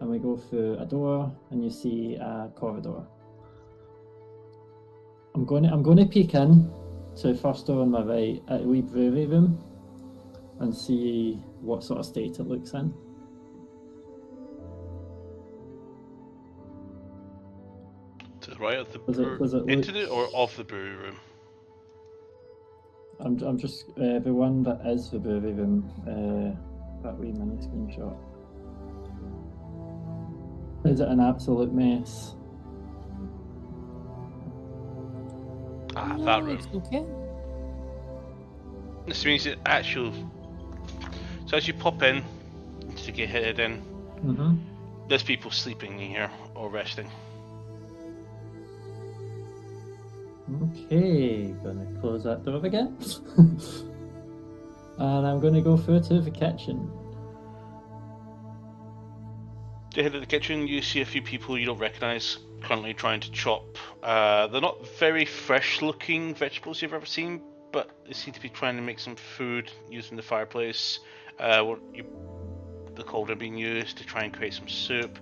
Speaker 4: and we go through a door and you see a corridor. I'm going to peek in to the first door on my right at a wee brewery room and see what sort of state it looks in.
Speaker 3: To the right of the
Speaker 4: Does it
Speaker 3: into
Speaker 4: look-
Speaker 3: the or off the brewery room?
Speaker 4: I'm just the one that is the brewery room. That wee mini screenshot. Is it an absolute mess?
Speaker 3: Ah,
Speaker 2: No,
Speaker 3: that room.
Speaker 2: it's okay.
Speaker 3: This means the actual. So as you pop in, to get headed in,
Speaker 4: Mm-hmm.
Speaker 3: there's people sleeping in here or resting.
Speaker 4: Okay, gonna close that door again. And I'm gonna go through to the kitchen.
Speaker 3: To head to the kitchen, you see a few people you don't recognise currently trying to chop. They're not very fresh-looking vegetables you've ever seen, but they seem to be trying to make some food using the fireplace. The cauldron being used to try and create some soup.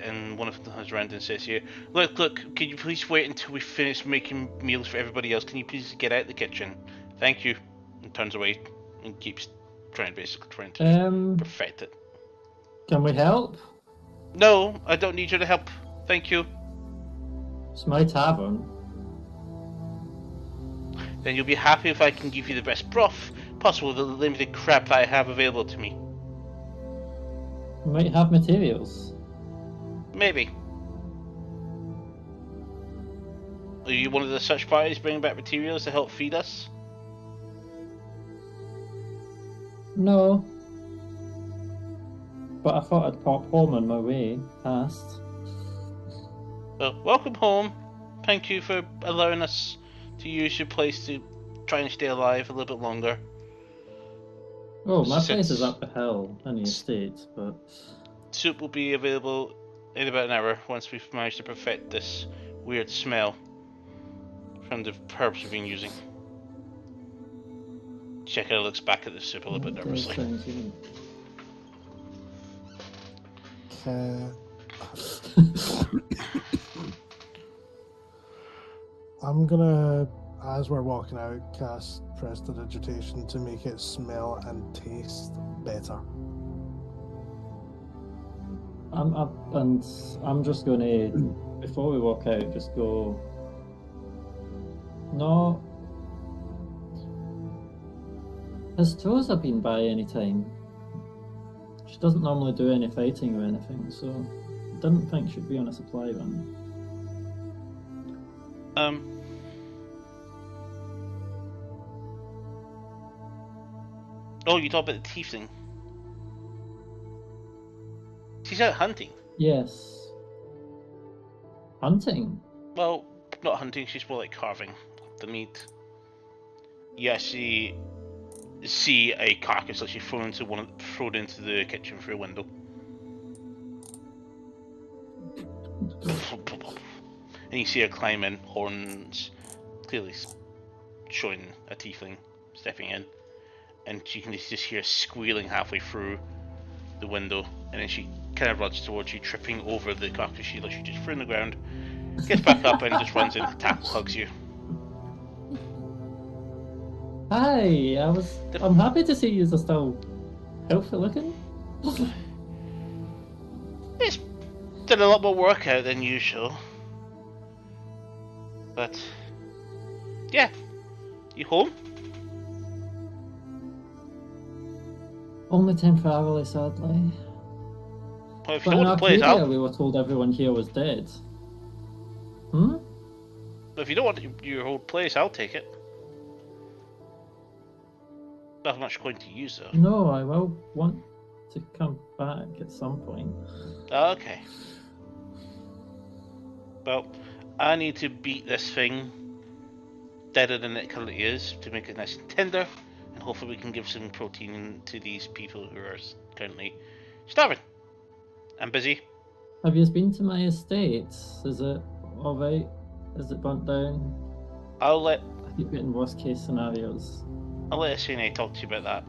Speaker 3: And one of them has around and says here, look, can you please wait until we finish making meals for everybody else? Can you please get out of the kitchen? Thank you. And turns away and keeps trying to perfect it.
Speaker 4: Can we help?
Speaker 3: No, I don't need you to help. Thank you.
Speaker 4: It's my tavern.
Speaker 3: Then you'll be happy if I can give you the best broth possible with the limited crap that I have available to me.
Speaker 4: We might have materials.
Speaker 3: Maybe. Are you one of the search parties bringing back materials to help feed us?
Speaker 4: No. But I thought I'd pop home on my way past.
Speaker 3: Well, welcome home. Thank you for allowing us to use your place to try and stay alive a little bit longer.
Speaker 4: Oh, my place
Speaker 3: Since-
Speaker 4: is up the hill in the estate, but
Speaker 3: Soup will be available in about an hour once we've managed to perfect this weird smell from the herbs we've been using. Checker looks back at the soup a little bit
Speaker 4: that
Speaker 3: nervously.
Speaker 4: sounds good.
Speaker 5: I'm gonna, as we're walking out, cast Prestidigitation to make it smell and taste better.
Speaker 4: I'm just gonna, before we walk out, just go. No. Has Toza been by any time? She doesn't normally do any fighting or anything, so I didn't think she'd be on a supply run.
Speaker 3: Oh, you talk about the thief thing. She's out hunting.
Speaker 4: Yes. Hunting?
Speaker 3: Well, not hunting, she's more like carving the meat. You actually see a carcass actually thrown into the kitchen through a window. And you see her climb in, horns clearly showing a tiefling stepping in. And you can just hear squealing halfway through the window, and then she kind of runs towards you, tripping over the carcass she just threw on the ground, Gets back up and just runs and tackle hugs you.
Speaker 4: Hi, I'm happy to see you are still healthy looking.
Speaker 3: It's done a lot more workout than usual. But yeah. You home?
Speaker 4: Only temporarily, sadly.
Speaker 3: Well, if you
Speaker 4: But in
Speaker 3: don't want to play it
Speaker 4: Arcadia,
Speaker 3: out,
Speaker 4: we were told everyone here was dead. Hmm?
Speaker 3: if you don't want your whole place, I'll take it. Not much going to use though.
Speaker 4: No, I will want to come back at some point.
Speaker 3: Okay. Well, I need to beat this thing deader than it currently is to make it nice and tender, and hopefully we can give some protein to these people who are currently starving. I'm busy.
Speaker 4: Have you been to my estate? Is it alright? Is it burnt down?
Speaker 3: I'll let
Speaker 4: I keep getting worst case scenarios.
Speaker 3: Asene talk to you about that.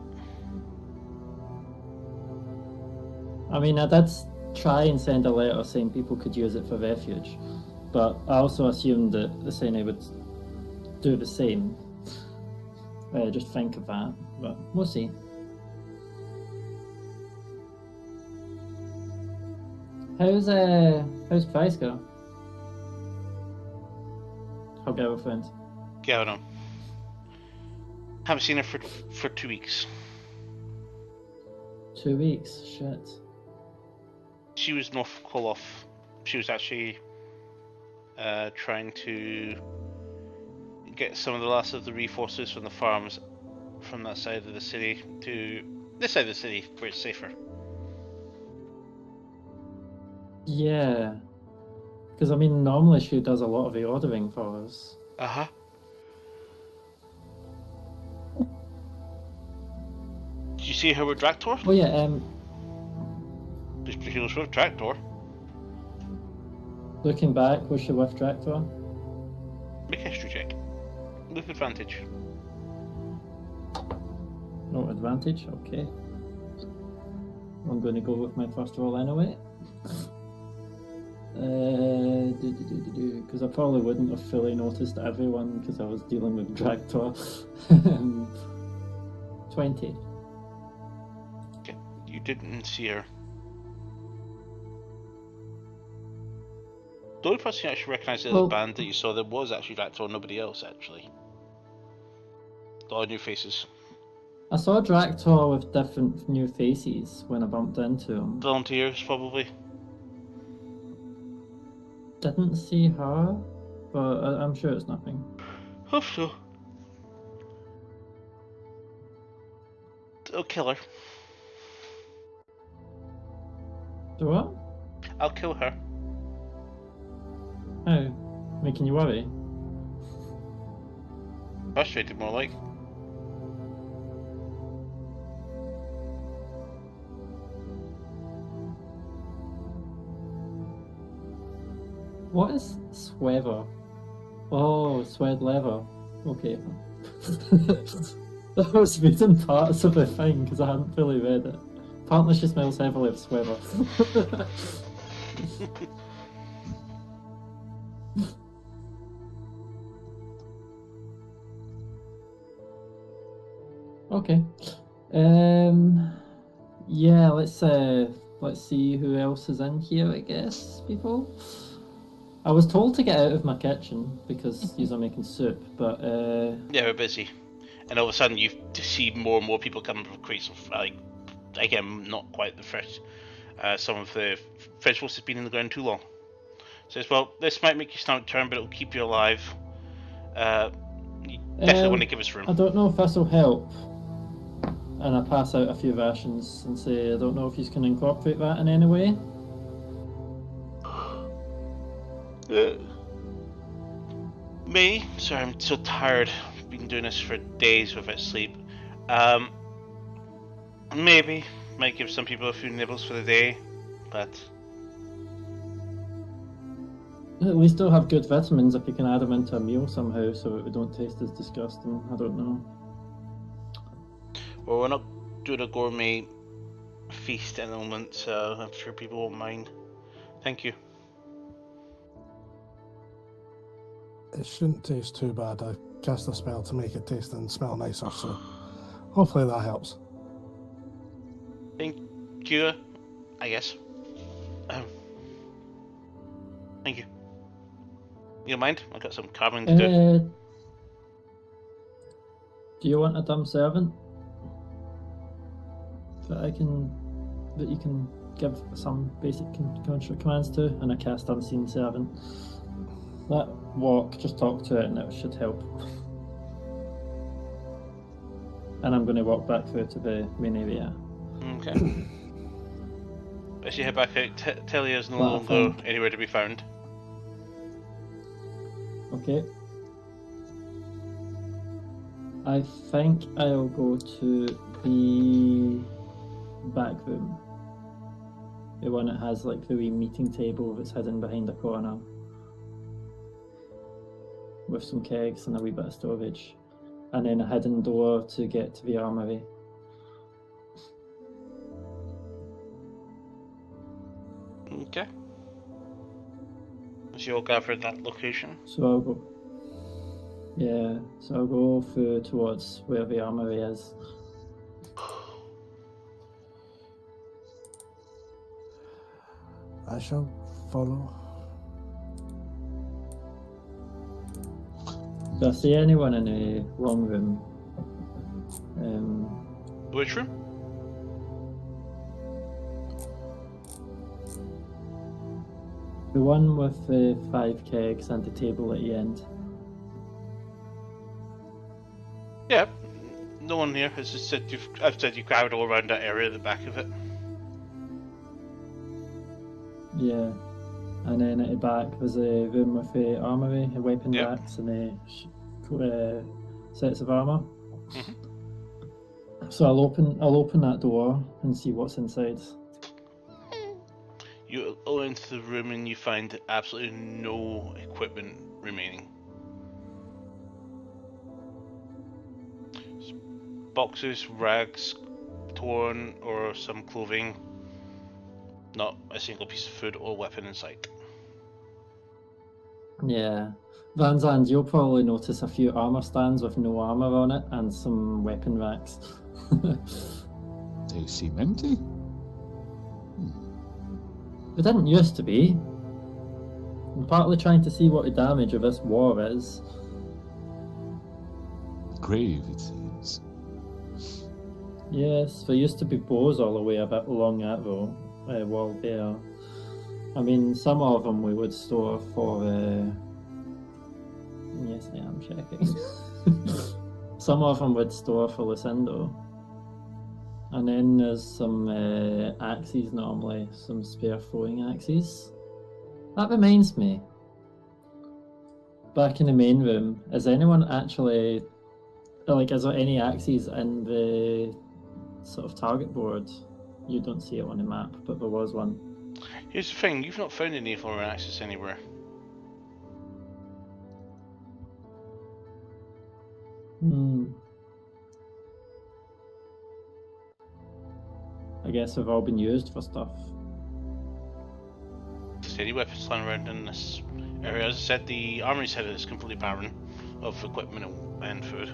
Speaker 4: I mean, I did try and send a letter saying people could use it for refuge, but I also assumed that the Senate would do the same. Just think of that, but we'll see. How's Priska? Her girlfriend?
Speaker 3: Get on. Haven't seen her for 2 weeks.
Speaker 4: 2 weeks? Shit.
Speaker 3: She was North Koloff. She was actually trying to get some of the last of the reinforcements from the farms from that side of the city to this side of the city where it's safer.
Speaker 4: Yeah. Because, I mean, normally she does a lot of the ordering for us.
Speaker 3: Uh-huh. Did you see her with Draktor?
Speaker 4: Oh, yeah,
Speaker 3: She was with Draktor.
Speaker 4: looking back, was she with Draktor?
Speaker 3: Make a history check. With advantage.
Speaker 4: No advantage, okay. I'm going to go with my first roll anyway. Because I probably wouldn't have fully noticed everyone because I was dealing with Draktor. 20.
Speaker 3: Okay. You didn't see her. The only person you actually recognised in the band that you saw there was actually Draktor, nobody else actually. All new faces.
Speaker 4: I saw Draktor with different new faces when I bumped into him.
Speaker 3: Volunteers, probably.
Speaker 4: Didn't see her, but I'm sure it's nothing.
Speaker 3: Hope so. I'll kill her.
Speaker 4: Do what?
Speaker 3: I'll kill her.
Speaker 4: How? Making you worry?
Speaker 3: Frustrated, more like.
Speaker 4: What is swever? Oh, swed leather. Okay. I was reading parts of the thing because I hadn't fully read it. Apparently she smells heavily of swever. Okay. Yeah, let's see who else is in here, I guess, people. I was told to get out of my kitchen because you're making soup, but
Speaker 3: Yeah, we're busy. And all of a sudden you see more and more people coming from crates of, like, again, not quite the fresh. Some of the vegetables have been in the ground too long. Says, well, this might make your stomach turn, but it'll keep you alive. You definitely want to give us room.
Speaker 4: I don't know if this will help. And I pass out a few rations and say, I don't know if you can incorporate that in any way.
Speaker 3: Me? Sorry, I'm so tired. I've been doing this for days without sleep. Maybe. Might give some people a few nibbles for the day, but...
Speaker 4: At least they'll have good vitamins if you can add them into a meal somehow so that we don't taste as disgusting. I don't know.
Speaker 3: Well, we're not doing a gourmet feast at the moment, so I'm sure people won't mind. Thank you.
Speaker 5: It shouldn't taste too bad. I cast a spell to make it taste and smell nicer, so hopefully that helps.
Speaker 3: Thank you, I guess. Thank you. You don't mind? I've got some carving to do.
Speaker 4: Do you want a dumb servant that you can give some basic construct commands to? And I cast unseen servant. That walk, just talk to it and it should help. And I'm going to walk back through to the main area.
Speaker 3: Okay. As you head back out, Talia is no longer anywhere to be found.
Speaker 4: Okay. I think I'll go to the back room. The one that has like the wee meeting table that's hidden behind a corner. With some kegs and a wee bit of storage. And then a hidden door to get to the armory.
Speaker 3: Okay. As you all gather at that location.
Speaker 4: So I'll go. Yeah, so I'll go through towards where the armory is.
Speaker 5: I shall follow.
Speaker 4: Do I see anyone in a long room?
Speaker 3: Which room?
Speaker 4: The one with the 5 kegs and the table at the end.
Speaker 3: Yeah. No one here. As I said, I've said you crowd all around that area at the back of it.
Speaker 4: Yeah. And then at the back there's a room with the armory, a weapon
Speaker 3: Yep.
Speaker 4: racks and the sets of armor.
Speaker 3: Mhm.
Speaker 4: So I'll open that door and see what's inside.
Speaker 3: You go into the room and you find absolutely no equipment remaining. Boxes, rags, torn, or some clothing. Not a single piece of food or weapon in sight.
Speaker 4: Yeah. Van Zandt, you'll probably notice a few armor stands with no armor on it and some weapon racks.
Speaker 1: They seem empty.
Speaker 4: It didn't used to be. I'm partly trying to see what the damage of this war is.
Speaker 1: Grave, it seems.
Speaker 4: Yes, there used to be bows all the way a bit along that wall there. I mean, some of them we would store for... Yes, I am checking. Some of them would store for Lucindo. And then there's some axes normally, some spare throwing axes. That reminds me. Back in the main room, is anyone actually... Like, is there any axes in the sort of target board? You don't see it on the map, but there was one.
Speaker 3: Here's the thing, you've not found any for access anywhere.
Speaker 4: I guess they've all been used for stuff.
Speaker 3: Just any weapons lying around in this area. As I said, the armory side is completely barren of equipment and food.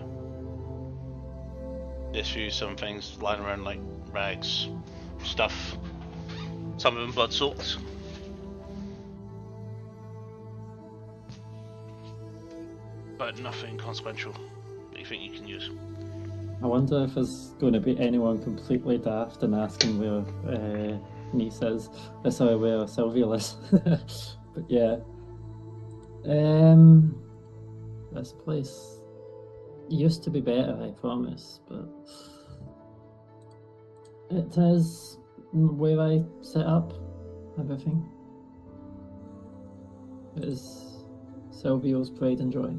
Speaker 3: There's few some things lying around like rags, stuff. Some of them blood soaked. But nothing consequential that you think you can use.
Speaker 4: I wonder if there's going to be anyone completely daft and asking where Nice is. Sorry, where Sylvia is. But yeah. This place used to be better, I promise, but it is where I set up everything. It is Sylvia's pride and joy.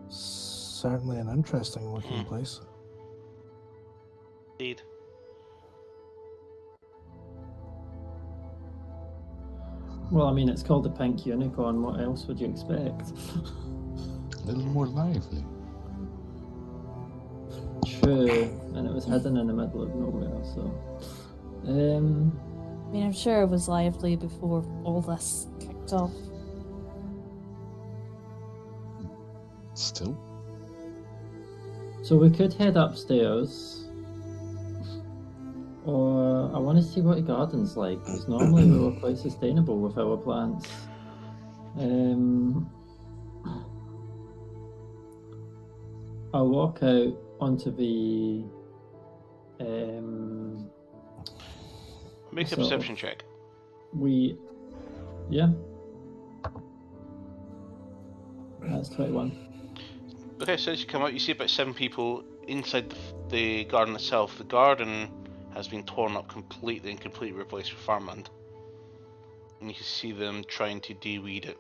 Speaker 5: Certainly an interesting looking place.
Speaker 3: Indeed.
Speaker 4: Well, I mean, it's called the Pink Unicorn. What else would you expect?
Speaker 1: A little more lively.
Speaker 4: True, and it was hidden in the middle of nowhere, so...
Speaker 2: mean, I'm sure it was lively before all this kicked off.
Speaker 1: Still?
Speaker 4: So we could head upstairs, or I want to see what the garden's like, because normally we were quite sustainable with our plants. I'll walk out onto the
Speaker 3: Make a
Speaker 4: sort of-
Speaker 3: perception check.
Speaker 4: Yeah. That's 21.
Speaker 3: Okay, so as you come out, you see about 7 people inside the garden itself. The garden has been torn up completely and completely replaced with farmland. And you can see them trying to de-weed it.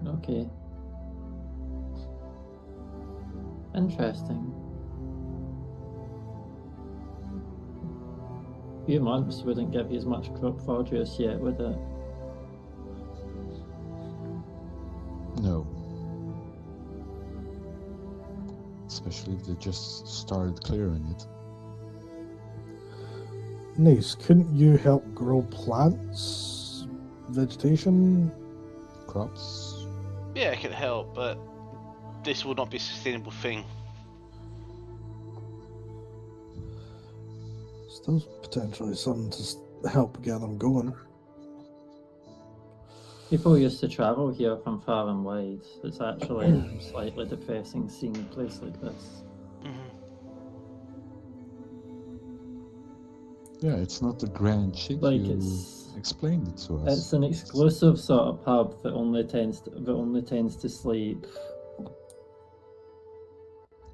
Speaker 4: Okay. Interesting. A few months wouldn't give you as much crop produce yet, would it?
Speaker 1: No. Especially if they just started clearing it.
Speaker 5: Nice. Couldn't you help grow plants? Vegetation?
Speaker 1: Crops?
Speaker 3: Yeah, it can help, but this will not be a sustainable thing.
Speaker 5: Still potentially something to help get them going.
Speaker 4: People used to travel here from far and wide. It's actually slightly depressing seeing a place like this.
Speaker 1: Yeah, it's not the grand chic
Speaker 4: Like
Speaker 1: you
Speaker 4: it's
Speaker 1: explained it to us.
Speaker 4: It's an exclusive sort of pub that only tends to sleep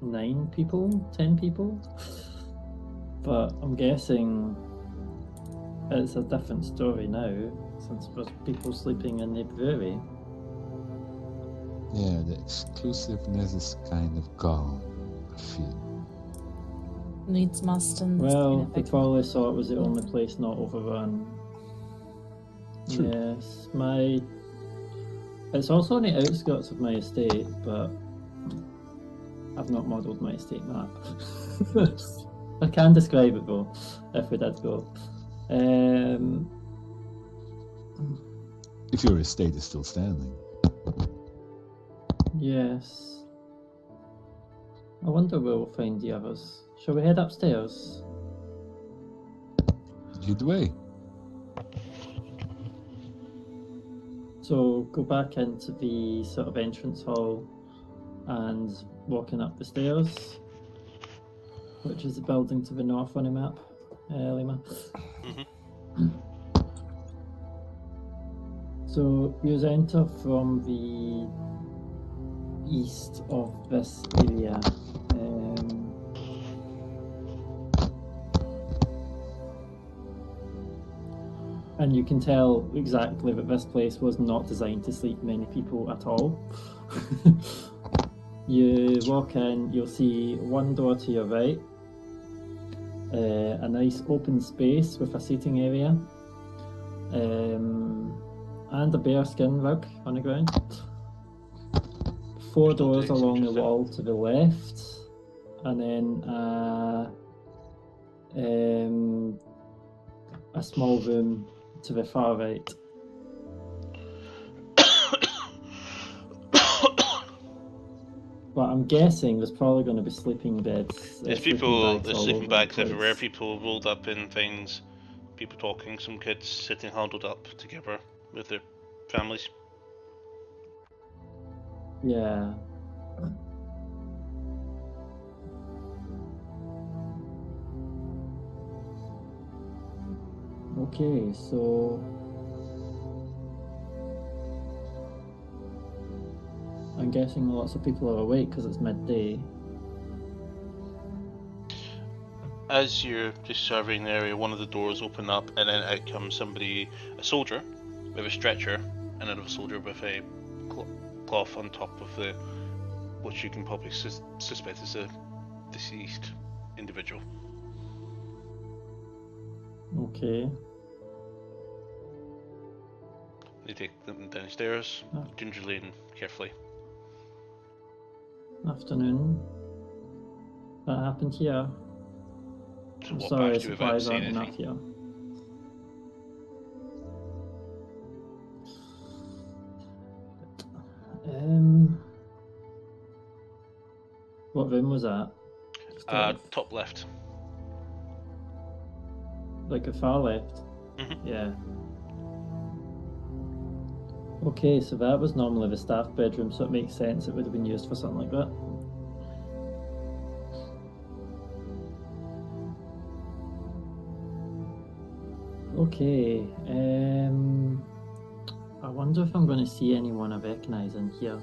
Speaker 4: 9 people, 10 people. But I'm guessing it's a different story now, since there's people sleeping in the brewery.
Speaker 1: Yeah, the exclusiveness is kind of gone, I feel.
Speaker 2: Needs must and
Speaker 4: Well, they probably saw it was the only place not overrun.
Speaker 1: True.
Speaker 4: Yes, it's also on the outskirts of my estate, but I've not modelled my estate map. I can describe it though, if we did go.
Speaker 1: If your estate is still standing.
Speaker 4: Yes. I wonder where we'll find the others. Shall we head upstairs?
Speaker 1: Lead the way.
Speaker 4: So go back into the sort of entrance hall and walking up the stairs, which is the building to the north on the map, Lima. So you enter from the east of this area. And you can tell exactly that this place was not designed to sleep many people at all. You walk in, you'll see one door to your right, a nice open space with a seating area, and a bearskin rug on the ground. 4 doors along the wall to the left, and then a small room to the far right. But I'm guessing there's probably going to be sleeping beds.
Speaker 3: There's sleeping bags everywhere, people rolled up in things, people talking, some kids sitting huddled up together with their families.
Speaker 4: Yeah. Okay, so I'm guessing lots of people are awake because it's midday.
Speaker 3: As you're just surveying the area, one of the doors open up and then out comes somebody, a soldier with a stretcher, and another soldier with a cloth on top of the, what you can probably suspect is a deceased individual.
Speaker 4: Okay.
Speaker 3: They take them downstairs,
Speaker 4: Oh.
Speaker 3: gingerly and carefully.
Speaker 4: Afternoon. What happened here?
Speaker 3: to
Speaker 4: I'm
Speaker 3: walk
Speaker 4: sorry,
Speaker 3: past you without
Speaker 4: supplies
Speaker 3: saying
Speaker 4: aren't enough
Speaker 3: anything.
Speaker 4: here. What room was that? Just
Speaker 3: Top left.
Speaker 4: like the far left?
Speaker 3: Mhm.
Speaker 4: Yeah. Okay, so that was normally the staff bedroom, so it makes sense it would have been used for something like that. Okay, I wonder if I'm going to see anyone I recognise in here.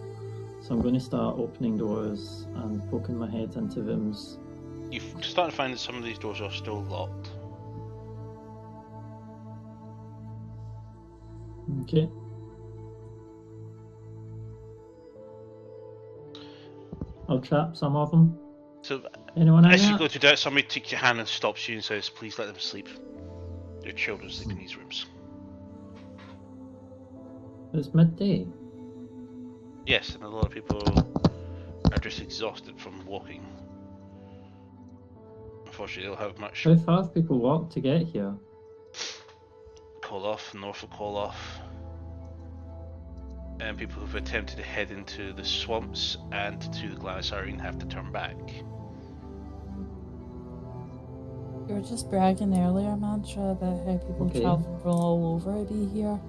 Speaker 4: So I'm going to start opening doors and poking my head into rooms.
Speaker 3: You start to find that some of these doors are still locked.
Speaker 4: Okay. I'll trap some of them.
Speaker 3: So
Speaker 4: Anyone in
Speaker 3: as you
Speaker 4: there?
Speaker 3: go to do it, somebody takes your hand and stops you and says, "Please let them sleep. Your children sleep in these rooms."
Speaker 4: It's midday.
Speaker 3: Yes, and a lot of people are just exhausted from walking. Unfortunately, they don't have much.
Speaker 4: How far have people walked to get here?
Speaker 3: Call off, north of call off. And people who've attempted to head into the swamps and to the Glanasarine have to turn back.
Speaker 2: You were just bragging earlier, Mantra, about how people
Speaker 4: Okay.
Speaker 2: travel from all over to be here.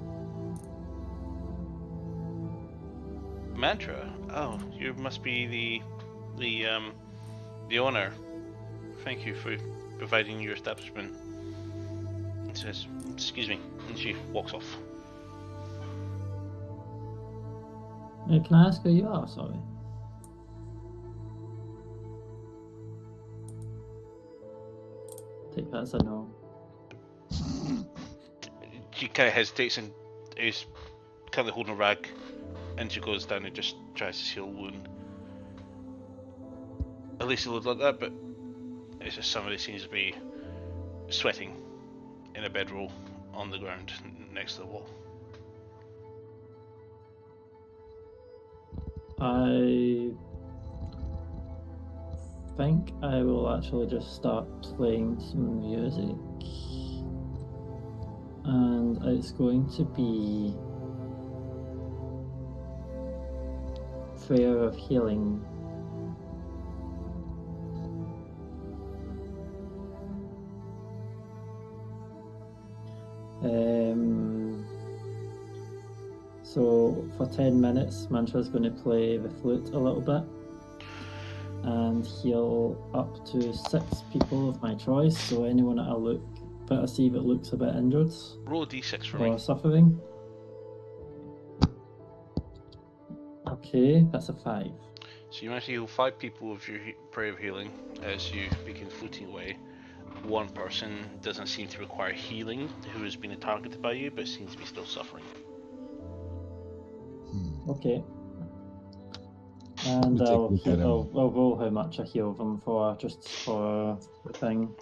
Speaker 3: Mantra? Oh, you must be the owner. Thank you for providing your establishment. It says, "Excuse me," and she walks off.
Speaker 4: Can I ask who you are? Sorry. Take that as a no.
Speaker 3: She kind of hesitates and is kind of holding a rag, and she goes down and just tries to seal a wound. At least it looked like that, but it's just somebody seems to be sweating in a bedroll on the ground next to the wall.
Speaker 4: I think I will actually just start playing some music. And it's going to be Prayer of Healing. So for 10 minutes, Mantra's going to play the flute a little bit and heal up to 6 people of my choice. So anyone that I see that looks a bit injured
Speaker 3: Roll a d6 for
Speaker 4: or
Speaker 3: me.
Speaker 4: suffering. Okay, that's a 5.
Speaker 3: So you manage to heal 5 people with your prayer of healing as you begin floating away. One person doesn't seem to require healing, who has been targeted by you, but seems to be still suffering.
Speaker 4: Okay. And
Speaker 1: We'll take a
Speaker 4: I'll
Speaker 1: look at him.
Speaker 4: roll how much I heal them for, just for the thing.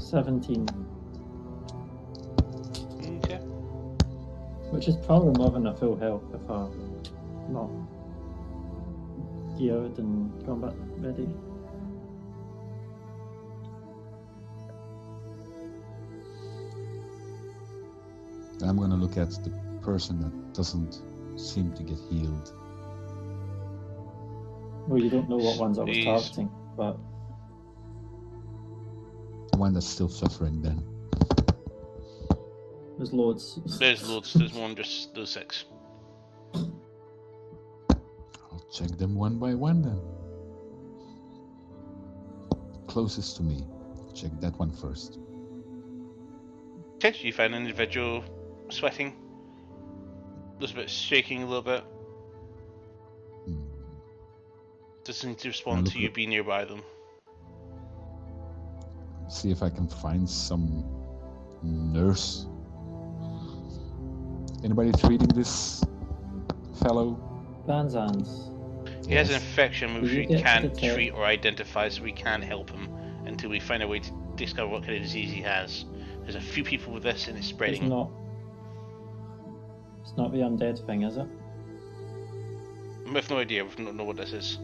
Speaker 4: 17.
Speaker 3: Okay.
Speaker 4: Which is probably more than a full health if I'm not geared and combat ready.
Speaker 1: I'm gonna look at the person that doesn't seem to get healed.
Speaker 4: Well, you don't know what ones I was
Speaker 3: Jeez.
Speaker 4: targeting, but
Speaker 1: The one that's still suffering then.
Speaker 4: there's loads.
Speaker 3: There's loads, there's more than just those 6.
Speaker 1: I'll check them one by one then. Closest to me. Check that one first.
Speaker 3: Okay, you find an individual sweating. Just a bit shaking a little bit.
Speaker 1: Hmm.
Speaker 3: Doesn't seem to respond to you being nearby them.
Speaker 1: See if I can find some nurse. Anybody treating this fellow?
Speaker 4: Banzans.
Speaker 3: He has an
Speaker 1: Yes.
Speaker 3: infection which
Speaker 4: Did you
Speaker 3: we
Speaker 4: get to
Speaker 3: can't
Speaker 4: detect-
Speaker 3: treat or identify, so we can't help him until we find a way to discover what kind of disease he has. There's a few people with this and it's
Speaker 4: It's
Speaker 3: spreading.
Speaker 4: not the undead thing, is it?
Speaker 3: We've no idea. We don't know what this is.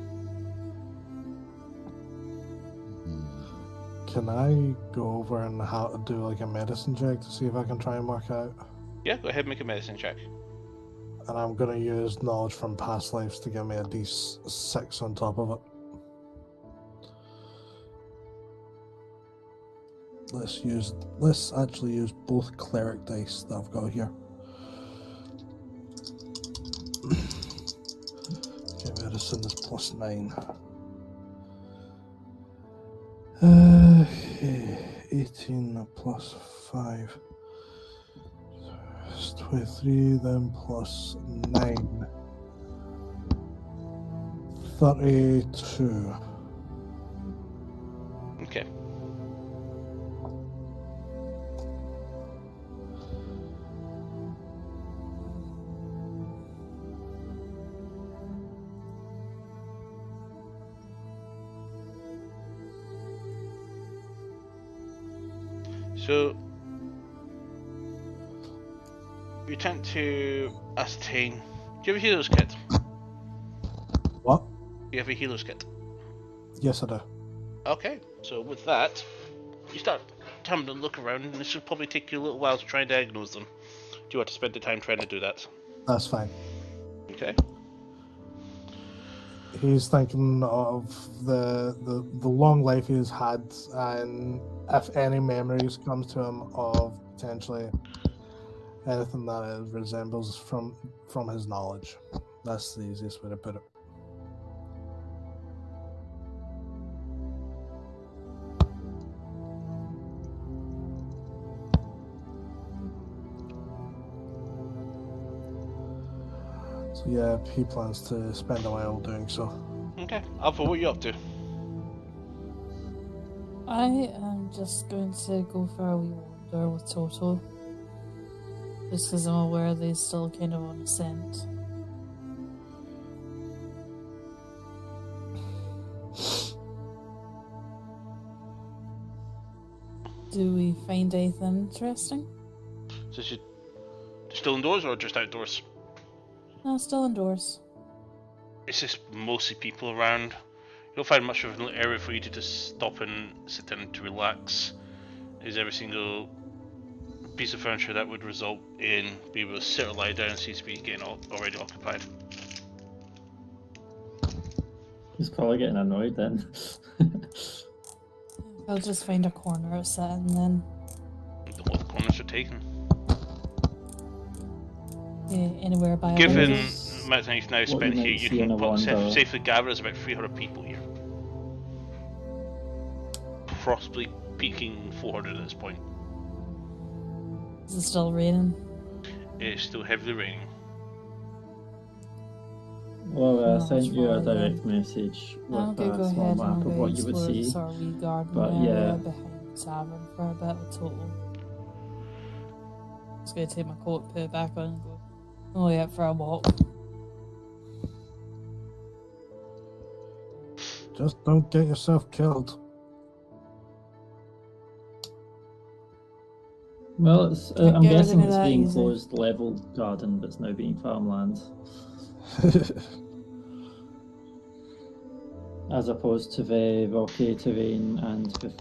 Speaker 5: Can I go over and do like a medicine check to see if I can try and work out?
Speaker 3: Yeah, go ahead and make a medicine check.
Speaker 5: And I'm going to use knowledge from past lives to give me a D6 on top of it. Let's actually use both cleric dice that I've got here. Okay, medicine is +9. 18 plus 5. 23, then +9. 32.
Speaker 3: Okay. So, you tend to ascertain. Do you have a healer's kit?
Speaker 5: What?
Speaker 3: You have a healer's kit.
Speaker 5: Yes, I do.
Speaker 3: Okay, so with that, you start having to look around, and this should probably take you a little while to try and diagnose them. Do you want to spend the time trying to do that?
Speaker 5: That's fine.
Speaker 3: Okay.
Speaker 5: He's thinking of the long life he's had, and if any memories comes to him of potentially anything that it resembles from his knowledge. That's the easiest way to put it. So yeah, he plans to spend a while doing so.
Speaker 3: Okay. Alpha, what are you up to?
Speaker 2: I am just going to go for a wee wander with Toto. Just because I'm aware that he's still kind of on a scent. Do we find anything interesting?
Speaker 3: So you still indoors or just outdoors?
Speaker 2: No, still indoors.
Speaker 3: It's just mostly people around. You don't find much of an area for you to just stop and sit down to relax. Is every single piece of furniture that would result in being able to sit or lie down seems to be getting already occupied.
Speaker 4: He's probably getting annoyed then.
Speaker 2: I'll just find a corner to sit and then
Speaker 3: The whole corners are taken.
Speaker 2: anywhere by a
Speaker 3: Given
Speaker 2: window.
Speaker 3: the amount of time you've now
Speaker 4: What
Speaker 3: spent
Speaker 4: you
Speaker 3: here,
Speaker 4: might
Speaker 3: you
Speaker 4: see in
Speaker 3: can
Speaker 4: a wander.
Speaker 3: safely gather there's about 300 people here. Possibly peaking 400 at this point.
Speaker 2: Is it still raining?
Speaker 3: It's still heavily raining.
Speaker 4: Well, I
Speaker 2: Not
Speaker 4: sent
Speaker 2: much
Speaker 4: you a
Speaker 2: farther
Speaker 4: direct
Speaker 2: then.
Speaker 4: message
Speaker 2: I'm
Speaker 4: with
Speaker 2: gonna go
Speaker 4: a small
Speaker 2: ahead
Speaker 4: map
Speaker 2: and
Speaker 4: of what you would
Speaker 2: explore
Speaker 4: see.
Speaker 2: this sort of wee garden
Speaker 4: But
Speaker 2: area
Speaker 4: yeah.
Speaker 2: behind the tavern for a bit of Total. Just gonna take my coat, put it back on, and go. Oh yeah, for a walk.
Speaker 5: Just don't get yourself killed.
Speaker 4: Well, it's,
Speaker 2: Can't
Speaker 4: I'm
Speaker 2: get
Speaker 4: guessing
Speaker 2: everything
Speaker 4: it's
Speaker 2: that
Speaker 4: being
Speaker 2: easy.
Speaker 4: closed level garden, but it's now being farmland, as opposed to the rocky terrain and the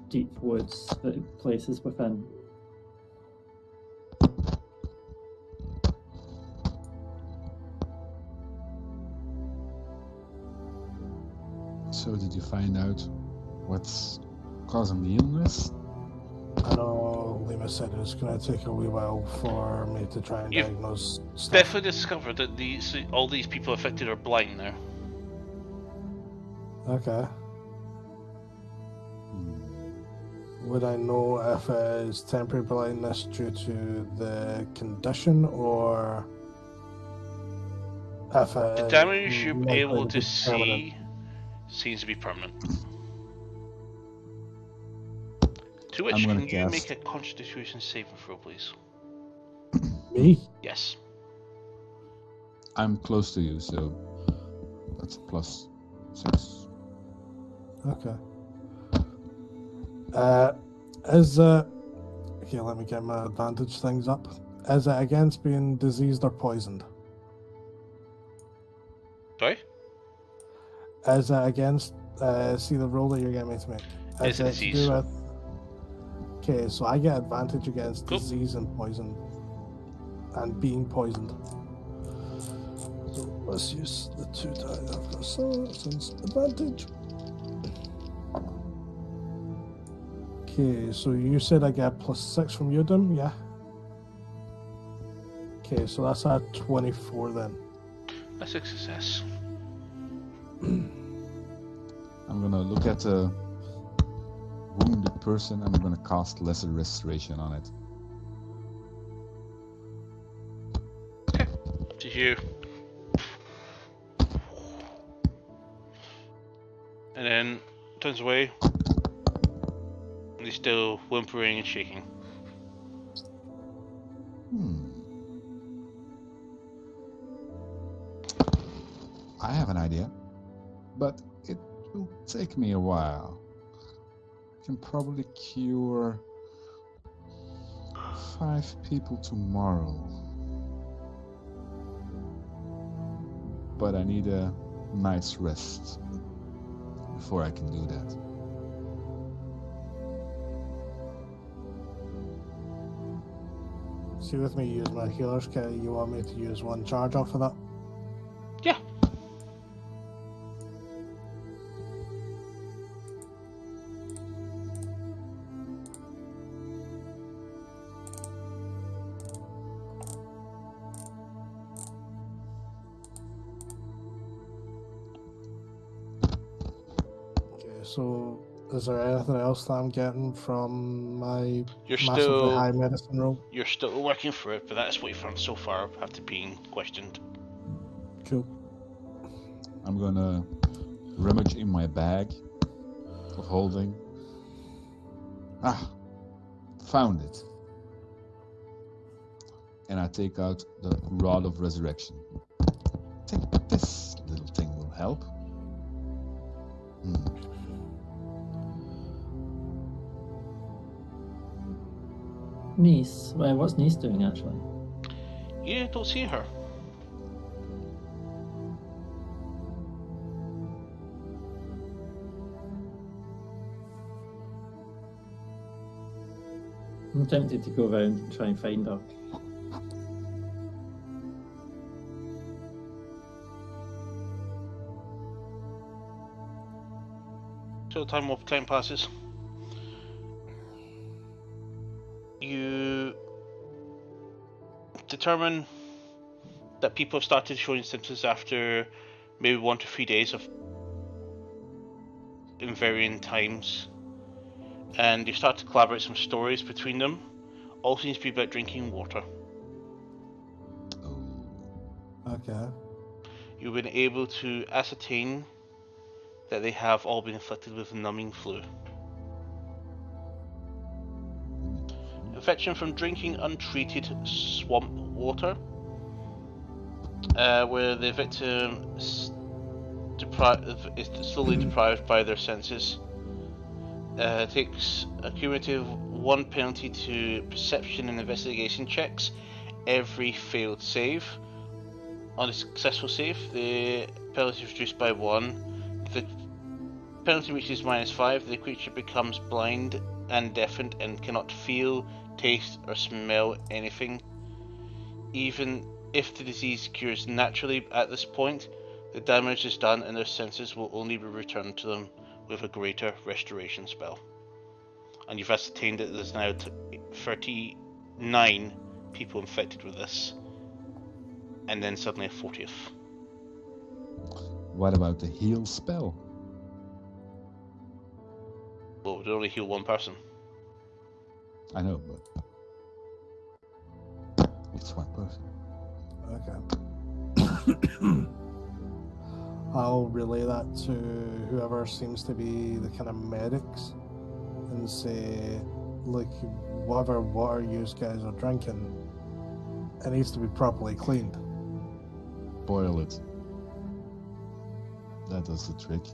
Speaker 4: deep woods that places within.
Speaker 1: So did you find out what's causing the illness?
Speaker 5: I know Lima said it was going to take a wee while for me to try and
Speaker 3: You've
Speaker 5: diagnose stuff.
Speaker 3: Definitely discovered that all these people affected are blind now.
Speaker 5: Okay. Would I know if it is temporary blindness due to the condition, or if it
Speaker 3: The
Speaker 5: is
Speaker 3: damage you're
Speaker 5: likely
Speaker 3: able
Speaker 5: to
Speaker 3: to
Speaker 5: be permanent?
Speaker 3: see seems to be permanent. To which
Speaker 1: I'm gonna
Speaker 3: can you
Speaker 1: guess.
Speaker 3: make a Constitution saving throw, please?
Speaker 5: Me?
Speaker 3: Yes.
Speaker 1: I'm close to you, so that's +6.
Speaker 5: Okay. Is it... Okay, let me get my advantage things up. Is it against being diseased or poisoned?
Speaker 3: Sorry?
Speaker 5: Is it against, see the roll that you're getting me to make?
Speaker 3: It's a
Speaker 5: it
Speaker 3: disease.
Speaker 5: To do with... Okay, so I get advantage against
Speaker 3: Cool.
Speaker 5: disease and poison. And being poisoned. So let's use the 2 die I've got since advantage. Okay, so you said I get +6 from you, Dim, yeah? Okay, so that's a 24 then.
Speaker 3: That's a success.
Speaker 1: I'm gonna look at a wounded person and I'm gonna cast Lesser Restoration on it.
Speaker 3: To you. And then turns away. And he's still whimpering and shaking.
Speaker 1: I have an idea, but it will take me a while. I can probably cure 5 people tomorrow. But I need a night's rest before I can do that.
Speaker 5: See, with me use my healer's kit, you want me to use 1 charge off of that?
Speaker 3: Yeah.
Speaker 5: Okay, so is there anything else that I'm getting from my
Speaker 3: You're
Speaker 5: massively
Speaker 3: still
Speaker 5: high medicine roll?
Speaker 3: You're still working through it, but that's what you've found so far after being questioned.
Speaker 5: Cool.
Speaker 1: I'm gonna rummage in my bag of holding. Ah, found it. And I take out the Rod of Resurrection. I think this little thing will help.
Speaker 4: Niece. Well, what's Niece doing actually?
Speaker 3: You don't see her.
Speaker 4: I'm tempted to go around and try and find her.
Speaker 3: So time passes. You determine that people have started showing symptoms after maybe 1 to 3 days of in varying times, and you start to collaborate some stories between them. All seems to be about drinking water.
Speaker 5: Okay.
Speaker 3: You've been able to ascertain that they have all been afflicted with numbing flu. Infection from drinking untreated swamp water, where the victim is slowly deprived by their senses. Takes a cumulative 1 penalty to perception and investigation checks every failed save. On a successful save, the penalty is reduced by 1. If the penalty reaches -5, the creature becomes blind and deafened and cannot feel, taste, or smell anything. Even if the disease cures naturally at this point, the damage is done and their senses will only be returned to them with a greater restoration spell. And you've ascertained that there's now 39 people infected with this, and then suddenly a 40th.
Speaker 1: What about the heal spell?
Speaker 3: Well, it would only heal 1 person.
Speaker 1: I know, but it's 1 person.
Speaker 5: Okay. I'll relay that to whoever seems to be the kind of medics and say, look, whatever water you guys are drinking, it needs to be properly cleaned.
Speaker 1: Boil it. That does the trick.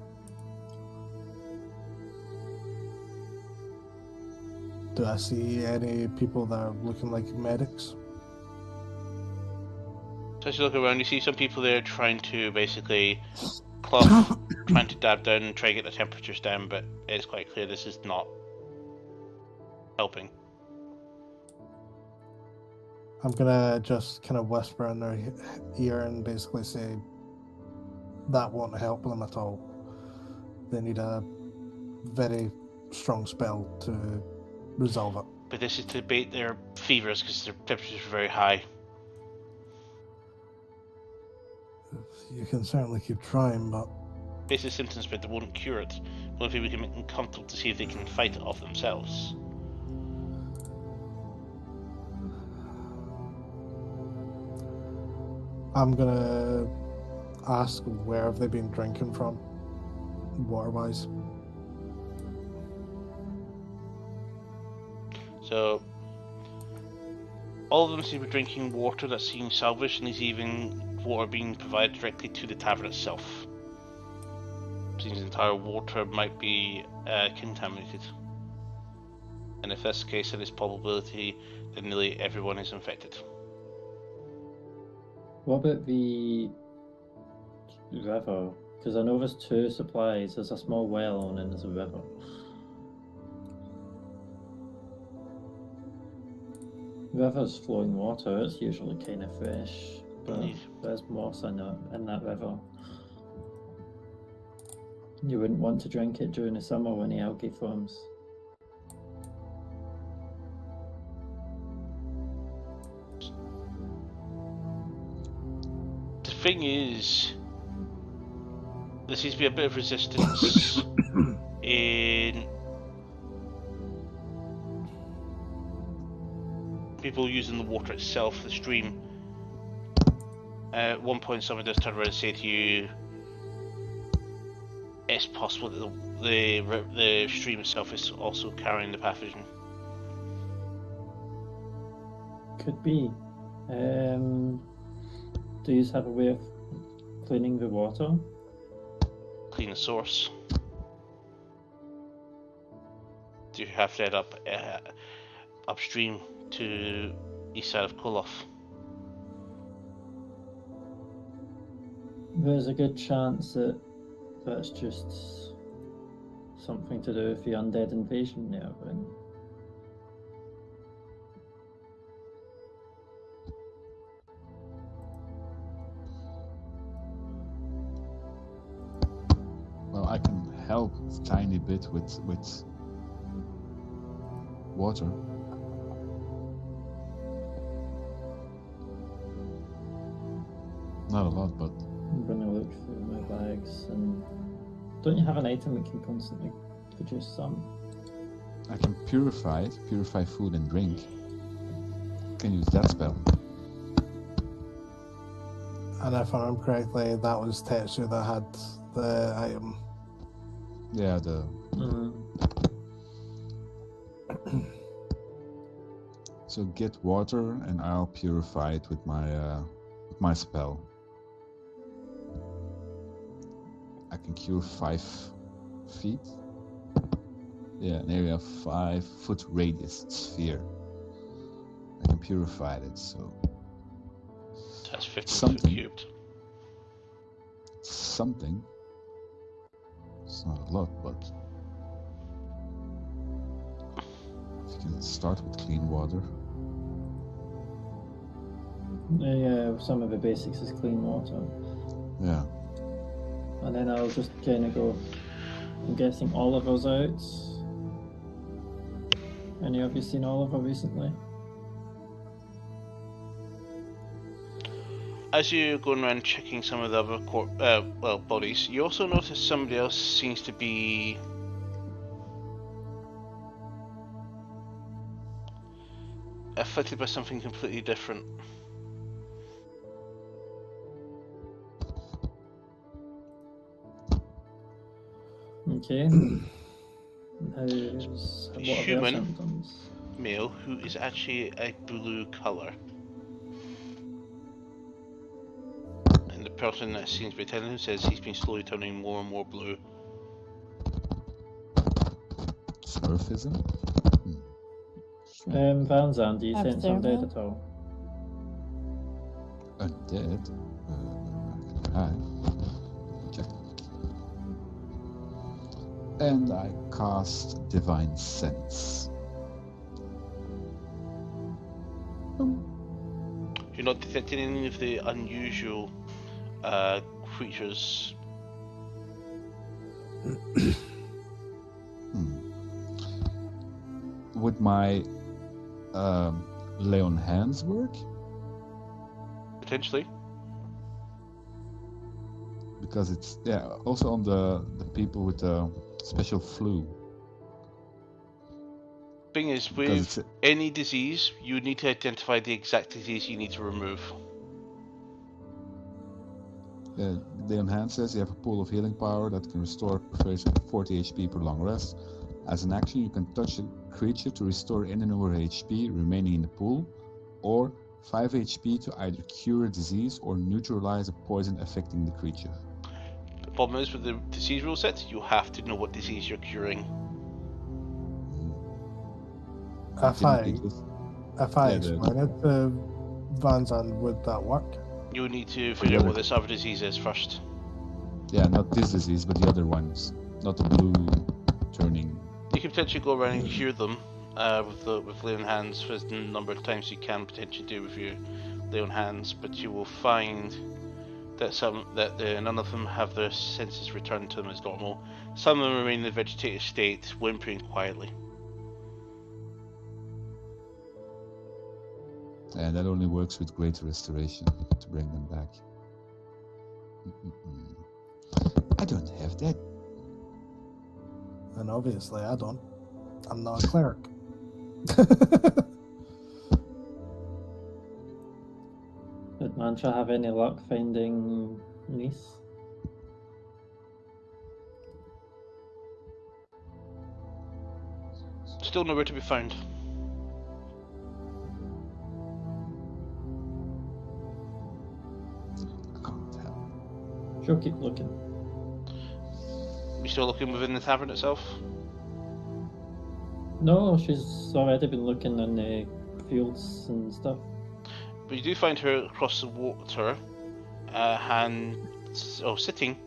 Speaker 5: Do I see any people that are looking like medics?
Speaker 3: So as you look around, you see some people there trying to basically cloth, trying to dab down and try to get the temperatures down, but it's quite clear this is not helping.
Speaker 5: I'm gonna just kind of whisper in their ear and basically say that won't help them at all. They need a very strong spell to resolve it.
Speaker 3: But this is to abate their fevers because their temperatures are very high.
Speaker 5: You can certainly keep trying, but
Speaker 3: Basic symptoms, but they won't cure it. Well, if we can make them comfortable to see if they can fight it off themselves.
Speaker 5: I'm gonna ask where have they been drinking from, water-wise.
Speaker 3: So, all of them seem to be drinking water that's being salvaged, and there's even water being provided directly to the tavern itself. Seems the entire water might be contaminated. And if that's the case, then it's probability that nearly everyone is infected.
Speaker 4: What about the river? Because I know there's two supplies. There's a small well and then there's a river. River's flowing water. It's usually kind of fresh, but
Speaker 3: Indeed.
Speaker 4: there's moss in that river. You wouldn't want to drink it during the summer when the algae forms.
Speaker 3: The thing is, there seems to be a bit of resistance in people using the water itself, the stream. At one point, someone does turn around and say to you, it's possible that the stream itself is also carrying the pathogen.
Speaker 4: Could be. Do you have a way of cleaning the water?
Speaker 3: Clean the source. Do you have to head up upstream to east side of Koloff?
Speaker 4: There's a good chance that that's just something to do with the undead invasion there, and
Speaker 1: Well, I can help a tiny bit with water. Not a lot, but
Speaker 4: I'm going to look through my bags. And don't you have an item that can constantly produce some?
Speaker 1: I can purify it, purify food and drink. Can use that spell.
Speaker 5: And if I remember correctly, that was Tetsu that had the item.
Speaker 1: Yeah, the so get water and I'll purify it with my spell. I can cure 5 feet. Yeah, an area of 5-foot radius sphere. I can purify it, so
Speaker 3: That's 50
Speaker 1: Something.
Speaker 3: cubed.
Speaker 1: something. It's not a lot, but if you can start with clean water.
Speaker 4: Yeah, some of the basics is clean water.
Speaker 1: Yeah.
Speaker 4: And then I'll just kind of go, I'm guessing Oliver's out. Any of you seen Oliver recently?
Speaker 3: As you're going around checking some of the other bodies, you also notice somebody else seems to be affected by something completely different.
Speaker 4: Okay. What are their
Speaker 3: Human.
Speaker 4: symptoms?
Speaker 3: Male who is actually a blue colour. And the person that seems to be telling him says he's been slowly turning more and more blue.
Speaker 1: Smurfism?
Speaker 4: Van Zandt, do you sense undead
Speaker 2: Epithermal?
Speaker 4: at all?
Speaker 1: Undead. Hi. Check. And I cast Divine Sense.
Speaker 3: You're not detecting any of the unusual creatures.
Speaker 1: Would my lay on hands work?
Speaker 3: Potentially.
Speaker 1: Because it's also on the people with the special flu.
Speaker 3: Thing is,
Speaker 1: Because
Speaker 3: with any disease, you need to identify the exact disease you need to remove.
Speaker 1: Lay on hands says you have a pool of healing power that can restore 40 HP per long rest. As an action, you can touch a creature to restore any number of HP remaining in the pool, or 5 HP to either cure a disease or neutralize a poison affecting the creature.
Speaker 3: The problem is with the disease rule set, you have to know what disease you're curing.
Speaker 5: If I explain it to Vanzan, would that work?
Speaker 3: You need to figure out what this other disease is first.
Speaker 1: Yeah, not this disease, but the other ones. Not the blue turning.
Speaker 3: You can potentially go around and cure them with lay on hands for the number of times you can potentially do with your lay on hands, but you will find that none of them have their senses returned to them as normal. Some of them remain in the vegetative state, whimpering quietly.
Speaker 1: And that only works with greater restoration to bring them back. I don't have that.
Speaker 5: And obviously I don't. I'm not a cleric.
Speaker 4: Did Mantra have any luck finding Nice?
Speaker 3: Still nowhere to be found.
Speaker 4: She'll keep looking.
Speaker 3: You still looking within the tavern itself?
Speaker 4: No, she's already been looking in the fields and stuff.
Speaker 3: But you do find her across the water, sitting,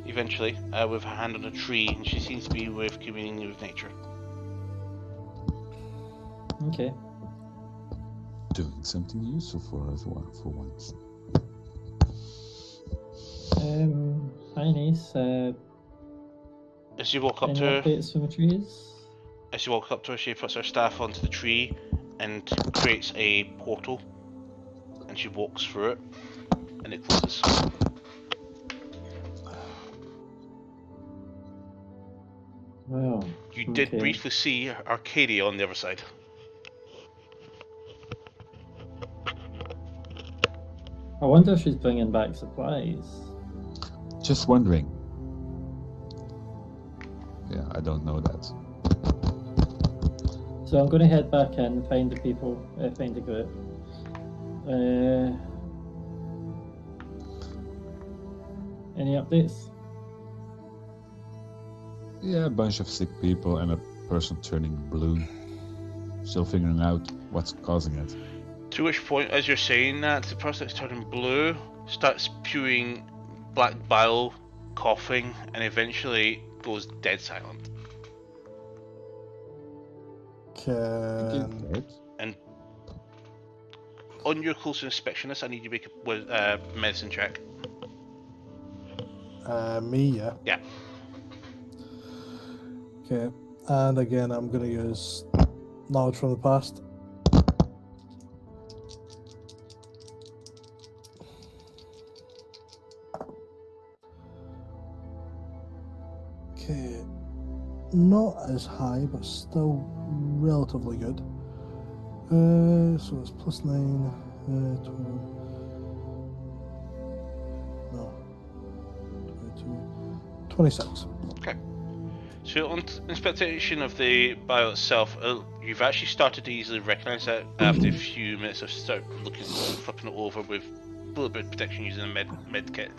Speaker 3: eventually, with her hand on a tree, and she seems to be communing with nature.
Speaker 4: Okay.
Speaker 1: Doing something useful for us for once.
Speaker 4: Hi Nice.
Speaker 3: As you walk up
Speaker 4: Any
Speaker 3: to her,
Speaker 4: updates from the trees?
Speaker 3: As you walk up to her, she puts her staff onto the tree and creates a portal, and she walks through it, and it closes.
Speaker 4: Well,
Speaker 3: You did
Speaker 4: okay.
Speaker 3: briefly see Arcadia on the other side.
Speaker 4: I wonder if she's bringing back supplies.
Speaker 1: Just wondering. Yeah, I don't know that.
Speaker 4: So I'm going to head back in, find the people, find the group. Any updates?
Speaker 1: Yeah, a bunch of sick people and a person turning blue. Still figuring out what's causing it.
Speaker 3: To which point, as you're saying that, the person that's turning blue starts spewing black bile, coughing, and eventually goes dead silent. And on your close inspectionist, I need you to make a medicine check.
Speaker 5: Me, yeah.
Speaker 3: Yeah.
Speaker 5: Okay, and again, I'm going to use knowledge from the past. Okay, not as high, but still relatively good. So it's plus 9, 12. No, 22, 26.
Speaker 3: Okay. So on inspection of the bile itself, you've actually started to easily recognise that after a few minutes of flipping it over with bulletproof protection using a med kit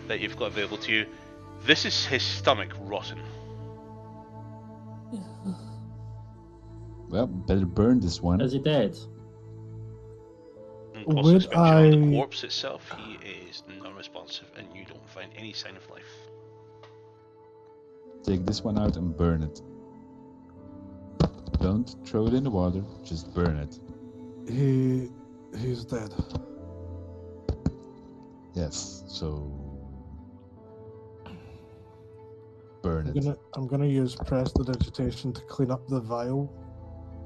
Speaker 3: that you've got available to you. This is his stomach rotten.
Speaker 1: Well, better burn this one.
Speaker 4: Is he dead?
Speaker 3: And cross
Speaker 5: Would
Speaker 3: inspection on the
Speaker 5: I-
Speaker 3: corpse itself, he is non-responsive, and you don't find any sign of life.
Speaker 1: Take this one out and burn it. Don't throw it in the water, just burn it.
Speaker 5: He's dead.
Speaker 1: Yes, so burn it.
Speaker 5: I'm gonna use prestidigitation to clean up the vial,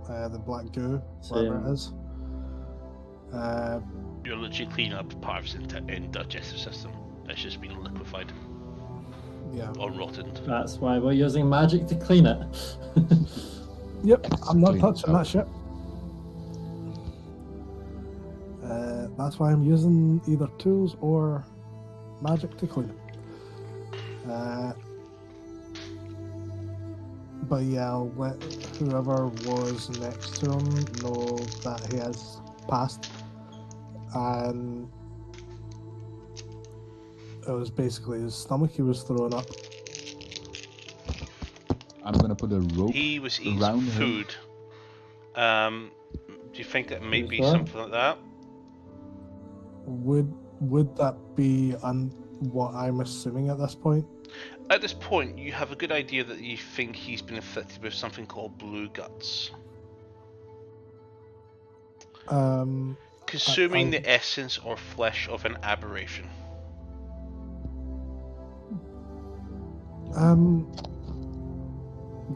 Speaker 5: the black goo, whatever it is.
Speaker 3: You're literally cleaning up part of his digestive system. It's just been liquefied
Speaker 5: Yeah.
Speaker 3: or rotted.
Speaker 4: That's why we're using magic to clean it.
Speaker 5: Yep. I'm not
Speaker 1: Clean
Speaker 5: touching
Speaker 1: up.
Speaker 5: that shit. That's why I'm using either tools or magic to clean it. But yeah, I'll let whoever was next to him know that he has passed. And it was basically his stomach he was throwing up.
Speaker 1: I'm gonna put a rope
Speaker 3: He was eating
Speaker 1: around
Speaker 3: some
Speaker 1: him.
Speaker 3: food. Do you think that may
Speaker 4: Who's
Speaker 3: be
Speaker 4: that?
Speaker 3: something like that?
Speaker 5: Would that be what I'm assuming at this point?
Speaker 3: At this point, you have a good idea that you think he's been afflicted with something called blue guts. Consuming the essence or flesh of an aberration.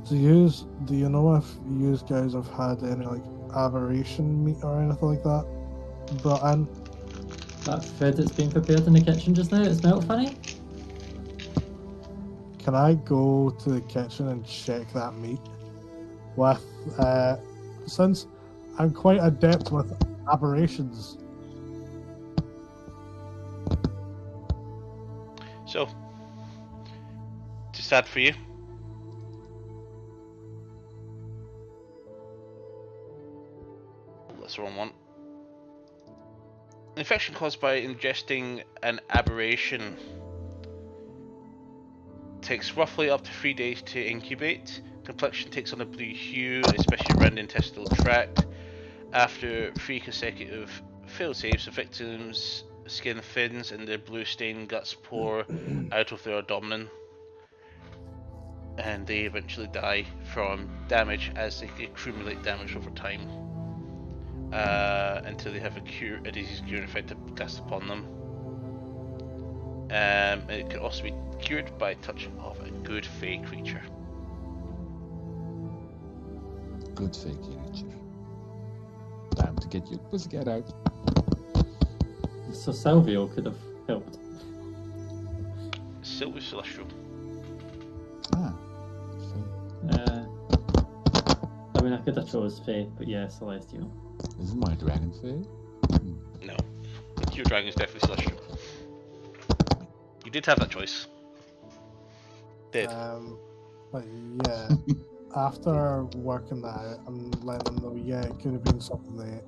Speaker 5: Do you know if you guys have had any like aberration meat or anything like that brought in?
Speaker 4: That food that's being prepared in the kitchen just now, it smelled funny.
Speaker 5: Can I go to the kitchen and check that meat? With since I'm quite adept with aberrations.
Speaker 3: So, just sad for you. That's the wrong one. Infection caused by ingesting an aberration takes roughly up to 3 days to incubate. Complexion takes on a blue hue, especially around the intestinal tract. After 3 consecutive failed saves, the victim's skin thins and their blue stained guts pour out of their abdomen. And they eventually die from damage as they accumulate damage over time. Until they have a disease curing effect cast upon them. It can also be cured by touch of a good fey creature.
Speaker 1: Good fake creature. Time to get your pussycat out.
Speaker 4: So Salvio could have helped.
Speaker 3: Silver Celestial.
Speaker 1: Ah. Fae.
Speaker 4: I mean, I could have chose Fae, but yeah, Celestial.
Speaker 1: Isn't my dragon fae?
Speaker 3: No. Your dragon is definitely Celestial. You did have that choice. Did.
Speaker 5: But yeah, after working that out, I'm letting them know, yeah, it could have been something that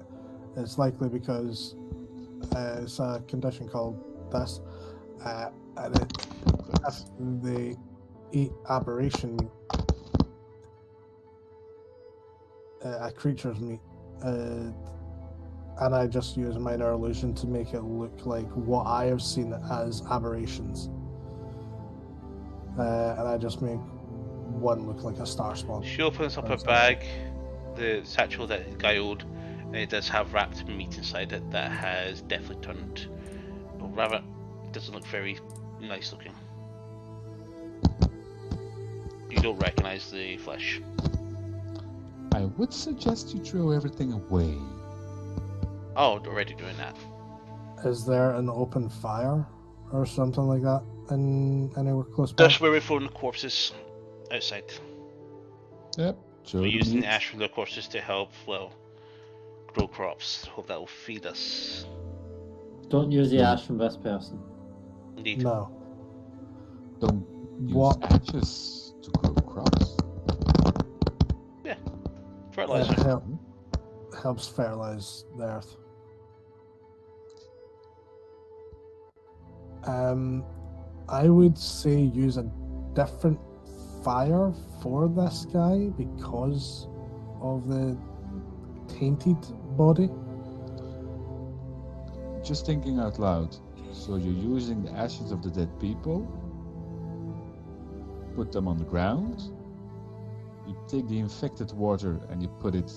Speaker 5: it's likely because it's a condition called this, and if they eat aberration, a creature's meat, and I just use minor illusion to make it look like what I have seen as aberrations. And I just make one look like a star spawn.
Speaker 3: She opens up a bag, the satchel that guy owed, and it does have wrapped meat inside it that has definitely turned, or rather, it doesn't look very nice looking. You don't recognize the flesh.
Speaker 1: I would suggest you throw everything away.
Speaker 3: Oh, already doing that.
Speaker 5: Is there an open fire or something like that in anywhere close by?
Speaker 3: That's where we found the corpses outside.
Speaker 1: Yep. Throw
Speaker 3: We're
Speaker 1: the
Speaker 3: using
Speaker 1: meat.
Speaker 3: the ash from the corpses to help, well, grow crops. Hope that will feed us.
Speaker 4: Don't use the ash from this person.
Speaker 3: Indeed.
Speaker 5: No.
Speaker 1: Don't use
Speaker 5: What?
Speaker 1: ashes to grow crops.
Speaker 3: Fertilizer.
Speaker 5: It helps fertilize the earth. I would say use a different fire for this guy because of the tainted body.
Speaker 1: just thinking out loud. So you're using the ashes of the dead people, put them on the ground, you take the infected water and you put it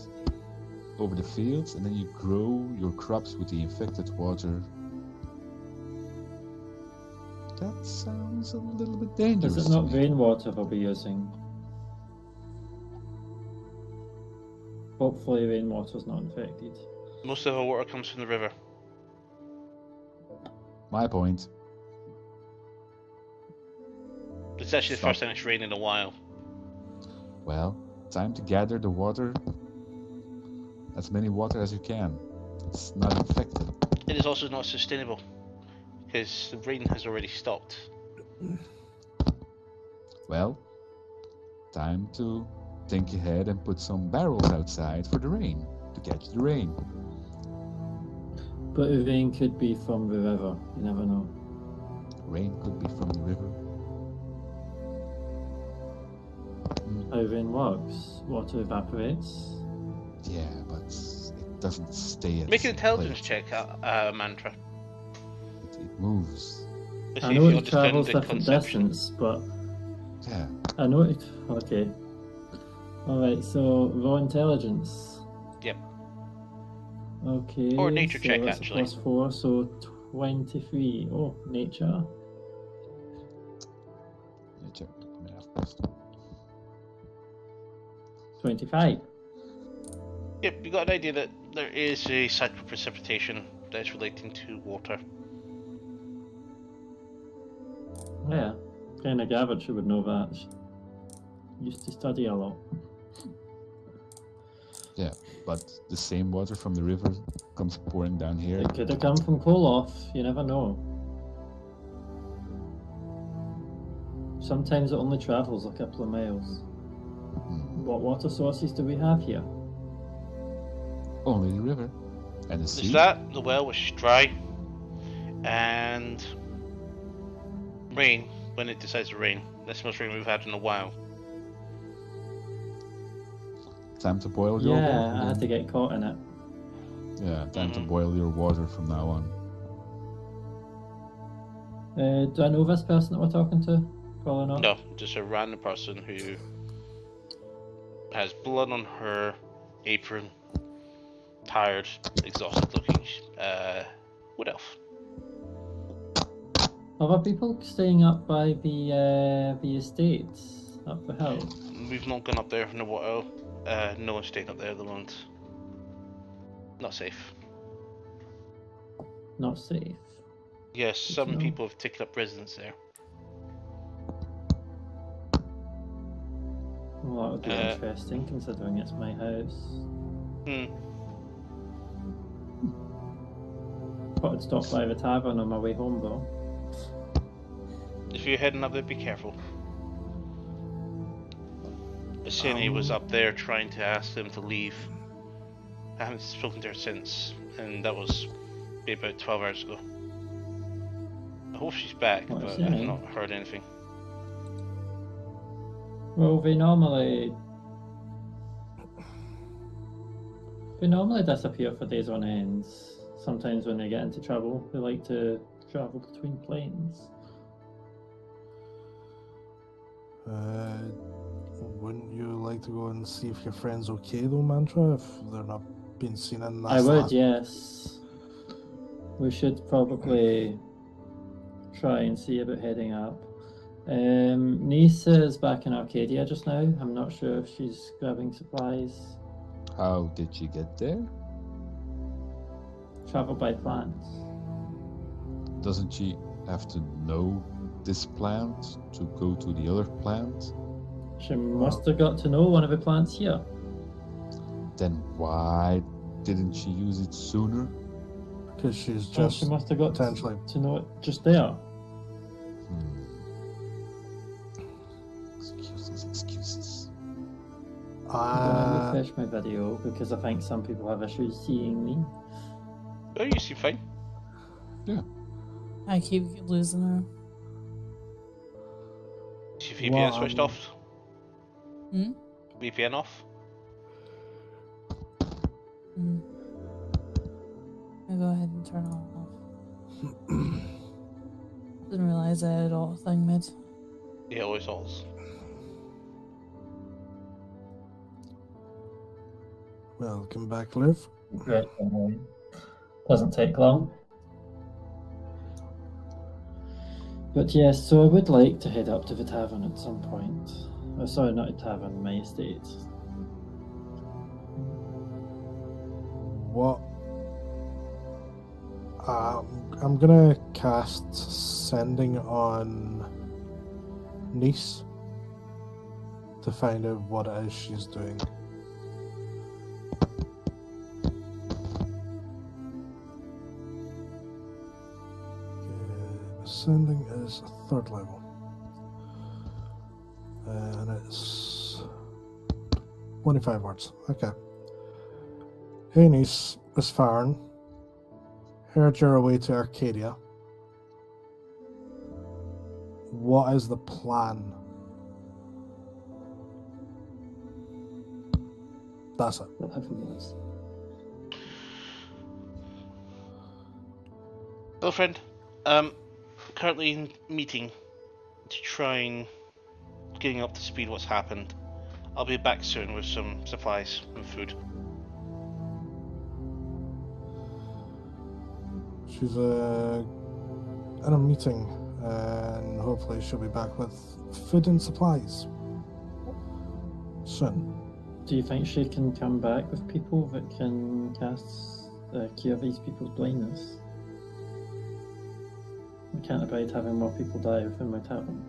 Speaker 1: over the fields, and then you grow your crops with the infected water. That sounds a little bit dangerous.
Speaker 4: Is it
Speaker 1: to
Speaker 4: not
Speaker 1: me.
Speaker 4: rainwater we'll be using? Hopefully rainwater's not infected.
Speaker 3: Most of our water comes from the river.
Speaker 1: My point.
Speaker 3: It's actually the
Speaker 1: Stop.
Speaker 3: first time it's rained in a while.
Speaker 1: Well, time to gather the water. As many water as you can. It's not infected.
Speaker 3: It is also not sustainable because the rain has already stopped.
Speaker 1: Well, time to think ahead and put some barrels outside for the rain, to catch the rain.
Speaker 4: But the rain could be from the river, you never know.
Speaker 1: Rain could be from the river.
Speaker 4: How rain works, water evaporates.
Speaker 1: Yeah, but it doesn't stay at
Speaker 3: Make an intelligence
Speaker 1: place.
Speaker 3: check, Mantra.
Speaker 1: It moves.
Speaker 3: To see
Speaker 4: I
Speaker 3: if
Speaker 4: know
Speaker 3: you
Speaker 4: it
Speaker 3: understand
Speaker 4: travels
Speaker 3: the
Speaker 4: different
Speaker 3: conception.
Speaker 4: distance, but
Speaker 1: Yeah.
Speaker 4: I know it. Okay. Alright, so raw intelligence.
Speaker 3: Yep.
Speaker 4: Okay.
Speaker 3: Or nature
Speaker 4: so
Speaker 3: check,
Speaker 4: that's
Speaker 3: actually.
Speaker 4: a +4, so 23. Oh, nature.
Speaker 1: Yeah, check. Let me have first.
Speaker 4: 25.
Speaker 3: Yep, you got an idea that there is a cycle of precipitation that is relating to water.
Speaker 4: Yeah. Kind of gathered she would know that. She used to study a lot.
Speaker 1: Yeah, but the same water from the river comes pouring down here.
Speaker 4: It could have come from Koloff, you never know. Sometimes it only travels a couple of miles.
Speaker 1: Hmm.
Speaker 4: What water sources do we have here?
Speaker 1: Only the river. And the sea.
Speaker 3: There's that, the well, which is dry, and rain when it decides to rain. That's the most rain we've had in a while.
Speaker 1: Time to boil your
Speaker 4: Yeah,
Speaker 1: water.
Speaker 4: I had to get caught in it.
Speaker 1: Yeah, time to
Speaker 3: Mhm.
Speaker 1: boil your water from now on.
Speaker 4: Do I know this person that we're talking to? Probably not.
Speaker 3: No, just a random person who has blood on her apron, tired, exhausted looking. Wood elf.
Speaker 4: Other people staying up by the estates up the hill.
Speaker 3: We've not gone up there in a while. No one's staying up there at the moment. Not safe.
Speaker 4: Not safe.
Speaker 3: Yes, some
Speaker 4: know.
Speaker 3: people have taken up residence there.
Speaker 4: Well, that would be interesting considering it's my house. Thought I'd stop by the tavern on my way home though.
Speaker 3: If you're heading up there, be careful. Bassini was up there trying to ask them to leave. I haven't spoken to her since, and that was about 12 hours ago. I hope she's back,
Speaker 4: What,
Speaker 3: but I've
Speaker 4: Bassini?
Speaker 3: not heard anything.
Speaker 4: Well, they normally disappear for days on ends. Sometimes when they get into trouble, they like to travel between planes.
Speaker 5: Wouldn't you like to go and see if your friend's okay though, Mantra? If they're not being seen in that
Speaker 4: I would,
Speaker 5: last-
Speaker 4: yes. We should probably try and see about heading up. Niece is back in Arcadia just now. I'm not sure if she's grabbing supplies.
Speaker 1: How did she get there?
Speaker 4: Travel by plants.
Speaker 1: Doesn't she have to know this plant to go to the other plant?
Speaker 4: She must have got to know one of the plants here.
Speaker 1: Then why didn't she use it sooner?
Speaker 5: Because she's
Speaker 4: Well,
Speaker 5: just
Speaker 4: she must have got
Speaker 5: potentially.
Speaker 4: to know it just there.
Speaker 1: Excuses.
Speaker 4: I'm gonna refresh my video because I think some people have issues seeing me.
Speaker 3: Oh, you seem fine.
Speaker 2: I keep losing her.
Speaker 3: Is your VPN
Speaker 5: Well,
Speaker 3: switched off?
Speaker 2: Hmm?
Speaker 3: VPN off?
Speaker 2: Mm. I'll go ahead and turn it off. Didn't realise I had auto thing mid.
Speaker 3: Yeah, always alls.
Speaker 5: Welcome back, Liv.
Speaker 4: Great. Doesn't take long. But yes, so I would like to head up to the tavern at some point. Oh, sorry, not a tavern, my estate.
Speaker 5: What? I'm gonna cast Sending on Niece to find out what it is she's doing. Sending is 3rd level. And it's 25 words. Okay. Hey niece, Miss Farron. Heard you're away to Arcadia. What is the plan? That's it.
Speaker 3: Girlfriend, currently in meeting to try and getting up to speed what's happened. I'll be back soon with some supplies and food.
Speaker 5: She's in a meeting, and hopefully she'll be back with food and supplies soon.
Speaker 4: Do you think she can come back with people that can cast cure these people's blindness? I can't abide having more people die within my tavern.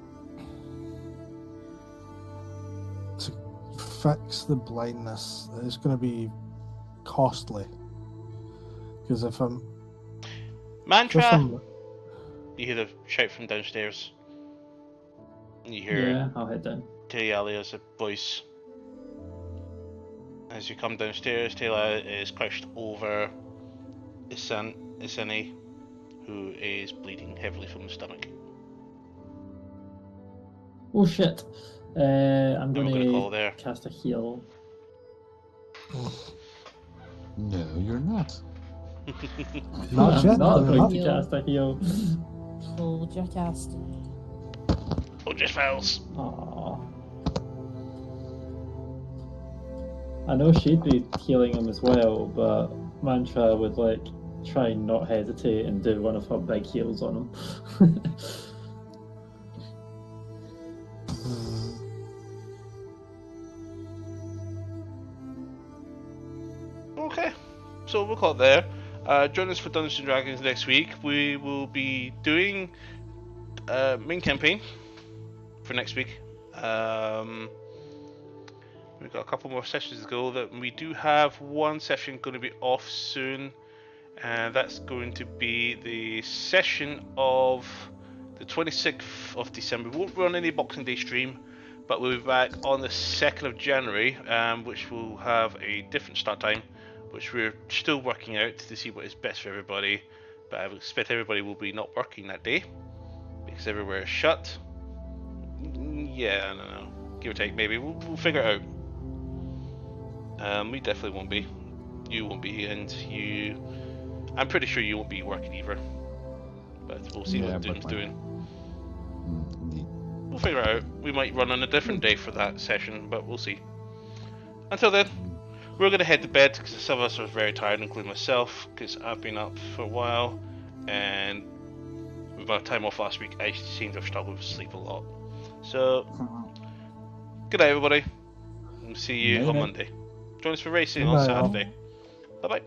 Speaker 5: To fix the blindness, it's going to be costly. Because if I'm...
Speaker 3: Mantra! You hear the shout from downstairs. You hear
Speaker 4: Yeah, I'll head down.
Speaker 3: Tayalia's voice. As you come downstairs, Talia is crouched over Isani, who is bleeding heavily from the stomach.
Speaker 4: Oh shit! I'm
Speaker 3: we're
Speaker 4: going
Speaker 3: gonna call
Speaker 4: to
Speaker 3: there.
Speaker 4: cast a heal.
Speaker 1: No, you're not.
Speaker 5: Not yet.
Speaker 4: I'm not going to
Speaker 2: Heal.
Speaker 4: cast a heal.
Speaker 2: Hold your cast.
Speaker 3: Oh, just fails.
Speaker 4: Aww. I know she'd be healing him as well, but Mantra would try and not hesitate and do one of her big heals on him.
Speaker 3: Okay, so we'll call it there. Join us for Dungeons and Dragons next week. We will be doing main campaign for next week. We've got a couple more sessions to go. That we do have one session going to be off soon, and that's going to be the session of the 26th of December. We won't run any Boxing Day stream, but we'll be back on the 2nd of January, which will have a different start time, which we're still working out to see what is best for everybody. But I expect everybody will be not working that day because everywhere is shut. Yeah, I don't know, give or take, maybe we'll figure it out. We definitely won't be. You won't be, and you. I'm pretty sure you won't be working either. But we'll see what Doom's doing.
Speaker 1: Indeed.
Speaker 3: We'll figure it out. We might run on a different day for that session, but we'll see. Until then, we're going to head to bed because some of us are very tired, including myself, because I've been up for a while, and with our time off last week, I seem to have struggled with sleep a lot. So, good night, everybody. We'll see you on Monday. Join us for racing on Saturday. Bye bye.